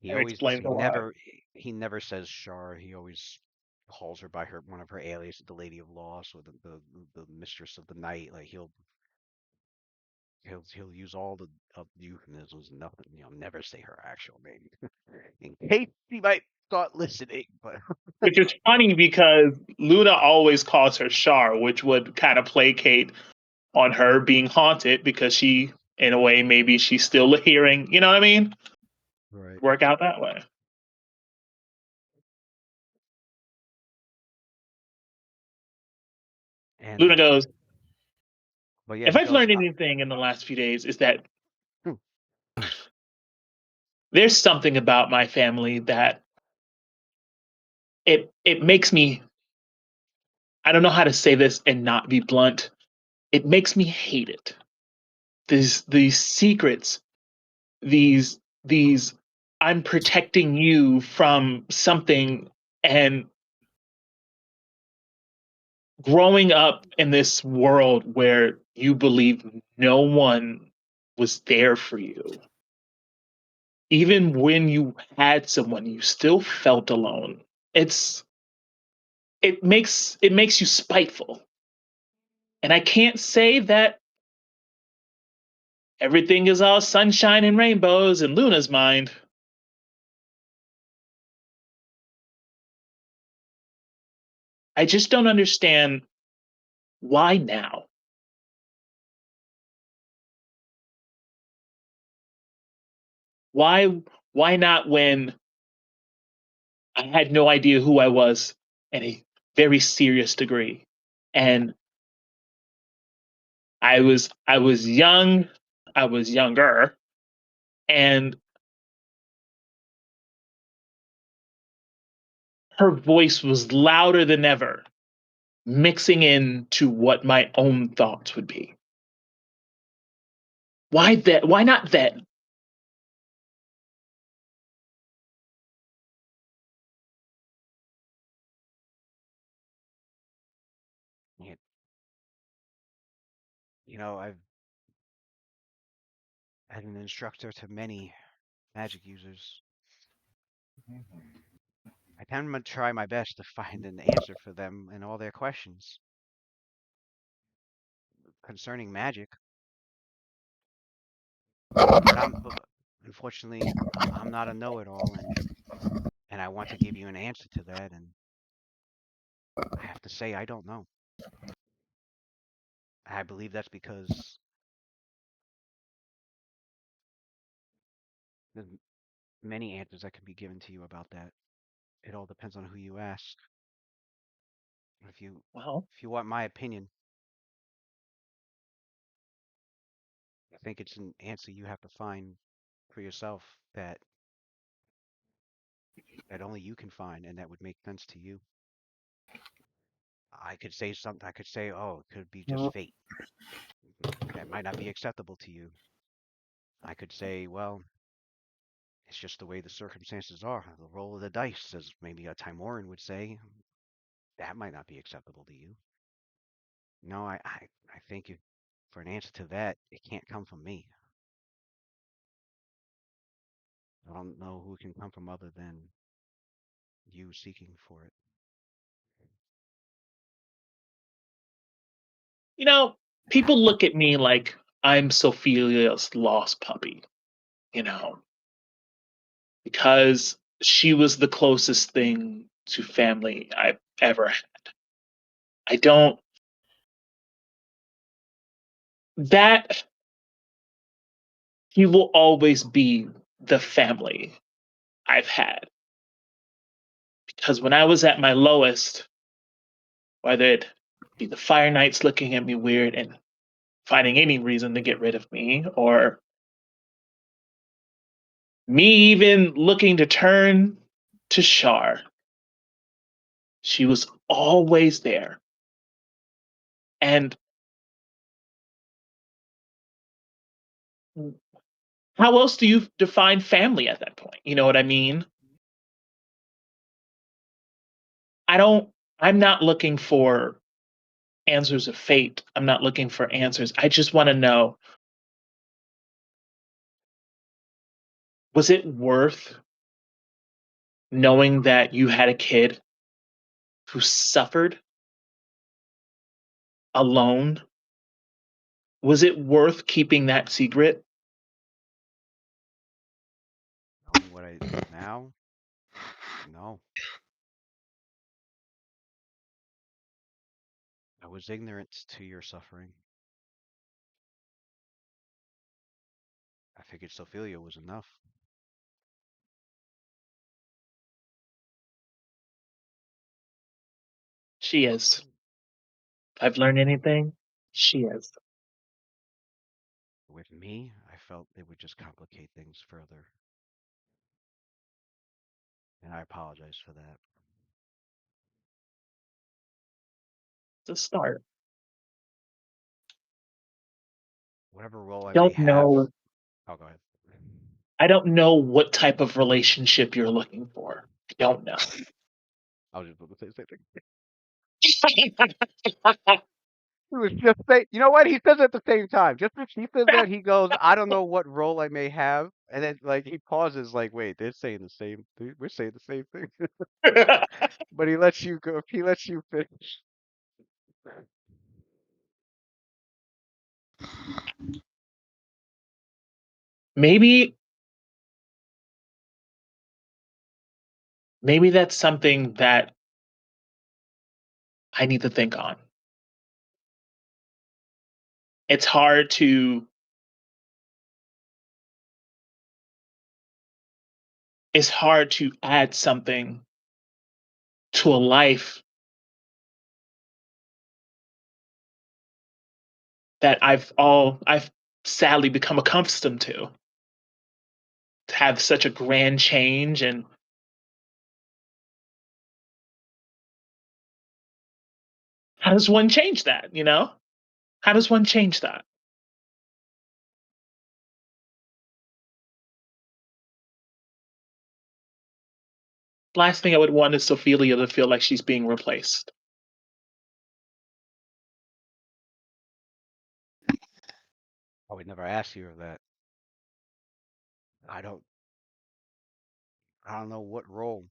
That explains a lot. he never says Shar. He always calls her by one of her aliases, the Lady of Loss or the Mistress of the Night. Like he'll use all of the euphemisms and nothing, never say her actual name in case she might start listening. But Which is funny because Luna always calls her Shar, which would kind of placate on her being haunted because she, in a way, maybe she's still hearing. You know what I mean? right. Work out that way. Luna And goes, but yeah, if he I've goes. learned anything in the last few days, is that Hmm, there's something about my family that it makes me, I don't know how to say this and not be blunt. It makes me hate it. These secrets, these I'm protecting you from something, and growing up in this world where you believe no one was there for you, even when you had someone, you still felt alone. It's it makes you spiteful. And I can't say that everything is all sunshine and rainbows in Luna's mind. I just don't understand why now. Why why not when I had no idea who I was in a very serious degree? And I was young, I was younger, and her voice was louder than ever, mixing into what my own thoughts would be. Why that? Why not then? yeah, I've had an instructor to many magic users. I tend to try my best to find an answer for them and all their questions concerning magic. But unfortunately, I'm not a know-it-all, and I want to give you an answer to that, and I have to say I don't know. I believe that's because there's many answers that can be given to you about that. It all depends on who you ask. If you Well, if you want my opinion, I think it's an answer you have to find for yourself that only you can find and that would make sense to you. I could say something. I could say, "Oh, it could be just fate." That might not be acceptable to you. I could say, "Well, it's just the way the circumstances are. The roll of the dice," as maybe a Timoran would say. That might not be acceptable to you. No, I think for an answer to that, it can't come from me. I don't know who it can come from other than you seeking for it. You know, people look at me like I'm Sophia's lost puppy, you know, because she was the closest thing to family I've ever had. I don't, that he will always be the family I've had. Because when I was at my lowest, whether it be the Fire Knights looking at me weird and finding any reason to get rid of me, or me even looking to turn to Shar, she was always there. And how else do you define family at that point? You know what I mean? I don't, I'm not looking for answers of fate. I'm not looking for answers. I just want to know, was it worth knowing that you had a kid who suffered alone? Was it worth keeping that secret? Knowing what I now, no. I was ignorant to your suffering. I figured Sophelia was enough. She is. If I've learned anything, she is. With me, I felt it would just complicate things further. And I apologize for that. It's a start. Whatever role I may Don't have. know. Oh, go ahead. I don't know what type of relationship you're looking for. I don't know. I was just about to say the same thing. He was just saying, you know what? He says it at the same time. Just as he says that, he goes, I don't know what role I may have. And then, like, he pauses, like, wait, they're saying the same thing. We're saying the same thing. But he lets you go. He lets you finish. maybe maybe that's something that I need to think on. It's hard to add something to a life that I've sadly become accustomed to have such a grand change. And how does one change that, you know? How does one change that? Last thing I would want is Sophelia to feel like she's being replaced. I would never ask you of that. I don't. I don't know what role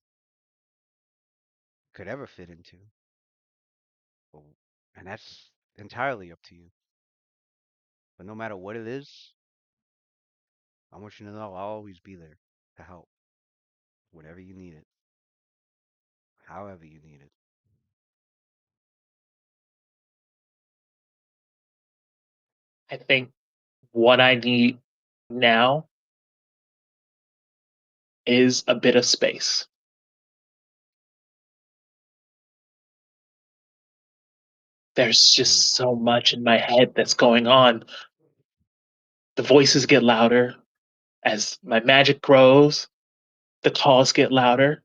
could ever fit into. But- And that's entirely up to you. But no matter what it is, I want you to know I'll always be there to help whenever you need it, however you need it. I think what I need now is a bit of space. There's just Understandable. so much in my head that's going on. The voices get louder as my magic grows, the calls get louder.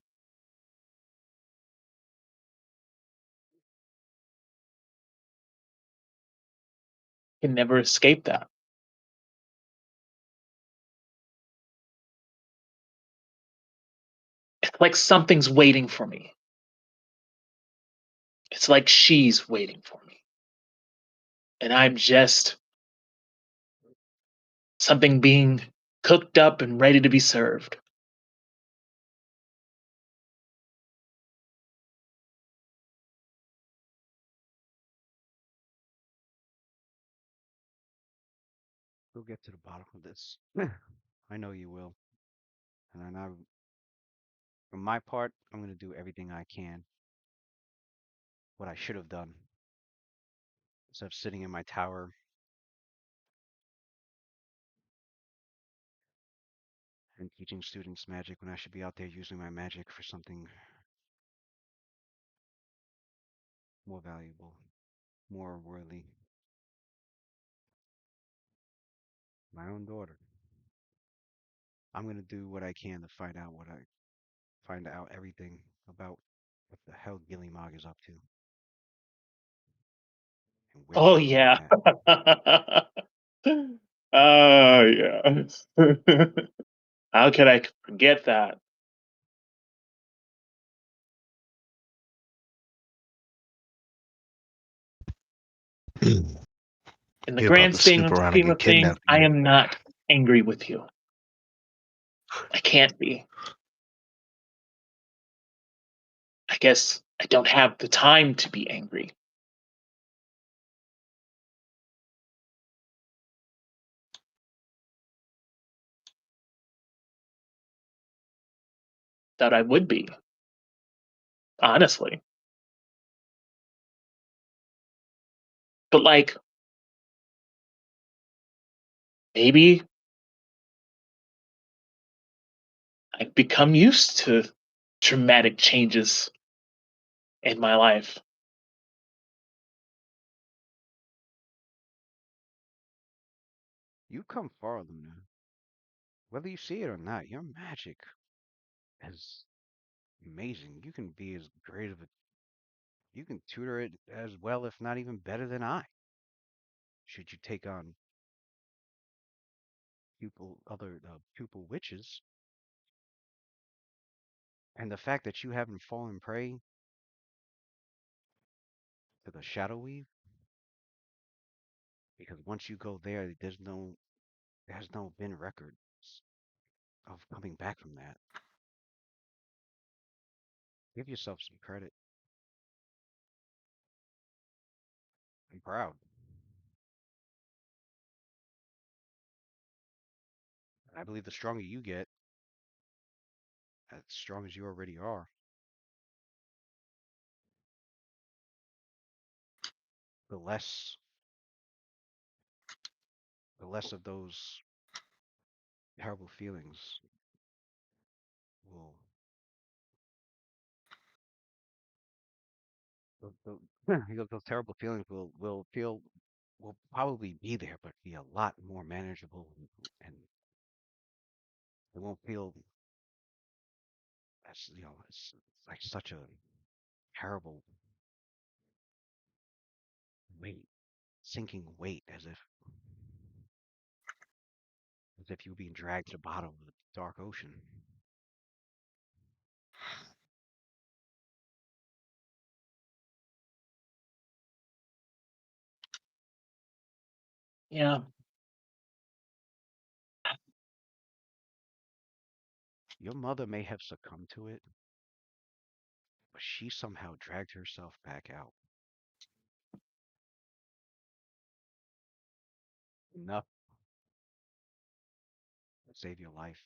Can never escape that. It's like something's waiting for me. It's like she's waiting for me. and I'm just something being cooked up and ready to be served. We'll get to the bottom of this. I know you will. And I, for my part, I'm going to do everything I can. What I should have done instead of sitting in my tower and teaching students magic when I should be out there using my magic for something more valuable, more worthy. My own daughter. I'm going to do what I can to find out everything about what the hell Gilly Mog is up to and where Oh she's yeah. been at. Oh yeah. How could I forget that? In the You're about grand to snoop around and scheme get of things, kidnapped I again. am not angry with you. I can't be. I guess I don't have the time to be angry. That I would be, honestly. But like, maybe I've become used to dramatic changes in my life. You've come far, Luna. Whether you see it or not, your magic is amazing. You can be as great of a you can tutor it as well, if not even better than I. Should you take on pupil witches, and the fact that you haven't fallen prey to the shadow weave, because once you go there, there's no been records of coming back from that. Give yourself some credit. I'm proud. I believe the stronger you get, as strong as you already are, the less the less of those terrible feelings will those terrible feelings will probably be there, but be a lot more manageable, and it won't feel as it's like such a terrible weight, sinking weight, as if you were being dragged to the bottom of the dark ocean. Yeah. Your mother may have succumbed to it, but she somehow dragged herself back out. Enough to save your life.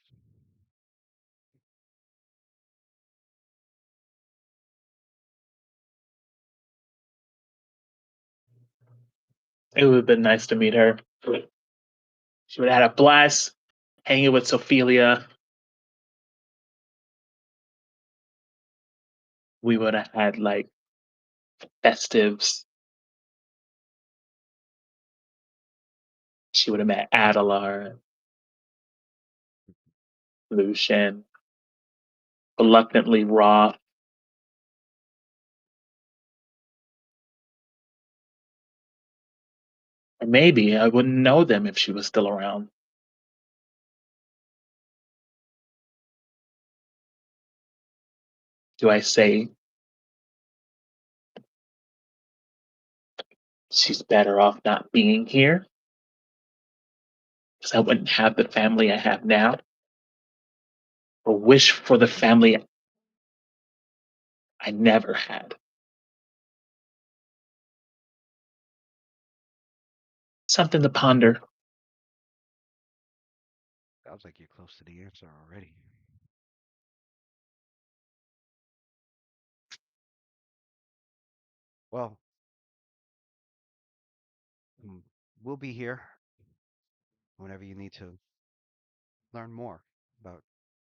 It would have been nice to meet her. She would have had a blast hanging with Sophelia. We would have had like festives. She would have met Adelar, Lucian, reluctantly Roth. Or maybe I wouldn't know them if she was still around. Do I say she's better off not being here. Because I wouldn't have the family I have now. Or wish for the family I never had. Something to ponder. Sounds like you're close to the answer already. Well, we'll be here whenever you need to learn more about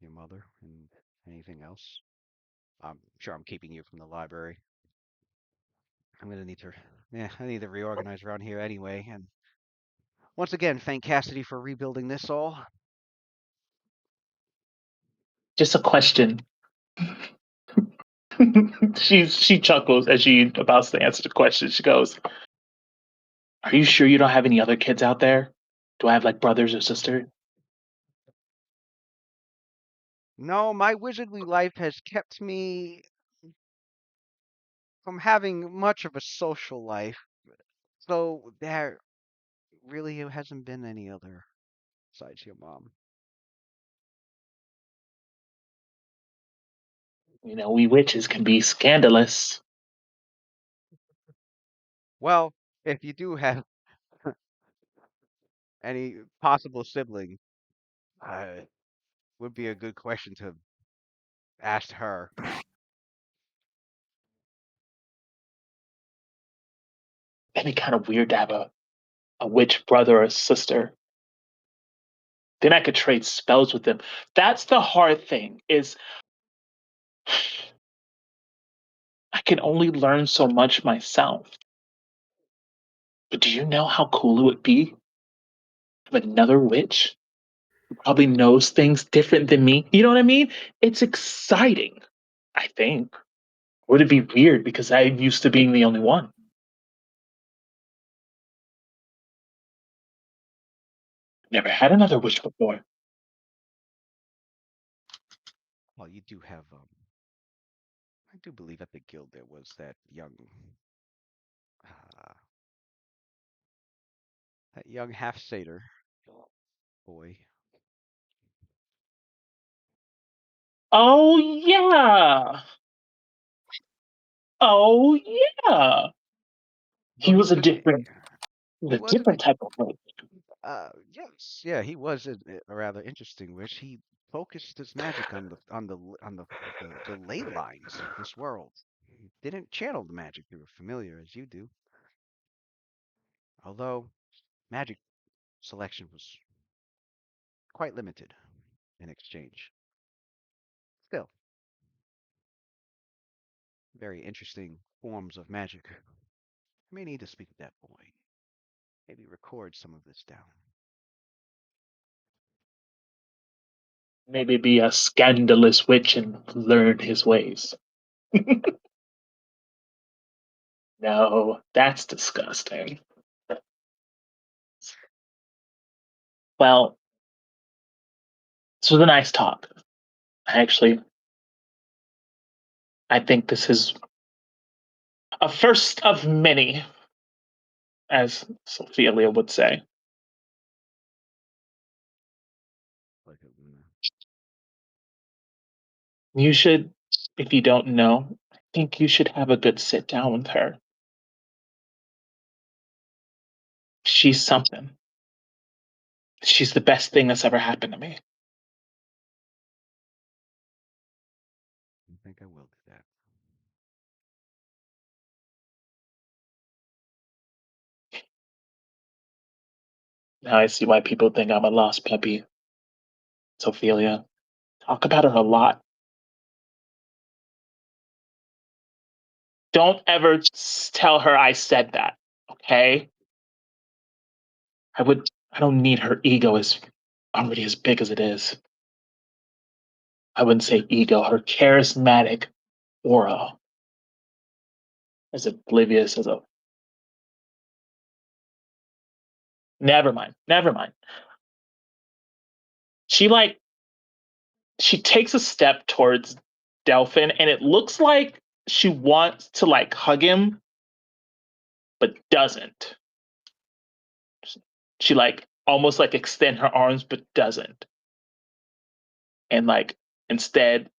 your mother and anything else. I'm sure I'm keeping you from the library. I'm gonna need to, yeah, I need to reorganize around here anyway. And once again, thank Cassidy for rebuilding this all. Just a question. She chuckles as she about to answer the question. She goes, "Are you sure you don't have any other kids out there? Do I have like brothers or sisters?" No, my wizardly life has kept me from having much of a social life, so there really hasn't been any other besides your mom. You know, we witches can be scandalous. Well, if you do have any possible sibling, would be a good question to ask her. It'd be kind of weird to have a witch brother or sister. Then I could trade spells with them. That's the hard thing is I can only learn so much myself. But do you know how cool it would be if another witch who probably knows things different than me? You know what I mean? It's exciting, I think. Would it be weird because I'm used to being the only one? Never had another witch before. Well, you do have, I do believe at the guild there was uh, that young half satyr boy. Oh yeah. Oh yeah. He was a different He a was a different bit. type of witch. Yes, yeah, he was a rather interesting witch. He focused his magic on the ley lines of this world. He didn't channel the magic through a familiar as you do. Although magic selection was quite limited in exchange. Still, very interesting forms of magic. I may need to speak with that boy. Maybe record some of this down. Maybe be a scandalous witch and learn his ways. No, that's disgusting. Well, this was a nice talk. Actually, I think this is a first of many, as Sophia would say. Like, You should, if you don't know, I think you should have a good sit down with her. She's something. She's the best thing that's ever happened to me. I think I will do that. Now I see why people think I'm a lost puppy. Sophia, talk about her a lot. Don't ever tell her I said that, okay? I don't need her ego as already as big as it is. I wouldn't say ego, her charismatic aura. As oblivious as a never mind. Never mind. She she takes a step towards Delphin and it looks like she wants to like hug him, but doesn't. She like almost like extend her arms, but doesn't, and like instead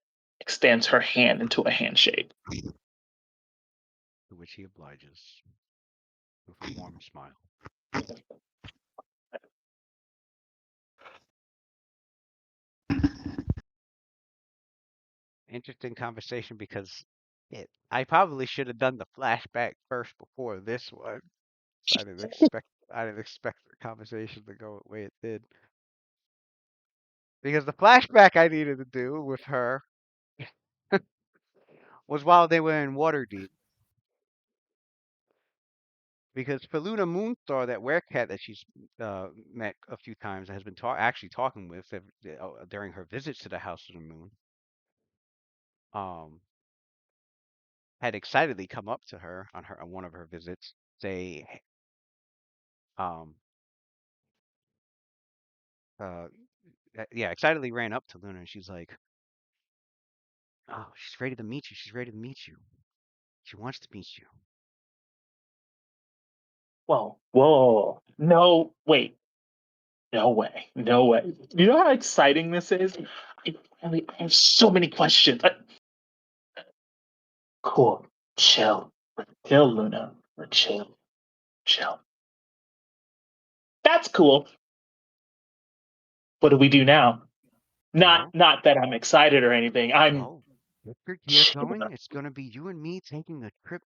extends her hand into a handshake. To which he obliges with a warm smile. Interesting conversation because I probably should have done the flashback first before this one. So I didn't expect the conversation to go the way it did. Because the flashback I needed to do with her was while they were in Waterdeep. Because for Luna Moonstar, that werecat that she's met a few times and has been actually talking with during her visits to the House of the Moon, um, had excitedly come up to her on one of her visits, say, um, uh, yeah, excitedly ran up to Luna and she's like, "Oh, she's ready to meet you. She's ready to meet you. She wants to meet you." Whoa. No, wait. No way. No way. You know how exciting this is? I have so many questions. Cool. Chill. Chill, Luna. Chill. Chill. That's cool. What do we do now? Well, Not that I'm excited or anything. I'm well, if you're here chilling. going, it's gonna be you and me taking a trip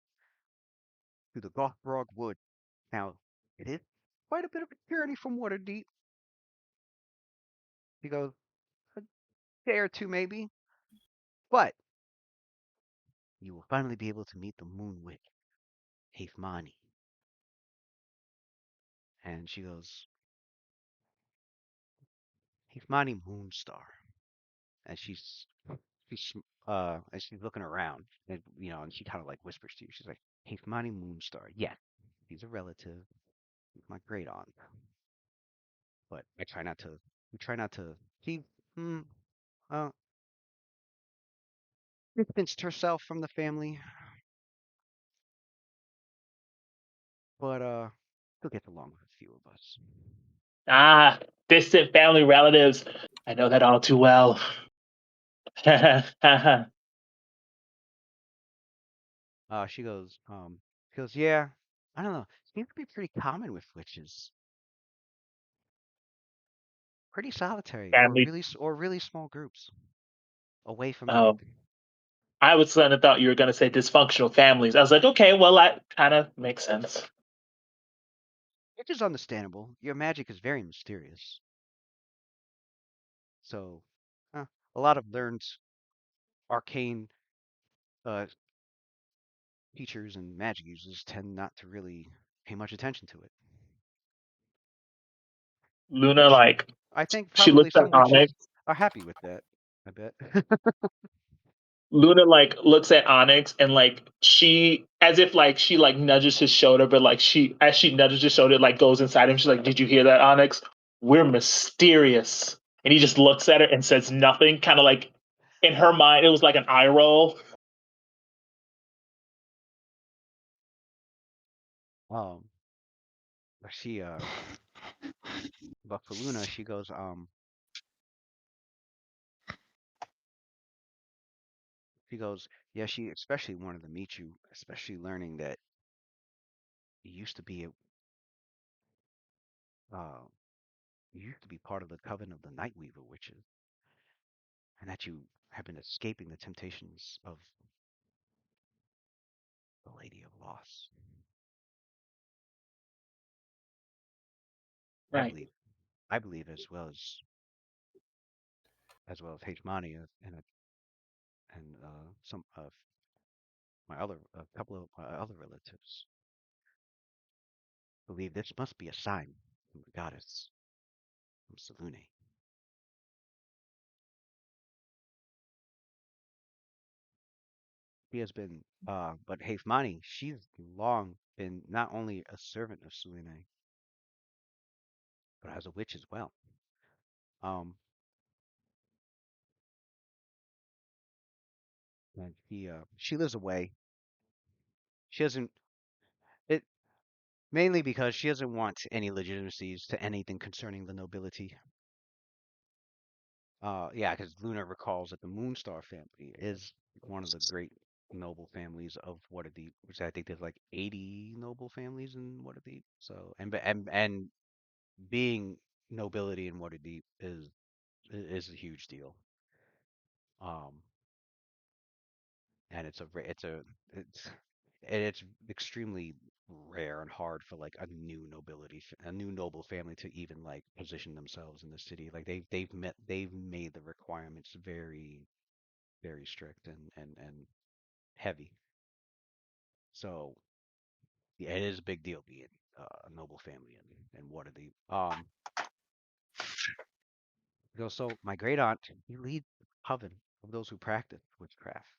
to the Gothbrog Wood. Now, it is quite a bit of a journey from Waterdeep. He goes, a day or two maybe, but you will finally be able to meet the Moon Witch, Haithmani. And she goes, Haithmani Moonstar. And she's looking around, and and she kind of like whispers to you. She's like, Haithmani Moonstar. Yes, he's a relative. He's my great aunt. But I try not to. We try not to. She, hmm, uh, distanced herself from the family, but still gets along with a few of us. Ah, distant family relatives. I know that all too well. She goes, yeah, I don't know. Seems to be pretty common with witches. Pretty solitary, or Family. really small groups, away from Oh, everything. I was kind of thought you were going to say dysfunctional families. I was like, okay, well, that kind of makes sense. Which is understandable. Your magic is very mysterious. So, a lot of learned arcane uh, teachers and magic users tend not to really pay much attention to it. Luna, Which like, I think she probably looks at some Onyx. witches are happy with that. I bet. Luna like looks at Onyx and like she as if like she like nudges his shoulder, but like she as she nudges his shoulder, like goes inside him. She's like, "Did you hear that, Onyx? We're mysterious." And he just looks at her and says nothing. Kind of like in her mind, it was like an eye roll. um, but but for Luna, she goes, yeah, she especially wanted to meet you, especially learning that you used to be uh, you used to be part of the coven of the Nightweaver witches, and that you have been escaping the temptations of the Lady of Loss. I Right. believe, as well as Hmani and some of a couple of my other relatives believe this must be a sign from the goddess from Selune. She has been, but Hmani, she's long been not only a servant of Selune, but as a witch as well. Um, and she lives away. She doesn't. It Mainly because she doesn't want any legitimacies to anything concerning the nobility. Yeah, because Luna recalls that the Moonstar family is one of the great noble families of Waterdeep, which I think there's like 80 noble families in Waterdeep. So, and being nobility in Waterdeep is a huge deal. Um, and it's extremely rare and hard for like a a new noble family to even like position themselves in the city. Like they've made the requirements very strict and heavy. So yeah, it is a big deal being a noble family in Waterdeep. So my great aunt, he leads the coven of those who practice witchcraft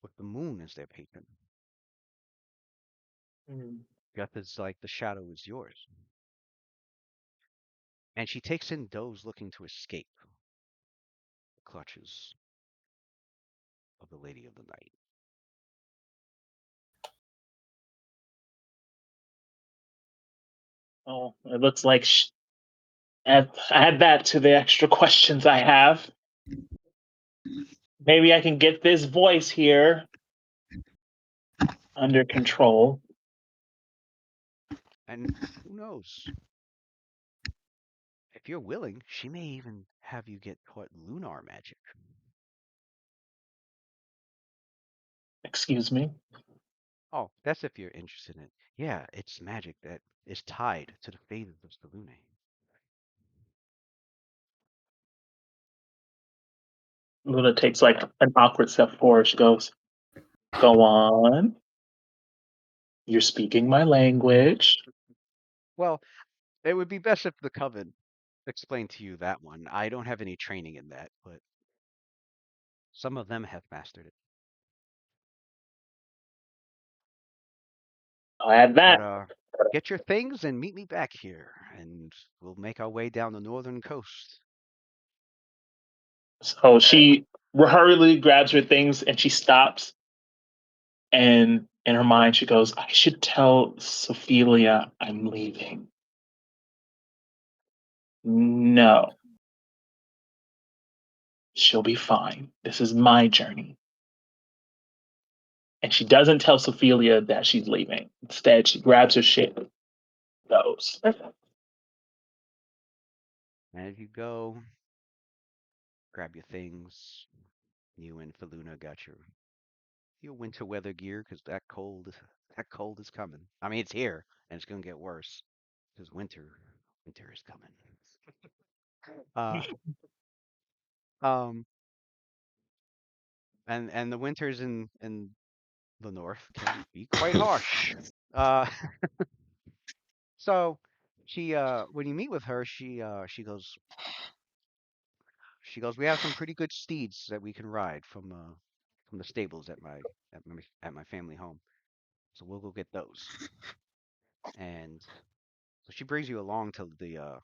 with the moon as their patron. Mm. Just as like the shadow is yours. And she takes in those looking to escape the clutches of the Lady of the Night. Oh, it looks like add that to the extra questions I have. Maybe I can get this voice here under control. And who knows? If you're willing, she may even have you get taught lunar magic. Excuse me. Oh, that's if you're interested in it. Yeah, it's magic that is tied to the phases of Selûne. Luna takes like an awkward step forward. She goes, "Go on. You're speaking my language." Well, it would be best if the coven explained to you that one. I don't have any training in that, but some of them have mastered it. I'll add But that. get your things and meet me back here, and we'll make our way down the northern coast. So she hurriedly grabs her things and she stops. And in her mind, she goes, "I should tell Sophelia I'm leaving." No, she'll be fine. This is my journey. And she doesn't tell Sophelia that she's leaving. Instead, she grabs her shit and goes. And as you go, grab your things. You and Faluna got your winter weather gear because that cold is coming. I mean, it's here and it's gonna get worse because winter is coming. Uh, um, and the winters in the north can be quite harsh. Uh, so she when you meet with her, she goes, we have some pretty good steeds that we can ride from the stables at my family home. So we'll go get those. And so she brings you along to the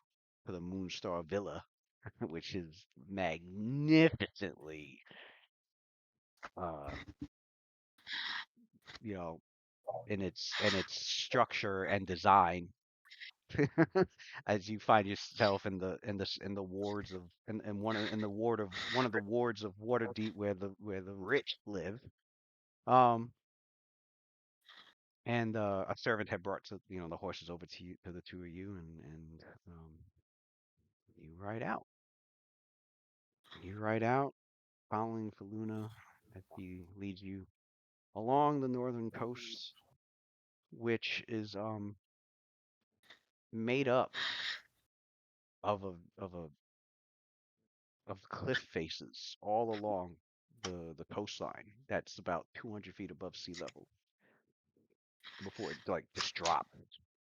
Moonstar Villa, which is magnificently uh you know in its structure and design. As you find yourself in the wards of in one in the ward of one of the wards of Waterdeep where the rich live. Um and a servant had brought the horses over to you to the two of you and you ride out. You ride out following Faluna as he leads you along the northern coast, which is made up of cliff faces all along the coastline. That's about 200 feet above sea level before it like just drops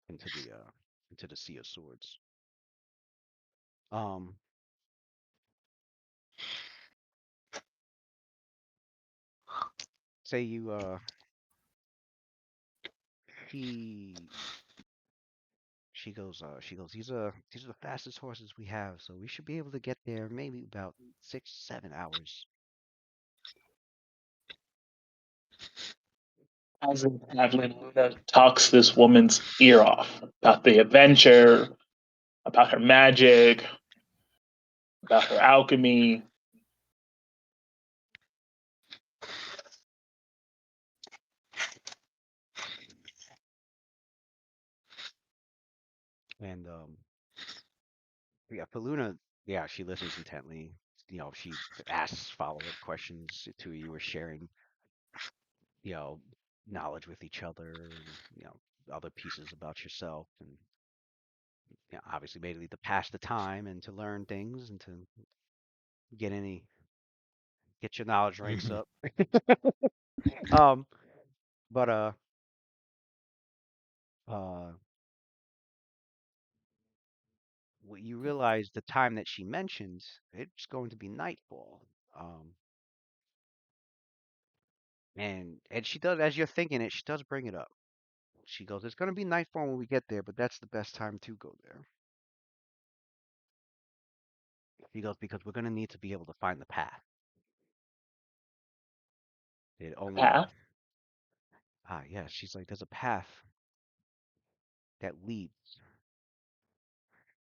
into the Sea of Swords. Um, say you she she goes, these are the fastest horses we have, so we should be able to get there maybe about 6 7 hours. As in Evelyn Luna talks this woman's ear off about the adventure, about her magic, about her alchemy. And yeah, Paluna, yeah, she listens intently. She asks follow-up questions to you were sharing, you know, knowledge with each other and, other pieces about yourself and obviously mainly to pass the time and to learn things and to get any get your knowledge ranks up. Um, but uh what you realize the time that she mentioned, it's going to be nightfall. Um, and she does, as you're thinking it, she does bring it up. She goes, "It's going to be nightfall when we get there, but that's the best time to go there." She goes, "Because we're going to need to be able to find the path. It only Path? yeah." She's like, "There's a path that leads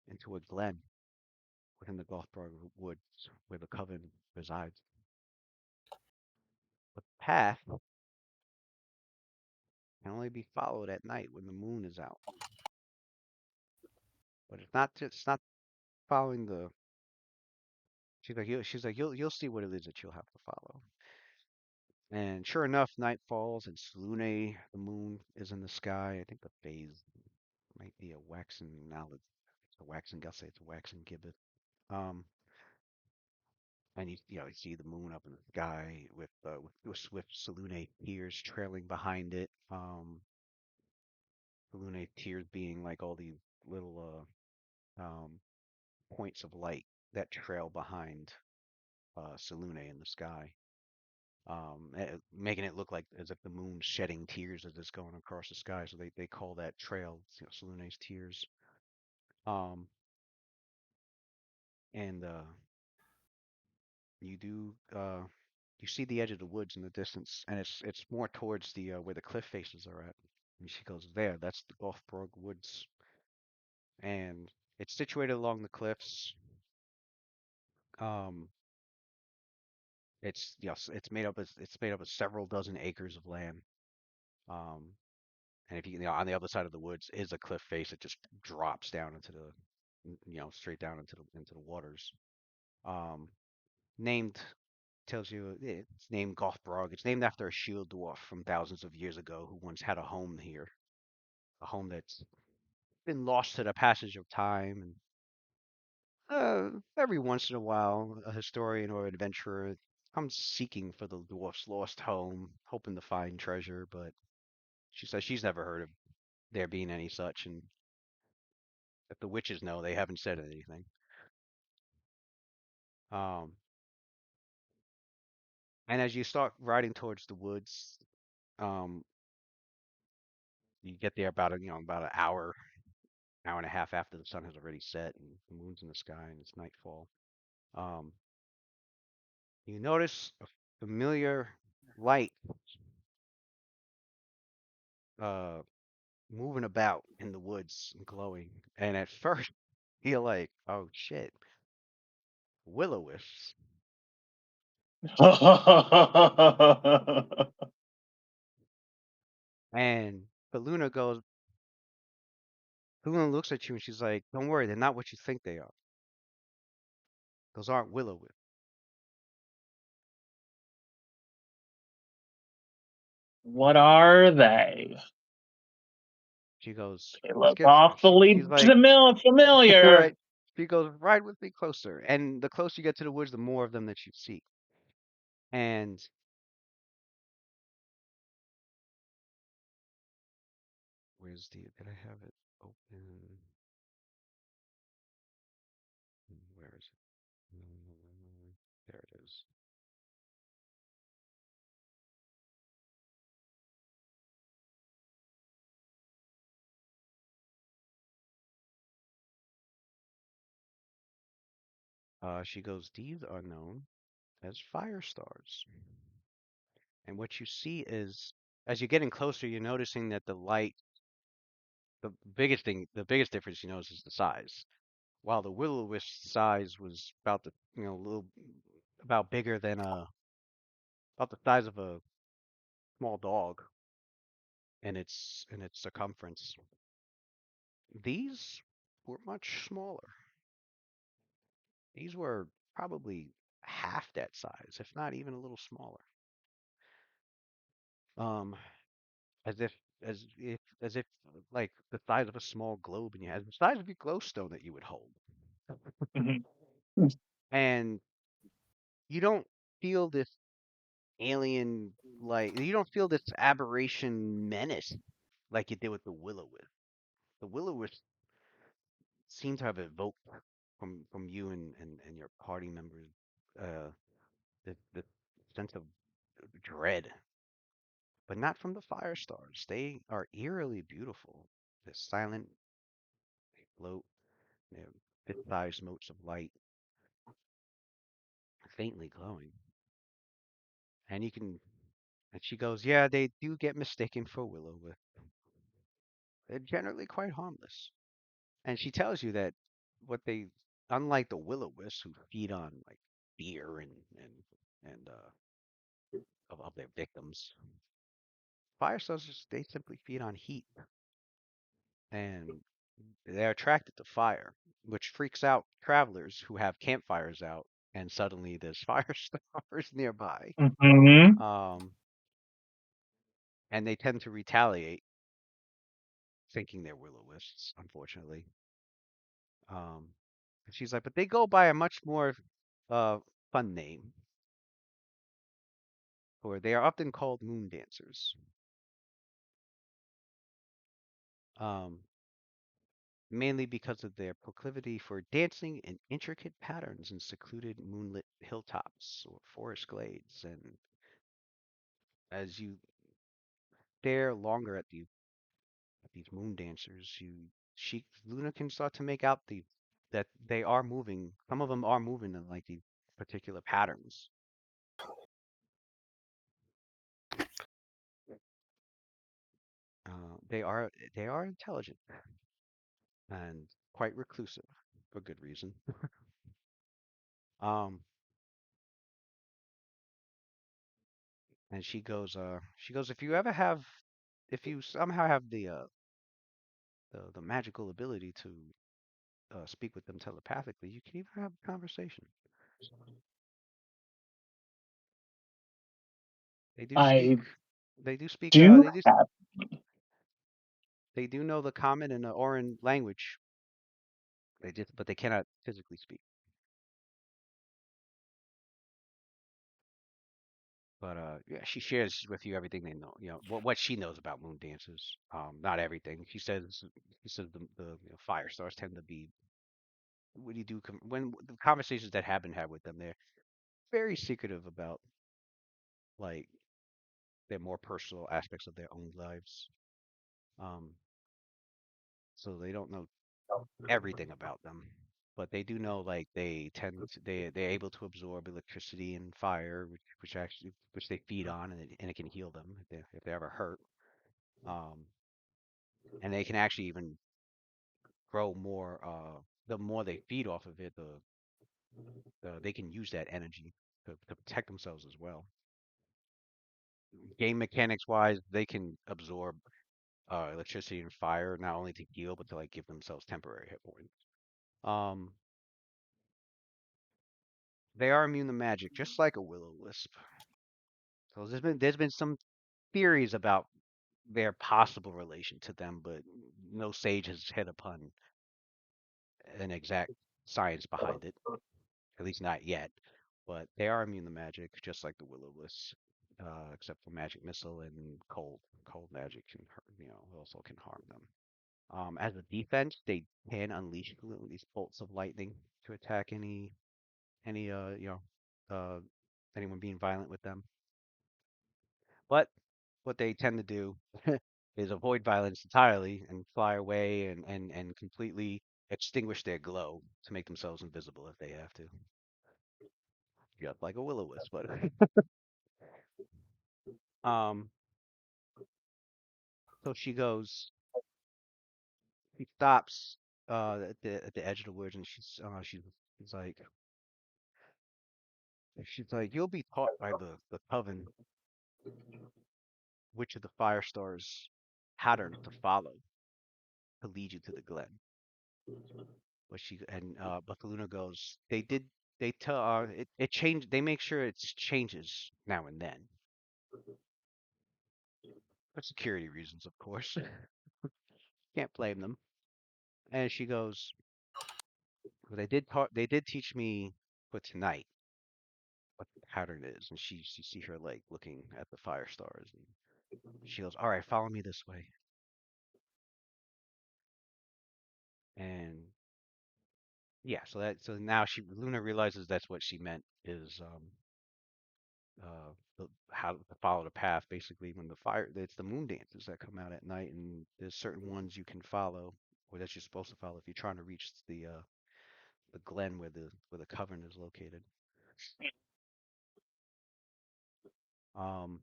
into a glen within the Gothbrog woods where the coven resides. The path can only be followed at night when the moon is out. But it's not following the." She's like, you'll see what it is that you'll have to follow." And sure enough, night falls and Selûne, the moon, is in the sky. I think the phase might be a waxing now. It's a waxing gusset. It's a waxing gibbet. Um, and you see the moon up in the sky with swift Selûne tears trailing behind it. Selûne tears being like all these little points of light that trail behind Selûne in the sky. Making it look like as if the moon's shedding tears as it's going across the sky. So they call that trail, Selûne's tears. Um, and you do you see the edge of the woods in the distance, and it's more towards the where the cliff faces are at. And she goes, "There, that's the Gothbrog Woods, and it's situated along the cliffs. Um, it's made up of several dozen acres of land. Um, And if on the other side of the woods is a cliff face that just drops down into straight down into the waters. Um, named tells you it's named Gothbrog. It's named after a shield dwarf from thousands of years ago who once had a home here, a home that's been lost to the passage of time. And every once in a while, a historian or adventurer comes seeking for the dwarf's lost home, hoping to find treasure. But she says she's never heard of there being any such, and if the witches know, they haven't said anything. Um, and as you start riding towards the woods, um, you get there about an hour and a half after the sun has already set and the moon's in the sky and it's nightfall. Um, you notice a familiar light uh moving about in the woods and glowing. And at first you're like, "Oh shit, will-o-wisps." And Baluna goes, Baluna looks at you and she's like, "Don't worry, they're not what you think they are. Those aren't will-o-wisps." What are they? She goes, They "Let's look get." She's awfully like, familiar. right. She goes, "Ride with me closer." And the closer you get to the woods, the more of them that you see. And did I have it open? Where is it? There it is. She goes, "These are known as fire stars." And what you see is as you're getting closer, you're noticing that the light, the biggest difference you notice is the size. While the will-o-wisp size was about the, little, about bigger than about the size of a small dog in its circumference. These were much smaller. These were probably half that size, if not even a little smaller. Um, as if as if like the size of a small globe in your hand, the size of your glow stone that you would hold. Mhm. And you don't feel this alien you don't feel this aberration menace like you did with the Will-O-Wisp. The Will-O-Wisp seem to have evoked from you and your party members the sense of dread, but not from the fire stars. They are eerily beautiful. They're silent, they float, they're fist-sized motes of light, faintly glowing. And you can, and she goes, yeah, they do get mistaken for Will-O-Wisp. They're generally quite harmless. And she tells you that what they, unlike the Will-O-Wisps who feed on like fear and of their victims, fire stars they simply feed on heat, and they're attracted to fire, which freaks out travelers who have campfires out, and suddenly there's fire stars nearby. Mhm. Um, and they tend to retaliate, thinking they're will-o-wisps, unfortunately. And she's like, but they go by a much more uh, fun name, or they are often called moon dancers. Um, mainly because of their proclivity for dancing in intricate patterns in secluded moonlit hilltops or forest glades. And as you stare longer at these moon dancers, Luna can start to make out that they are moving. Some of them are moving in like these particular patterns. They are intelligent and quite reclusive for good reason. Um, and she goes, if you somehow have the magical ability to speak with them telepathically, you can even have a conversation. They do speak. I They do speak. do have. They do know the common and the Oran language. But they cannot physically speak. But yeah, she shares with you everything they know. What she knows about moon dances. Not everything. She says the fire stars tend to be. What do you do when the conversations that have been had with them? They're very secretive about like their more personal aspects of their own lives. Um, so they don't know everything about them, but they do know like they're able to absorb electricity and fire, which they feed on, and it can heal them if they're ever hurt. Um, and they can actually even grow more. The more they feed off of it, they can use that energy to protect themselves as well. Game mechanics wise, they can absorb electricity and fire not only to heal but to like give themselves temporary hit points. Um, they are immune to magic, just like a will-o-wisp. So there's been some theories about their possible relation to them, but no sage has hit upon an exact science behind it, at least not yet. But they are immune to magic, just like the will-o-wisp, except for magic missile and cold. Cold magic can hurt, also can harm them. As a defense, they can unleash these bolts of lightning to attack any anyone being violent with them. But what they tend to do is avoid violence entirely and fly away and completely extinguish their glow to make themselves invisible if they have to. Just like a will-o-wisp, but um So she goes. She stops at the edge of the woods, and she's like, you'll be taught by the coven which of the fire stars pattern to follow to lead you to the glen. But Luna goes, they tell it changed. They make sure it changes now and then for security reasons, of course. Can't blame them. And she goes, well, they did teach me for tonight what the pattern is. And you see her like looking at the fire stars, and she goes, all right, follow me this way. And yeah, so now Luna realizes that's what she meant is how to follow the path. Basically, when it's the moon dances that come out at night, and there's certain ones you can follow, or that you're supposed to follow if you're trying to reach the glen where the coven is located. Um,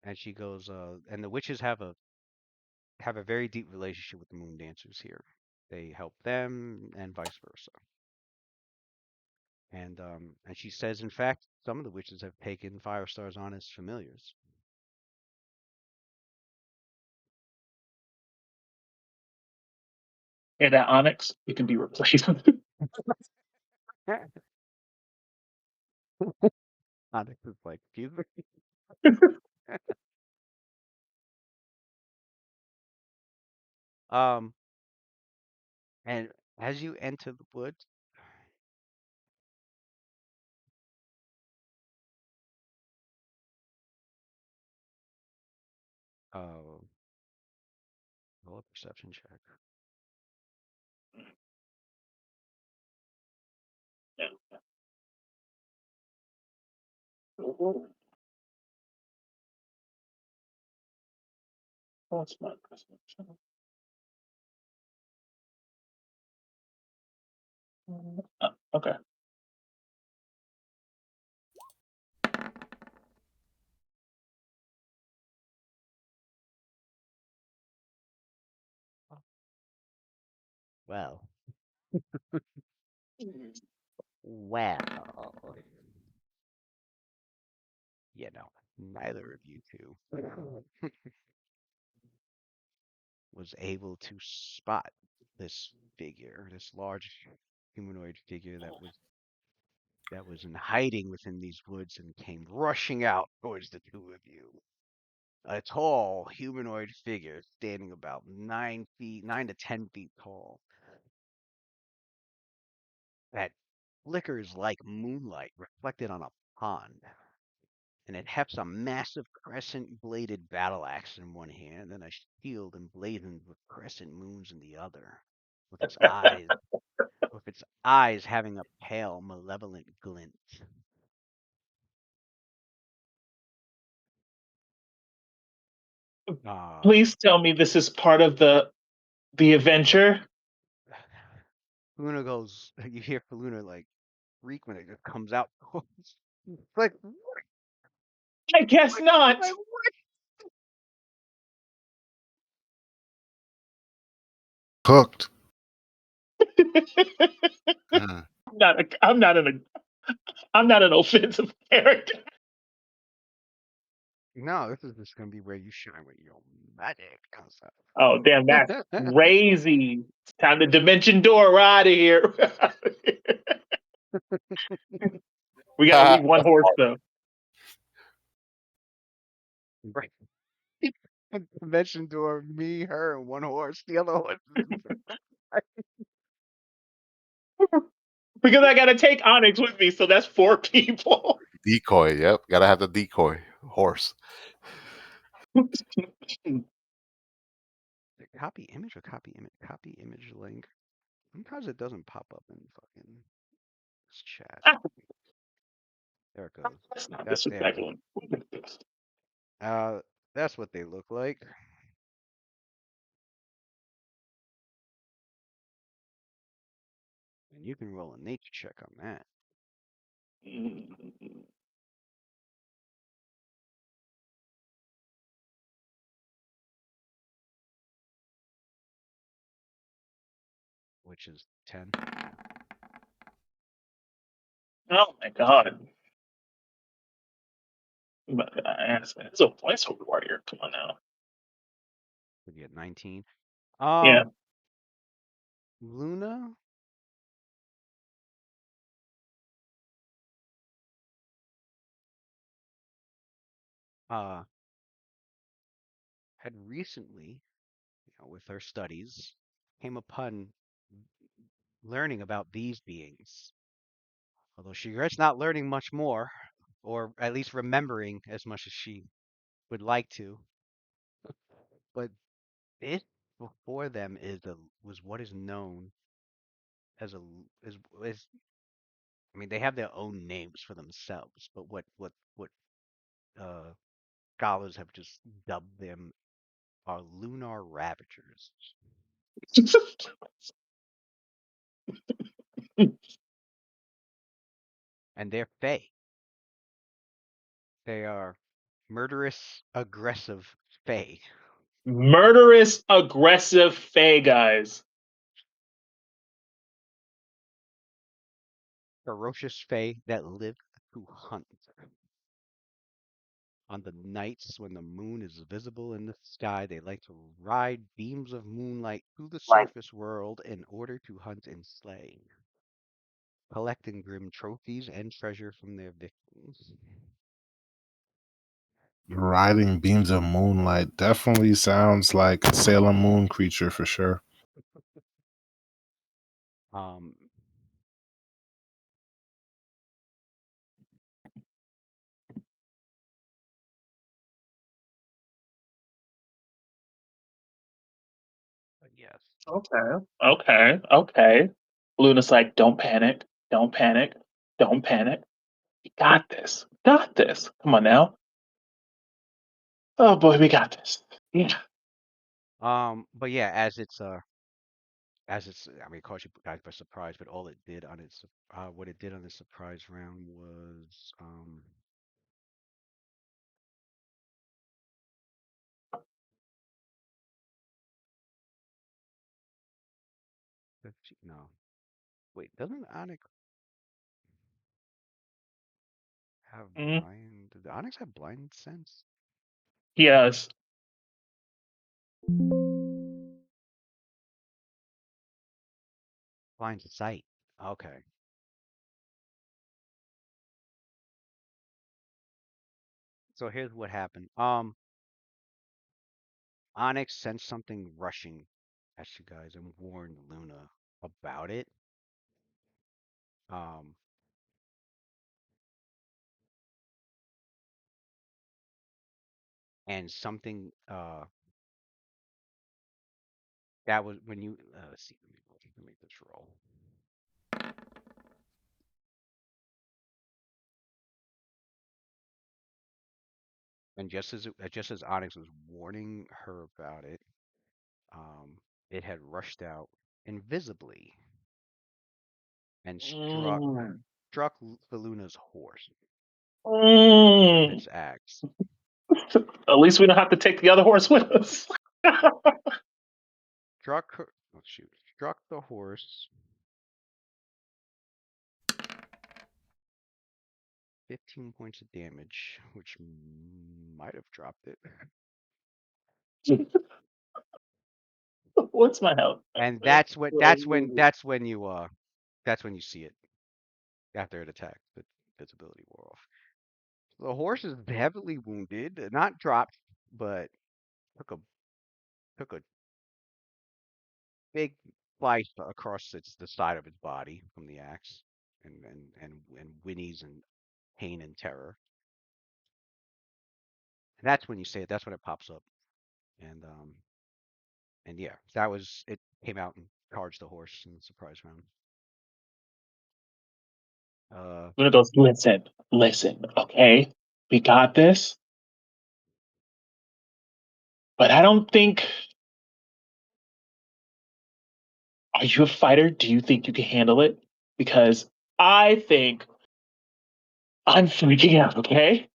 and she goes, and the witches have a very deep relationship with the moon dancers here. They help them, and vice versa. And she says, in fact, some of the witches have taken fire stars on as familiars. And that onyx, it can be replaced. Onyx is like, excuse me. Um, and as you enter the woods, roll a perception check. What's my perception? Okay. Well, well, neither of you two was able to spot this figure, this large humanoid figure that was in hiding within these woods and came rushing out towards the two of you. A tall humanoid figure standing about 9 to 10 feet tall. That flickers like moonlight reflected on a pond. And it hefts a massive crescent-bladed battle axe in one hand and a shield emblazoned with crescent moons in the other, with its eyes having a pale, malevolent glint. Please tell me this is part of the adventure. Luna goes, you hear Luna like freak when it just comes out. It's like, what? I guess not. Like, what? Cooked. Uh, I'm not an offensive character. No, this is just gonna be where you shine with your magic concept. Oh damn, that's crazy. It's time to dimension door. We're out of here. We gotta leave one horse though. Right. Convention door, me, her, and one horse. The other horse. Because I gotta take Onyx with me, so that's 4 people. decoy. Yep, gotta have the decoy horse. Copy image or copy image? Copy image link. Sometimes it doesn't pop up in fucking this chat. There it goes. That's not That's there. disrespectful. That's what they look like. And you can roll a nature check on that. which is 10. Oh my god. But it's a placeholder warrior. Come on now. We get 19. Yeah. Luna. Had recently, with her studies, came upon learning about these beings. Although she regrets not learning much more, or at least remembering as much as she would like to. But this before them was what is known as I mean, they have their own names for themselves, but what uh, scholars have just dubbed them are lunar ravagers, and they're Fae. They are murderous, aggressive Fae. Murderous, aggressive Fae guys. Ferocious Fae that live to hunt. On the nights when the moon is visible in the sky, they like to ride beams of moonlight through the surface world in order to hunt and slay, collecting grim trophies and treasure from their victims. Riding beams of moonlight definitely sounds like a Sailor Moon creature for sure. Um, but yes. Okay. Luna's like, don't panic. Don't panic. Don't panic. We got this. Got this. Come on now. Oh boy, we got this. Yeah. But yeah, as it's I mean, it caught you guys by surprise, but all it did on its what it did on the surprise round was 15, no. Wait, doesn't Onyx have Mhm. blind? Did Onyx have blind sense? Yes. Blind sight. Okay. So here's what happened. Onyx sensed something rushing at you guys and warned Luna about it. Um, and something that was when you let's see, let me make this roll. And just as Onyx was warning her about it, it had rushed out invisibly and Mm. struck Luna's horse with Mm. its axe. At least we don't have to take the other horse with us. Struck her. Oh shoot! Struck the horse. 15 points of damage, which might have dropped it. What's my health? And that's when you see it after it attacked. The visibility wore off. The horse is heavily wounded, not dropped, but took a took a big slice across the side of its body from the axe, and whinnies in pain and terror. And that's when you say it. That's when it pops up. And yeah, that was it. Came out and charged the horse in the surprise round. Luna goes, listen, okay? We got this. But I don't think. Are you a fighter? Do you think you can handle it? Because I think I'm freaking out, okay?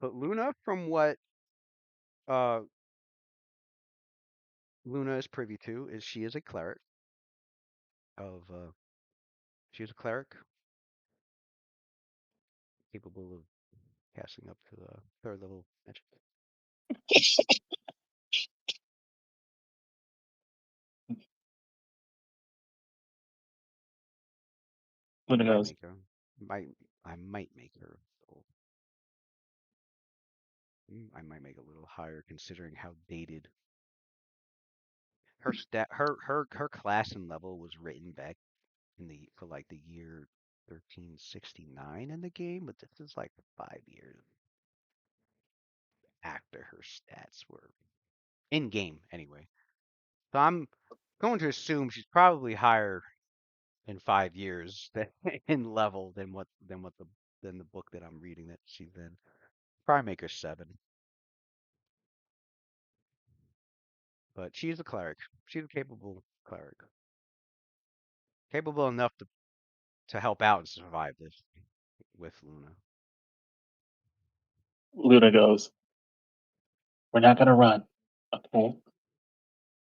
But Luna, from what uh Luna is privy to is she is a cleric of she is a cleric capable of casting up to the 3rd level magic. Luna Might goes, make her, I might make her. I might make a little higher considering how dated her class and level was written back for like the year 1369 in the game, but this is like 5 years after her stats were in game anyway. So I'm going to assume she's probably higher in 5 years in level than the book that I'm reading that she's in. Probably make her 7. But she's a cleric. She's a capable cleric. Capable enough to help out and survive this with Luna. Luna goes, we're not gonna run, okay?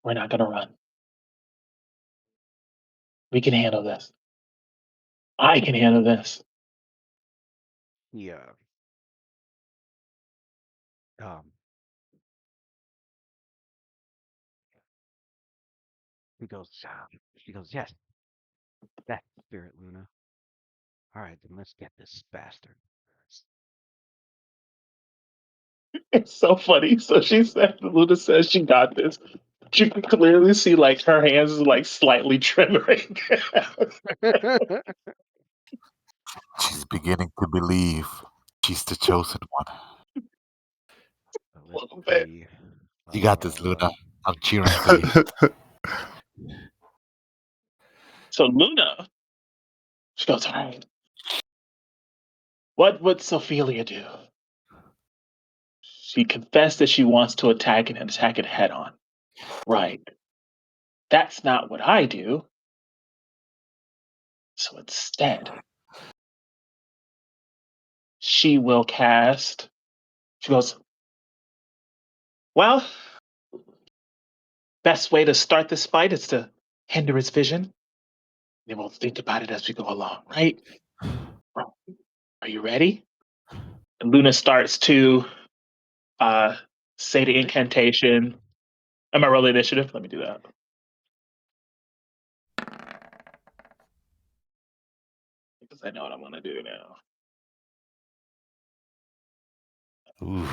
We're not gonna run. We can handle this. I can handle this. Yeah. He goes, she goes, yes, that's the spirit, Luna. All right, then let's get this bastard. It's so funny. So Luna says she got this. You can clearly see like her hands is like slightly trembling. She's beginning to believe she's the chosen one. A little bit. You got this, Luna. I'm cheering for you. So Luna, she goes, all right. What would Sophelia do? She confessed that she wants to attack it and attack it head on. Right. That's not what I do. So instead, she will cast. She goes, well, best way to start this fight is to hinder its vision. Then we'll think about it as we go along, right? Are you ready? And Luna starts to say the incantation. Am I rolling initiative? Let me do that. Because I know what I'm going to do now. Ooh,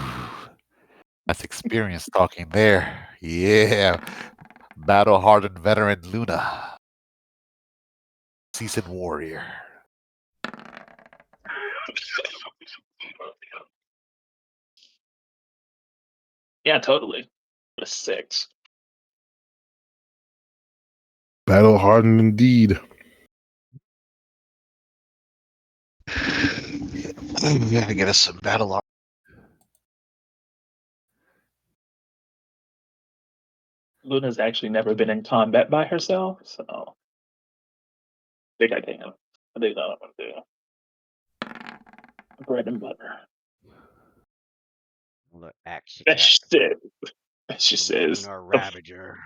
that's experience talking there. Yeah. Battle hardened veteran Luna. Seasoned warrior. Yeah, totally. A 6. Battle hardened indeed. We gotta get us some battle armor. Luna's actually never been in combat by herself, so I think I can. I think that's what I'm going to do. Bread and butter. The axe That's attack. just it. That's just says Lunar Ravager.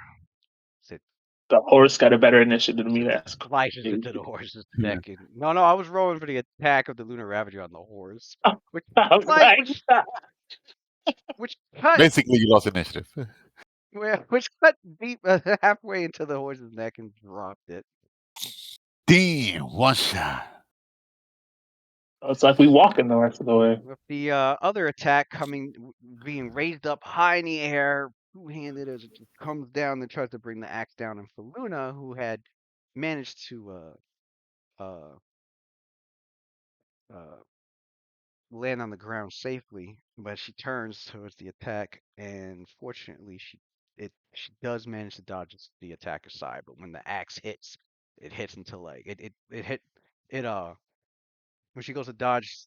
the horse got a better initiative than me. That's Slices crazy. into the horse's neck. No, I was rolling for the attack of the Lunar Ravager on the horse. Which, Right. which cut Basically, you lost initiative. which cut deep halfway into the horse's neck and dropped it. Damn, one shot. It's like we walking the rest of the way. With the other attack being raised up high in the air, two-handed as it just comes down and tries to bring the axe down on Luna, who had managed to land on the ground safely, but she turns towards the attack, and fortunately, she does manage to dodge the attack aside. But when the axe hits, it hits until like it hit it when she goes to dodge,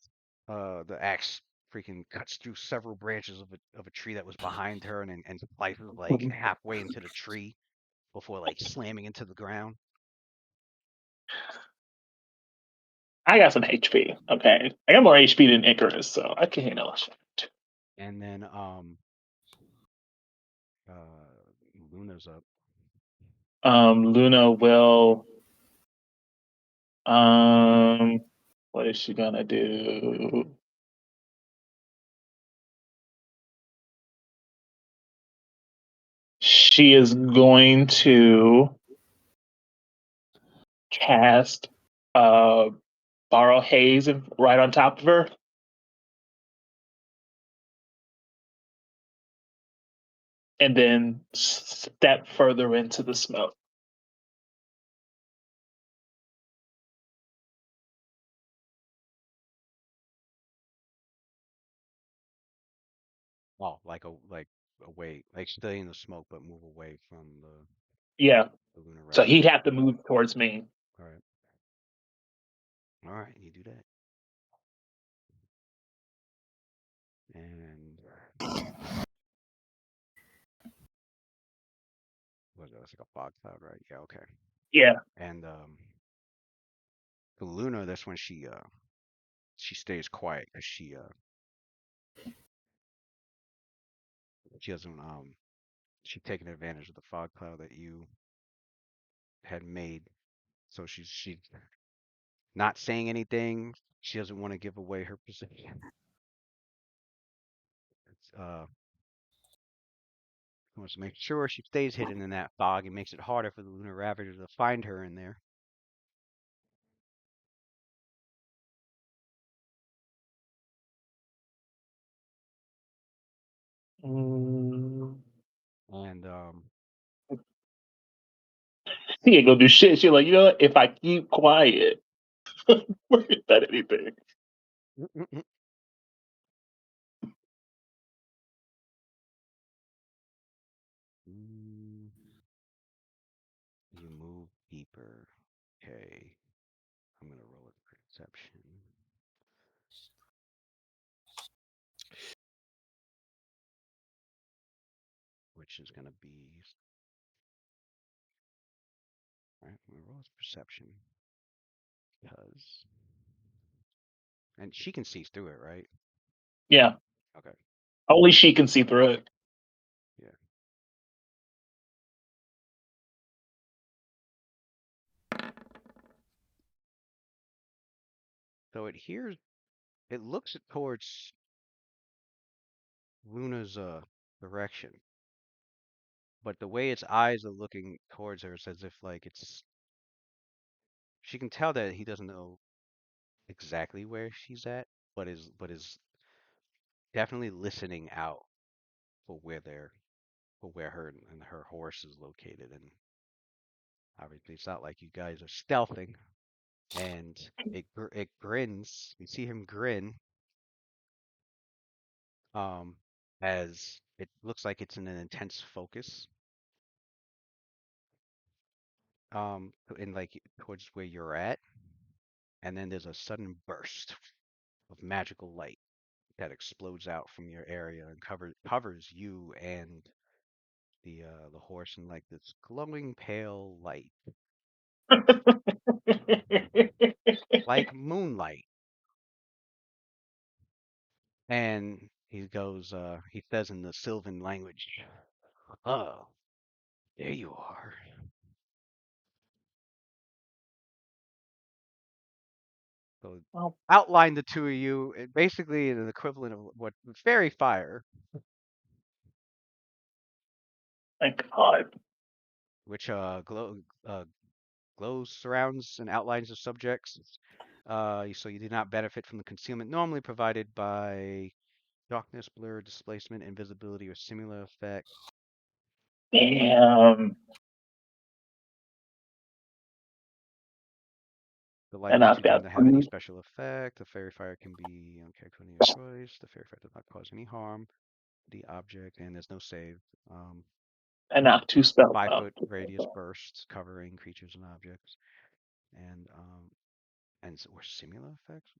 the axe freaking cuts through several branches of a tree that was behind her, and slices like halfway into the tree before like slamming into the ground. I got some HP. Okay, I got more HP than Icarus, so I can handle it. And then Luna's up. Luna will. What is she gonna do? She is going to cast borrow haze right on top of her. And then step further into the smoke. Oh, like away, like stay in the smoke, but move away from Yeah. the lunar So ravager. he'd have to move towards me. All right. All right, you do that. And what is that? That's like a fog cloud, right? Yeah, okay. Yeah. And the Luna, that's when she stays quiet because she doesn't she's taking advantage of the fog cloud that you had made. So she's not saying anything. She doesn't want to give away her position. It's, wants to make sure she stays hidden in that fog. It makes it harder for the lunar ravager to find her in there. And He ain't gonna do shit. She's like, you know what? If I keep quiet, worry about anything. you move deeper. Okay. I'm gonna roll a perception. Which is gonna be alright, I'm gonna roll his perception. Because and she can see through it, right? Yeah. Okay. Only she can see through it. Yeah. So it looks towards Luna's direction. But the way its eyes are looking towards her, it's as if like she can tell that he doesn't know exactly where she's at, but is definitely listening out for where her and her horse is located. And obviously it's not like you guys are stealthing. And it grins. You see him grin as it looks like it's in an intense focus in like towards where you're at, and then there's a sudden burst of magical light that explodes out from your area and covers you and the horse in like this glowing pale light, like moonlight. And he says in the Sylvan language, "Oh, there you are." So Oh outline the two of you, basically an equivalent of what fairy fire, my God. which glows, surrounds, and outlines the subjects. So you do not benefit from the concealment normally provided by darkness, blur, displacement, invisibility, or similar effect. Damn. The light And makes knocked you deem out to have any two. special effect. The fairy fire can be on character of your choice. The fairy fire does not cause any harm to the object, and there's no save. And knocked two spells Five out. foot radius bursts covering creatures and objects, and or similar effects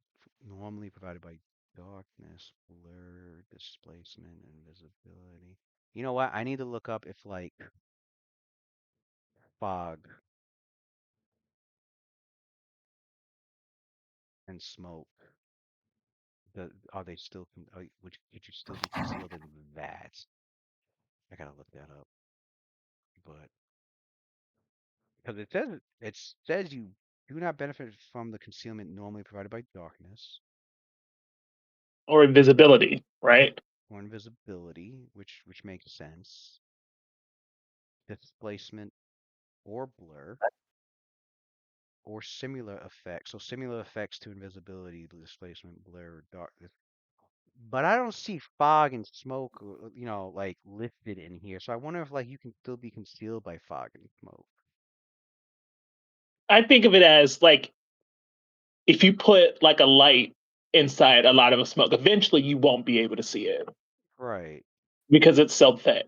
normally provided by darkness, blur, displacement, invisibility. You know what? I need to look up if like fog and smoke. Are they still? Could you still be concealed in that? I gotta look that up. but because it says you do not benefit from the concealment normally provided by darkness Or invisibility, right? or invisibility, which makes sense. Displacement or blur or similar effects. So similar effects to invisibility, displacement, blur, darkness. But I don't see fog and smoke, like listed in here. So I wonder if like you can still be concealed by fog and smoke. I think of it as like if you put like a light inside a lot of a smoke, eventually you won't be able to see it Right. because it's so thick.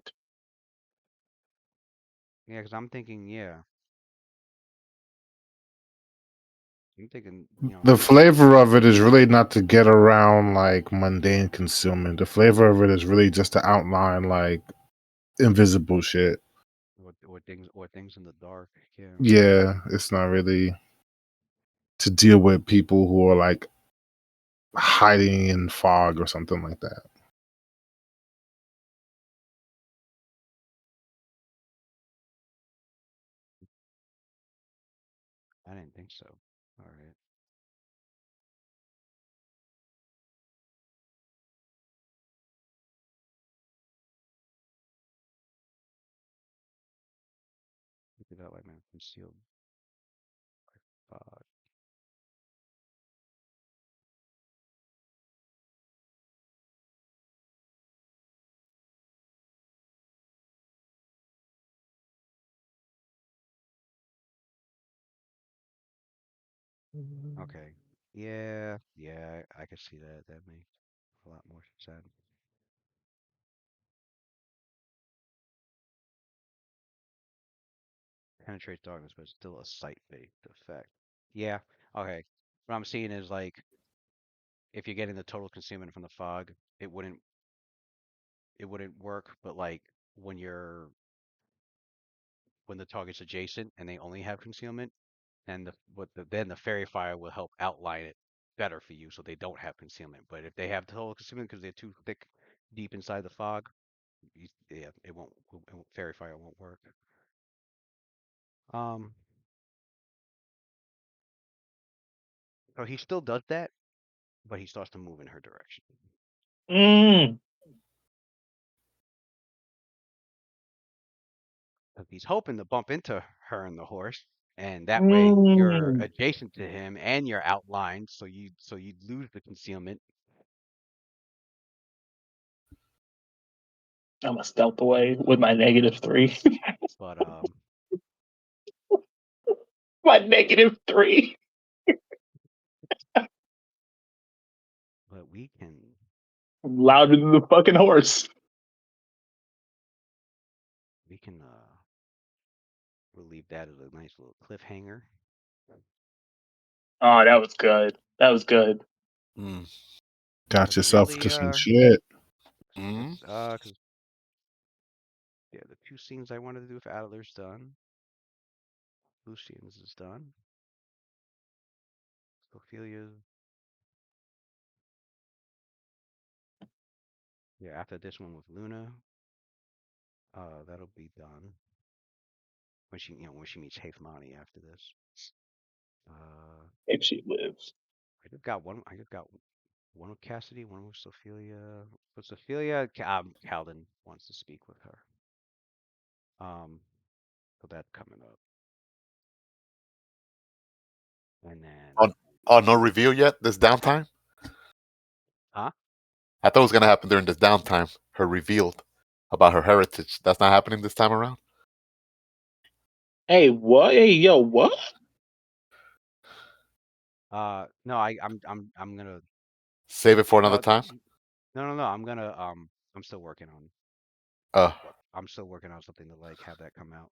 Yeah, because I'm thinking, yeah. I'm thinking, The flavor of it is really not to get around like mundane concealment. The flavor of it is really just to outline like invisible shit. or things in the dark. Yeah. Yeah, it's not really to deal with people who are like hiding in fog or something like that. I didn't think so. All right. Look at that like man concealed fog. Okay. Yeah, yeah, I can see that. That makes a lot more sense. Penetrates darkness, but it's still a sight-based effect. Yeah. Okay. What I'm seeing is like if you're getting the total concealment from the fog, it wouldn't work, but like when you're when the target's adjacent and they only have concealment, and then the fairy fire will help outline it better for you so they don't have concealment. But if they have total concealment because they're too thick deep inside the fog, yeah, fairy fire won't work. Um so he still does that, but he starts to move in her direction. Mm, 'Cause he's hoping to bump into her and the horse, and that way you're mm. adjacent to him and you're outlined, so you lose the concealment. I'm a stealth away with my -3. But My -3. but we can I'm louder than the fucking horse. we'll leave that as a nice little cliffhanger. Oh, that was good. That was good. Mm. Got Because it yourself really to some shit. Mm. because yeah, the two scenes I wanted to do for Adler's done. Lucian's is done. Ophelia's. Yeah, after this one with Luna, that'll be done. When she meets Hafmani after this. If she lives. I just got one with Cassidy, one with Sophia. With Sophia, Calden wants to speak with her. So that's coming up. And then, Oh, no reveal yet? This downtime? huh? I thought it was gonna happen during this downtime. Her revealed about her heritage. That's not happening this time around. Hey, what? Hey, yo, what? No, I'm gonna. Save it for another No, time. no. I'm gonna. I'm still working on. Uh, I'm still working on something to like have that come out.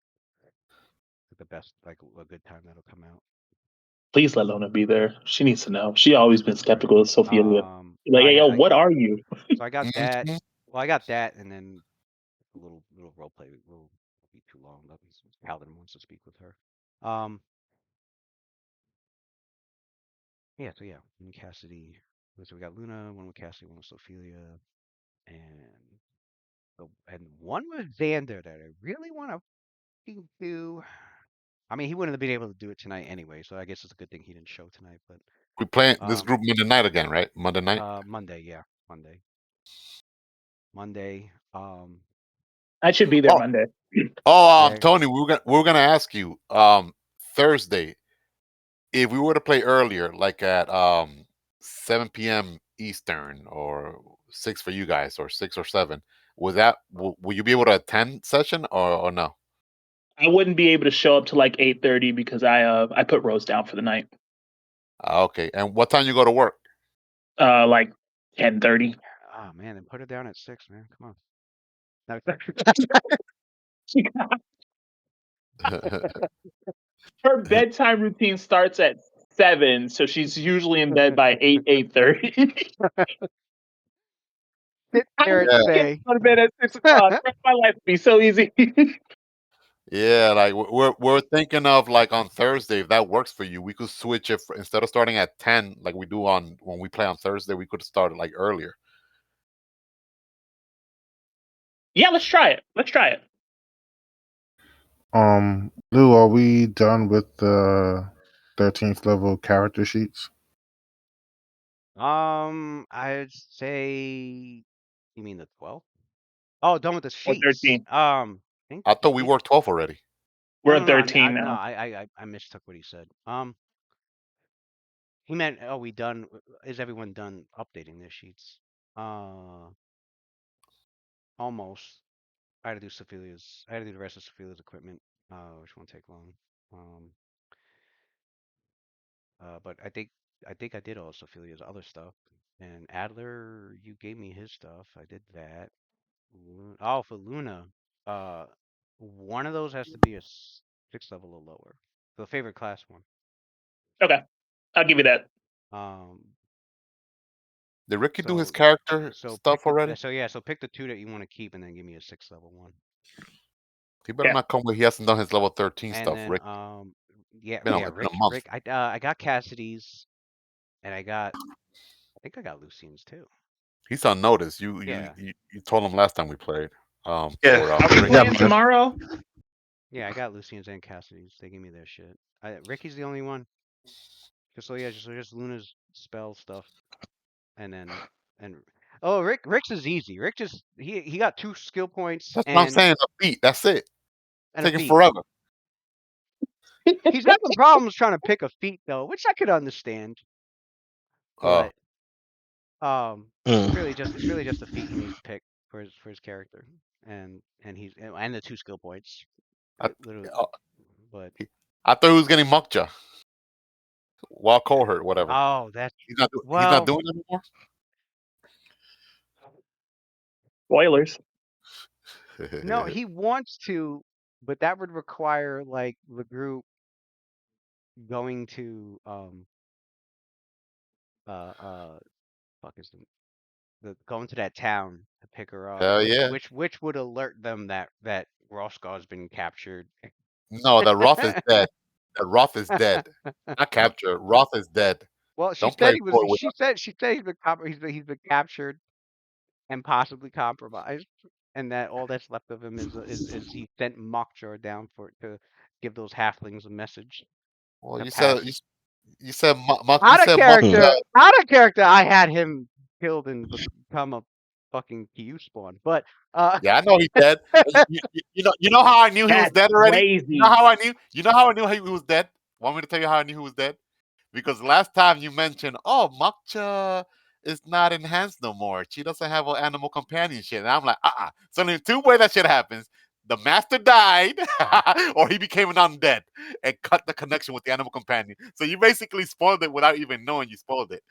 The best, like a good time that'll come out. Please let Lona be there. She needs to know. She always been skeptical of Sophia. No, Like, hey, yo, what are you? so I got that. mhm. Well, I got that, and then a little role play will be too long. Calvin wants to speak with her. Um, yeah. So yeah, me and Cassidy. So we got Luna, one with Cassidy, one with Sophia, and and one with Xander that I really want to looking to. I mean, he wouldn't have been able to do it tonight anyway, so I guess it's a good thing he didn't show tonight. But We playing this Um, group Monday night again, right? Monday night. Monday, yeah, Monday. Monday. I should be there Oh, Monday. Yeah. Tony, we were gonna ask you Thursday if we were to play earlier, like at 7 p.m. Eastern or 6 for you guys, or 6 or 7. Will you be able to attend session or no? I wouldn't be able to show up to like 8:30 because I put Rose down for the night. Okay, and what time you go to work? Like 10:30. Oh man, then put it down at 6, man. Come on. No, Her bedtime routine starts at 7, so she's usually in bed by 8:30. sit there and Yeah. say, Go to bed at 6 o'clock. My life would be so easy. Yeah, like we're thinking of, like, on Thursday, if that works for you, we could switch it instead of starting at 10 like we do on when we play on Thursday. We could start like earlier. Yeah, let's try it. Lou, are we done with the 13th level character sheets? I'd say. You mean the 12th? Oh, done with the Or sheets. 13. Think I thought we were 12 already. We're no, at no, 13 no, now. I mistook what he said. He meant, are we done? Is everyone done updating their sheets? Almost. I had to do Sophilia's. I had to do the rest of Sophilia's equipment, which won't take long. But I think I did all of Sophilia's other stuff. And Adler, you gave me his stuff. I did that. Oh, for Luna, one of those has to be a 6th level or lower. The favorite class one. Okay, I'll give you that. Did Ricky do his So character so stuff pick already? so pick the 2 that you want to keep, and then give me a 6th level one. He better Yeah. not come with he hasn't done his level 13 And stuff, then Rick. yeah, Been yeah, it's been a month. Rick, I got Cassidy's, and I think I got Lucine's too. He's on notice. You Yeah. you told him last time we played. Yeah. For, Are we Rick. playing but- tomorrow? Yeah, I got Lucine's and Cassidy's. They gave me their shit. Ricky's the only one. Just Luna's spell stuff, and oh, Rick's is easy. Rick just he got 2 skill points That's what I'm and saying. A beat. That's it. and a Taking feat. forever. He's having problems trying to pick a feat though, which I could understand. Oh, But Mm. it's really just a feat he needs to pick for his character, and the 2 skill points. Literally, but I thought he was getting Mukja. Wild cohort, whatever. oh, that's He's not well. doing it anymore. Spoilers. No, he wants to, but that would require like the group going to fuck is the going to that town to pick her up, Hell yeah. which would alert them that Roscoe's been captured. No, the Roth is dead. The Roth is dead. Not captured. Roth is dead. Well, she Don't said play he was. coy with She said he's been captured and possibly compromised, and that all that's left of him is he sent Mokjar down to give those halflings a message. Well, to you pass. said you said Out of character. Mukja. Out of character. I had him killed and become a fucking Q spawn, but Yeah, I know he's dead. You know how I knew he was That's dead already. crazy. You know how I knew. You know how I knew he was dead. Want me to tell you how I knew he was dead? Because last time you mentioned, oh, Mukja is not enhanced no more. She doesn't have an animal companionship. And I'm like, So there's 2 ways that shit happens. The master died, or he became an undead and cut the connection with the animal companion. So you basically spoiled it without even knowing you spoiled it.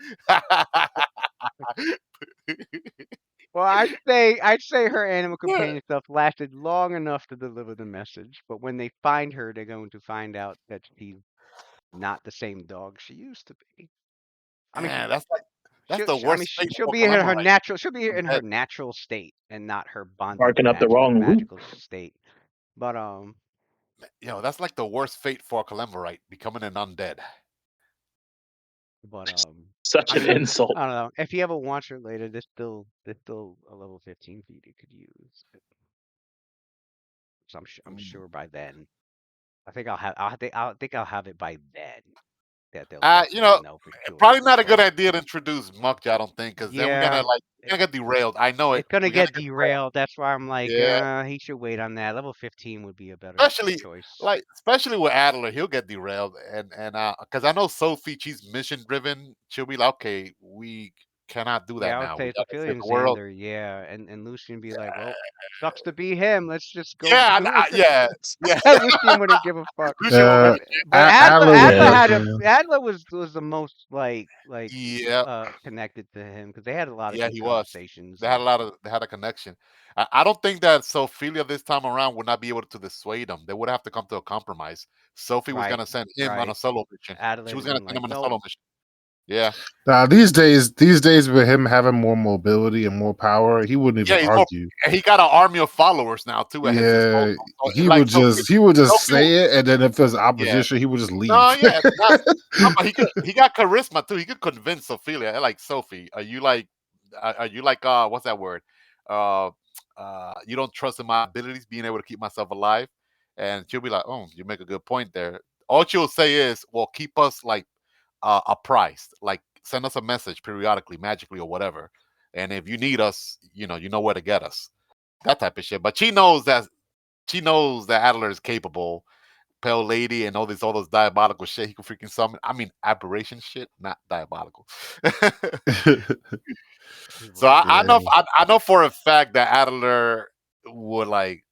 well, I'd say her animal companion stuff lasted long enough to deliver the message. But when they find her, they're going to find out that she's not the same dog she used to be. I mean, Man, that's the worst. she'll be in her natural. She'll be in her natural state and not her bonded Barking up the wrong magical state. But that's like the worst fate for a Calemverite, becoming an undead. But Such an insult. I don't know. If you ever watch her later, there's still a level 15 feat you could use. So I'm sure by then, I think I'll have it by then that they'll You definitely know, know for sure. probably not a good But idea to introduce Mukja, I don't think, because then we're yeah, gonna get derailed. I know it. it's gonna We're gonna get get derailed. derailed. That's why I'm like, Yeah, he should wait on that. Level 15 would be a better especially choice. especially with Adler, he'll get derailed, and because I know Sophie, she's mission driven. She'll be like, okay, we cannot do that Yeah, I would now. say We it's gotta save Ophelia and the world. Xander, yeah, and Lucian be like, well, sucks to be him. Let's just go Yeah, do it. yeah, yeah. Lucian wouldn't give a fuck. Lucian won't give Uh, a shit. But Adler, Adler would Adler Yeah. had a definitely. Adler was the most Yeah, connected to him because they had a lot of yeah, good he was. conversations They had and they had a connection. I don't think that Sophia this time around would not be able to dissuade them. They would have to come to a compromise. Sophie was right, gonna send him on right. a solo mission. Adler She had was gonna been send like, him on a nope. solo mission. Yeah, These days with him having more mobility and more power, he wouldn't even yeah. argue. He got an army of followers now too at his disposal. Yeah, So, he like would just Sophie, say it, and then if there's yeah. opposition, he would just No, leave. yeah, no, but he got charisma too. He could convince Ophelia. Like Sophie, are you like what's that word? Uh, you don't trust in my abilities, being able to keep myself alive, and she'll be like, oh, you make a good point there. All she'll say is, well, keep us like apprised, like send us a message periodically, magically or whatever, and if you need us, you know where to get us. That type of shit. But she knows that Adler is capable. Pale Lady and all those diabolical shit he can freaking summon. I mean, aberration shit, not diabolical. So Right. I know for a fact that Adler would like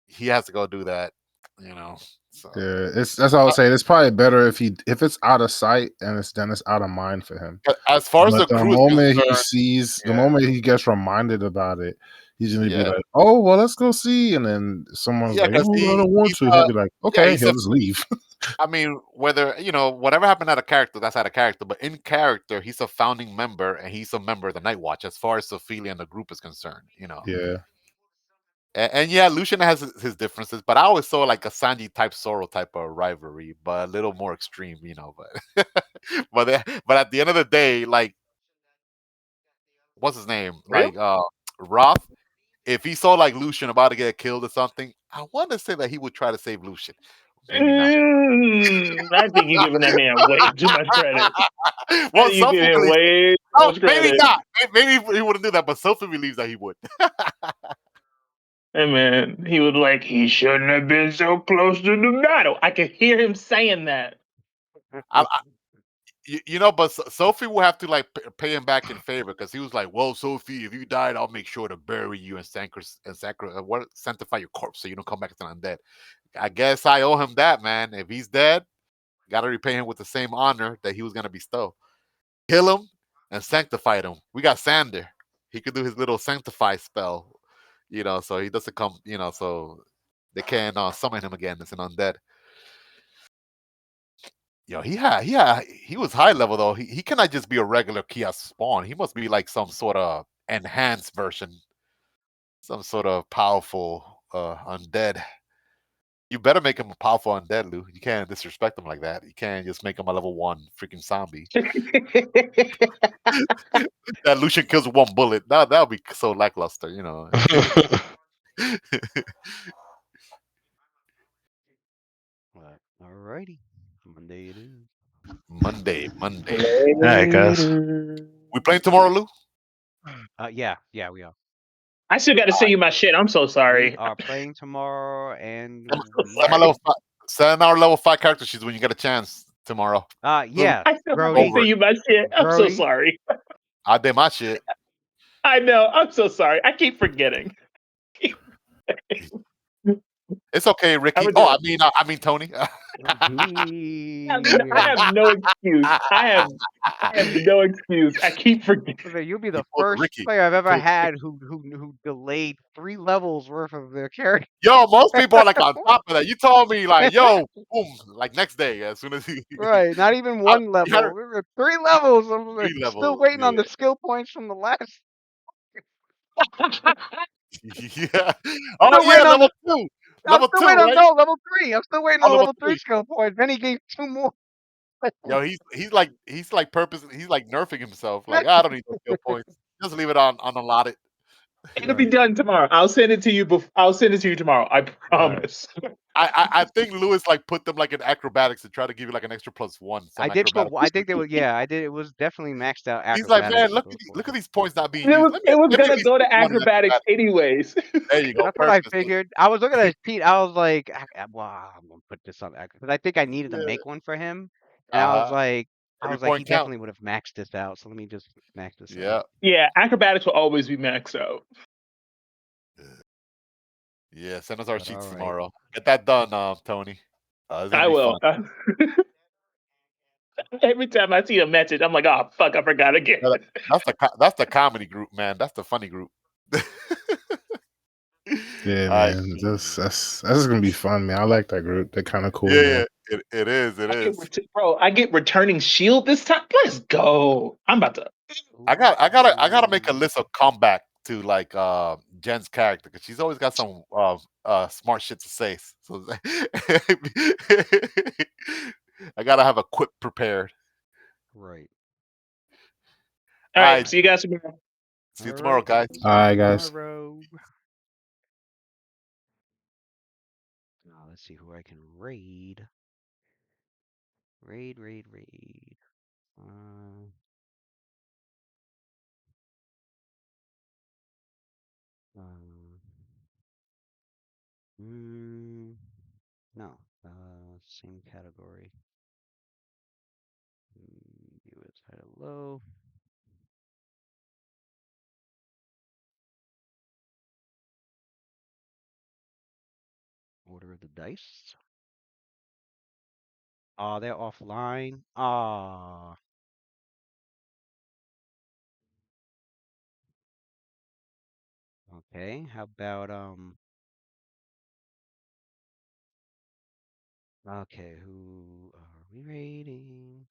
he has to go do that. You know, so Yeah, that's all I uh, was saying. It's probably better if it's out of sight and it's out of mind for him. as far as But the crew is concerned, the yeah, moment he gets reminded about it, he's gonna be yeah, like, "Oh, well, let's go see." And then someone's yeah, like, because "Oh, I don't want he's to." He'll be like, yeah "Okay," he's a he'll just leave. I mean, whether whatever happened at a character, that's out of character. But in character, he's a founding member and he's a member of the Night Watch as far as Sophia and the group is concerned. Yeah, And yeah, Lucian has his differences, but I always saw like a Sanji type Zoro type of rivalry, but a little more extreme. But but at the end of the day, like what's his name? Real? Like Roth, if he saw like Lucian about to get killed or something, I want to say that he would try to save Lucian. Maybe not. I think you're giving that man way too much credit. Well, You Sophie give him believes. way too Oh, much maybe credit. not. Maybe he wouldn't do that, but Sophie believes that he would. Hey man, he was like, he shouldn't have been so close to the battle. I could hear him saying that. I, but Sophie will have to like pay him back in favor because he was like, "Well, Sophie, if you died, I'll make sure to bury you and sanctify your corpse so you don't come back as an undead." I guess I owe him that, man. If he's dead, gotta repay him with the same honor that he was gonna bestow. Kill him and sanctify him. We got Sander. He could do his little sanctify spell, so he doesn't come, so they can't summon him again as an undead. Yo, he was high level though. He cannot just be a regular Kias spawn. He must be like some sort of enhanced version, some sort of powerful undead. You better make him a powerful undead, Lou. You can't disrespect him like that. You can't just make him a level 1 freaking zombie. That Lucian kills with 1 bullet. That would be so lackluster, Alrighty, Monday it is. Monday. All right, guys. We playing tomorrow, Lou? Yeah, we are. I still got to send you my shit. I'm so sorry. We are playing tomorrow, and Send our level 5 character sheets when you get a chance tomorrow. yeah, I still have Brody. to send you my shit. I'm so Brody. sorry. I did my shit. I know. I'm so sorry. I keep forgetting. It's okay, Ricky. would Oh, do I mean Tony. I have no excuse. I have no excuse. I keep forgetting. You'll be the pulled first Ricky. player I've ever had who delayed 3 levels worth of their character. Yo, most people are like on top of that. You told me like, yo, boom, like next day as soon as he Right, not even 1 level. We were 3 levels. I'm like, 3 still levels. waiting on the skill points from the last. Yeah. Oh Still yeah, waiting on level 2. Level 2, waiting right? on level 3. I'm still waiting Oh, on level level 3 3. skill points. Then he gave 2 more. Yo, he's like purpose. He's like nerfing himself. Like I don't need those skill points. Just leave it on unallotted. It'll be Right. done tomorrow. I'll send it to you. I'll send it to you tomorrow. I promise. I think Lewis like put them like in acrobatics to try to give you like an extra +1. I Some did score. acrobatics. I think they were. Yeah, I did. It was definitely maxed out He's like, man, acrobatics. look at these points not being It used. was it was Let me at gonna least go to put one in acrobatics acrobatics. anyways. There you go. That's what I Perfect. So, figured. I was looking at Pete. I was like, wow, I'm gonna put this on because I think I needed to yeah. make one for him, and I was like, Every he point count. definitely would have maxed this out. So let me just max this Yeah. out. Yeah, acrobatics will always be maxed out. Yeah. Send us our But sheets all right. tomorrow. Get that done, Tony. It's gonna I be will. fun. Every time I see a message, I'm like, oh fuck, I forgot again. Yeah, that's the comedy group, man. That's the funny group. Yeah, All right. man. That's gonna be fun, man. I like that group. They're kind of cool, Yeah, man. yeah. It is. It is. Bro, I get returning shield this time. Let's go. I'm about to. I gotta make a Ooh. list of comeback to like Jen's character because she's always got some smart shit to say. So I gotta have a quip prepared. Right. All All right, right, see you guys tomorrow. see you All tomorrow, right. guys. See All you right, guys. tomorrow. Now let's see who I can raid. Raid. Uh, um, no. Same category. View its height low. Order of the dice. Oh, they're offline. Ah. Okay. How about Okay, who are we rating?